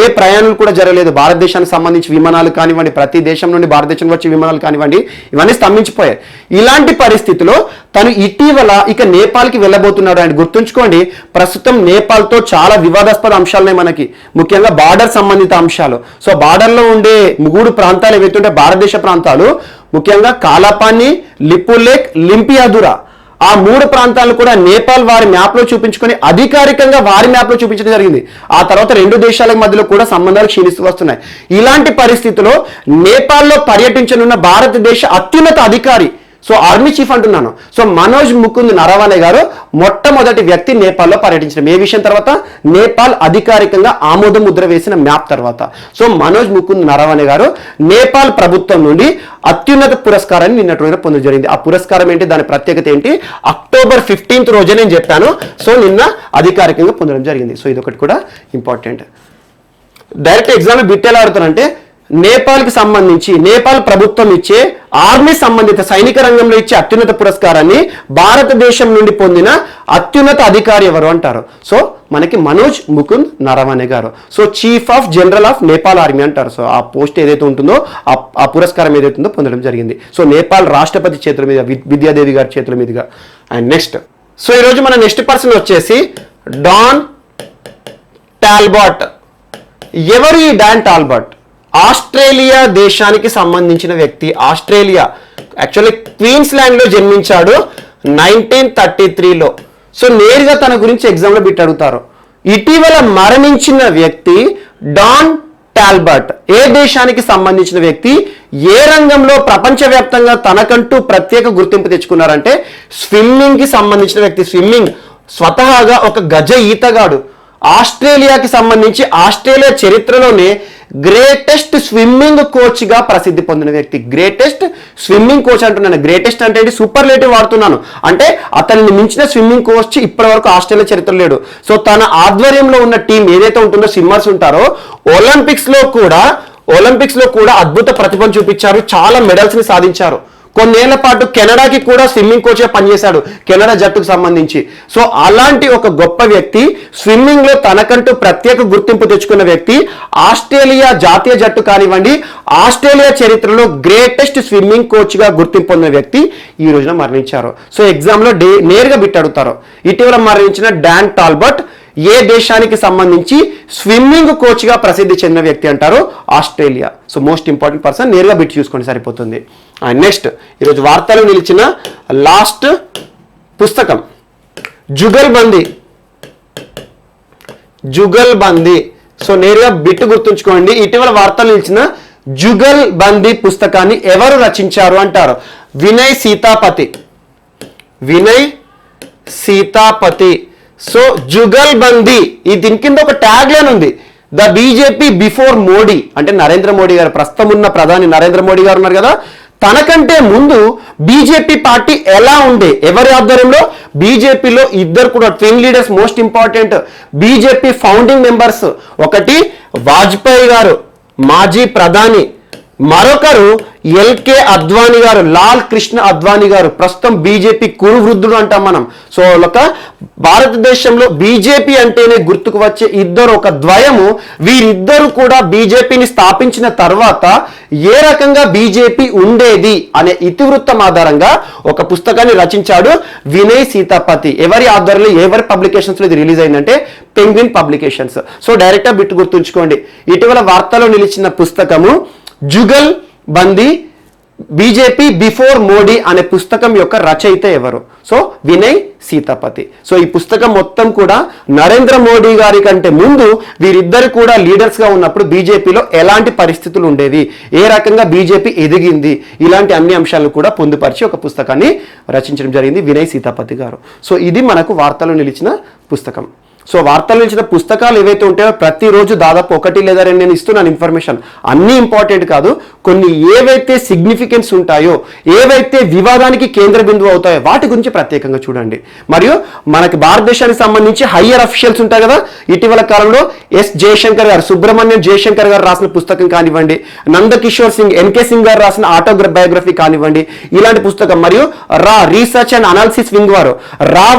ఏ ప్రయాణాలు కూడా జరగలేదు. భారతదేశానికి సంబంధించి విమానాలు కానివ్వండి, ప్రతి దేశం నుండి భారతదేశం వచ్చే విమానాలు కానివ్వండి, ఇవన్నీ స్తంభించిపోయాయి. ఇలాంటి పరిస్థితిలో తను ఇటీవల ఇక నేపాల్కి వెళ్ళబోతున్నాడు. అండ్ గుర్తుంచుకోండి, ప్రస్తుతం నేపాల్తో చాలా వివాదాస్పద అంశాలున్నాయి మనకి, ముఖ్యంగా బార్డర్ సంబంధిత అంశాలు. సో బార్డర్లో ఉండే 3 ప్రాంతాలు ఏవైతుంటే భారతదేశ ప్రాంతాలు, ముఖ్యంగా కాలాపాని, లిపులేక్, లింపియాదురా, ఆ 3 ప్రాంతాలను కూడా నేపాల్ వారి మ్యాప్లో చూపించుకొని అధికారికంగా వారి మ్యాప్లో చూపించడం జరిగింది. ఆ తర్వాత 2 దేశాల మధ్యలో కూడా సంబంధాలు క్షీణిస్తూ వస్తున్నాయి. ఇలాంటి పరిస్థితుల్లో నేపాల్లో పర్యటించనున్న భారతదేశ అత్యున్నత అధికారి, సో ఆర్మీ చీఫ్ అంటున్నాను, సో మనోజ్ ముకుంద్ నరవనే గారు మొట్టమొదటి వ్యక్తి నేపాల్లో పర్యటించడం. ఏ విషయం తర్వాత, నేపాల్ అధికారికంగా ఆమోద ముద్ర వేసిన మ్యాప్ తర్వాత. సో మనోజ్ ముకుంద్ నరవనే గారు నేపాల్ ప్రభుత్వం నుండి అత్యున్నత పురస్కారాన్ని నిన్నటి రోజున పొందడం జరిగింది. ఆ పురస్కారం ఏంటి, దాని ప్రత్యేకత ఏంటి, అక్టోబర్ 15 రోజే నేను చెప్పాను. సో నిన్న అధికారికంగా పొందడం జరిగింది. సో ఇదొకటి కూడా ఇంపార్టెంట్. డైరెక్ట్ ఎగ్జామ్ బిట్ ఎలా ఆడుతారంటే, నేపాల్కి సంబంధించి నేపాల్ ప్రభుత్వం ఇచ్చే ఆర్మీ సంబంధిత సైనిక రంగంలో ఇచ్చే అత్యున్నత పురస్కారాన్ని భారతదేశం నుండి పొందిన అత్యున్నత అధికారి ఎవరు అంటారు. సో మనకి మనోజ్ ముకుంద్ నరవనే గారు. So chief of general of Nepal army అంటారు. సో ఆ పోస్ట్ ఏదైతే ఉంటుందో, ఆ పురస్కారం ఏదైతే ఉందో పొందడం జరిగింది. సో నేపాల్ రాష్ట్రపతి చేతుల మీద, విద్యాదేవి గారి చేతుల మీదుగా. అండ్ నెక్స్ట్, సో ఈరోజు మన నెక్స్ట్ పర్సన్ వచ్చేసి డాన్ టాల్బాట్. ఎవరు ఈ డాన్ టాల్బాట్? ఆస్ట్రేలియా దేశానికి సంబంధించిన వ్యక్తి. ఆస్ట్రేలియా, యాక్చువల్లీ క్వీన్స్లాండ్ లో జన్మించాడు 1933లో. సో నేరుగా తన గురించి ఎగ్జామ్లో బిట్ అడుగుతారు. ఇటీవల మరణించిన వ్యక్తి డాన్ టాల్బర్ట్. ఏ దేశానికి సంబంధించిన వ్యక్తి, ఏ రంగంలో ప్రపంచవ్యాప్తంగా తనకంటూ ప్రత్యేక గుర్తింపు తెచ్చుకున్నారంటే, స్విమ్మింగ్ కి సంబంధించిన వ్యక్తి. స్విమ్మింగ్, స్వతహాగా ఒక గజ ఈతగాడు. ఆస్ట్రేలియాకి సంబంధించి ఆస్ట్రేలియా చరిత్రలోనే గ్రేటెస్ట్ స్విమ్మింగ్ కోచ్ గా ప్రసిద్ధి పొందిన వ్యక్తి. గ్రేటెస్ట్ స్విమ్మింగ్ కోచ్ అంటున్నాను. గ్రేటెస్ట్ అంటే ఏంటి, సూపర్లేటివ్ వాడుతున్నాను. అంటే అతన్ని మించిన స్విమ్మింగ్ కోచ్ ఇప్పటి వరకు ఆస్ట్రేలియా చరిత్ర లేడు. సో తన ఆధ్వర్యంలో ఉన్న టీం ఏదైతే ఉంటుందో, స్విమ్మర్స్ ఉంటారో, ఒలింపిక్స్ లో కూడా ఒలింపిక్స్ లో కూడా అద్భుత ప్రతిభను చూపించారు, చాలా మెడల్స్ ని సాధించారు. కొన్నేళ్ల పాటు కెనడాకి కూడా స్విమ్మింగ్ కోచ్ గా పనిచేశాడు, కెనడా జట్టుకు సంబంధించి. సో అలాంటి ఒక గొప్ప వ్యక్తి, స్విమ్మింగ్ లో తనకంటూ ప్రత్యేక గుర్తింపు తెచ్చుకున్న వ్యక్తి, ఆస్ట్రేలియా జాతీయ జట్టు కానివ్వండి, ఆస్ట్రేలియా చరిత్రలో గ్రేటెస్ట్ స్విమ్మింగ్ కోచ్ గా గుర్తింపు పొందిన వ్యక్తి ఈ రోజున మరణించారు. సో ఎగ్జామ్ లో నేరుగా బిట్ అడుగుతారు. ఇటీవల మరణించిన డాన్ టాల్బర్ట్ ఏ దేశానికి సంబంధించి స్విమ్మింగ్ కోచ్ గా ప్రసిద్ధి చెందిన వ్యక్తి అంటారు? Australia. So most important person, నేరుగా బిట్ చూసుకోండి సరిపోతుంది. అండ్ నెక్స్ట్ ఈరోజు వార్తలు నిలిచిన లాస్ట్ పుస్తకం జుగల్బందీ. జుగల్బందీ. సో నేరుగా బిట్ గుర్తుంచుకోండి. ఇటీవల వార్తలు నిలిచిన జుగల్బందీ పుస్తకాన్ని ఎవరు రచించారు అంటారు? వినయ్ సీతాపతి. వినయ్ సీతాపతి. సో జుగల్బందీ, ఈ దీని కింద ఒక ట్యాగ్ లైన్ ఉంది, ద బీజేపీ బిఫోర్ మోడీ. అంటే నరేంద్ర మోడీ గారు, ప్రస్తుతం ఉన్న ప్రధాని నరేంద్ర మోడీ గారు ఉన్నారు కదా, తనకంటే ముందు బీజేపీ పార్టీ ఎలా ఉండే, ఎవరి ఆధ్వర్యంలో? బీజేపీలో ఇద్దరు కూడా twin leaders, most important BJP founding members. ఒకటి వాజ్పేయి గారు, మాజీ ప్రధాని, మరొకరు ఎల్కే అద్వానీ గారు, లాల్ కృష్ణ అద్వానీ గారు, ప్రస్తుతం బీజేపీ కురు వృద్ధుడు అంటాం మనం. సో ఒక భారతదేశంలో బీజేపీ అంటేనే గుర్తుకు వచ్చే ఇద్దరు, ఒక ద్వయము. వీరిద్దరు కూడా బీజేపీని స్థాపించిన తర్వాత ఏ రకంగా బీజేపీ ఉండేది అనే ఇతివృత్తం ఆధారంగా ఒక పుస్తకాన్ని రచించాడు వినయ్ సీతాపతి. ఎవరి ఆధ్వర్యంలో, ఎవరి పబ్లికేషన్స్ లో ఇది రిలీజ్ అయిందంటే పెంగ్విన్ పబ్లికేషన్స్. సో డైరెక్ట్గా బిట్ గుర్తుంచుకోండి. ఇటీవల వార్తలో నిలిచిన పుస్తకము జుగల్ బందీ, బీజేపీ బిఫోర్ మోడీ అనే పుస్తకం యొక్క రచయిత ఎవరు? సో వినయ్ సీతాపతి. సో ఈ పుస్తకం మొత్తం కూడా నరేంద్ర మోడీ గారి కంటే ముందు వీరిద్దరు కూడా లీడర్స్ గా ఉన్నప్పుడు బీజేపీలో ఎలాంటి పరిస్థితులు ఉండేవి, ఏ రకంగా బీజేపీ ఎదిగింది, ఇలాంటి అన్ని అంశాలను కూడా పొందుపరిచి ఒక పుస్తకాన్ని రచించడం జరిగింది వినయ్ సీతాపతి గారు. సో ఇది మనకు వార్తలో నిలిచిన పుస్తకం. సో వార్తలు నిలిచిన పుస్తకాలు ఏవైతే ఉంటాయో ప్రతిరోజు దాదాపు 1 లేదా 2 నేను ఇస్తున్నాను ఇన్ఫర్మేషన్. అన్నీ ఇంపార్టెంట్ కాదు, కొన్ని ఏవైతే సిగ్నిఫికెన్స్ ఉంటాయో, ఏవైతే వివాదానికి కేంద్ర బిందువు అవుతాయో వాటి గురించి ప్రత్యేకంగా చూడండి. మరియు మనకి భారతదేశానికి సంబంధించి హయ్యర్ అఫీషియల్స్ ఉంటాయి కదా, ఇటీవల కాలంలో ఎస్ జయశంకర్ గారు, సుబ్రహ్మణ్యం జయశంకర్ గారు రాసిన పుస్తకం కానివ్వండి, నందకిషోర్ సింగ్, ఎన్కే సింగ్ గారు రాసిన ఆటోబయోగ్రఫీ కానివ్వండి, ఇలాంటి పుస్తకం, మరియు రీసెర్చ్ అండ్ అనాలిసిస్ వింగ్ వారు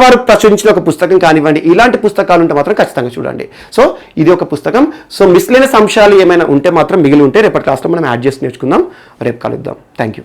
వారు ప్రచురించిన ఒక పుస్తకం కానివ్వండి, ఇలాంటి పుస్తకాలు ఉంటే మాత్రం ఖచ్చితంగా చూడండి. సో ఇది ఒక పుస్తకం. సో మిస్లేనియస్ అంశాలు ఏమైనా ఉంటే మాత్రం మిగిలి ఉంటే రేపటి క్లాస్లో మనం యాడ్ చేసి నేర్చుకుందాం. రేపు కలుద్దాం. Thank you.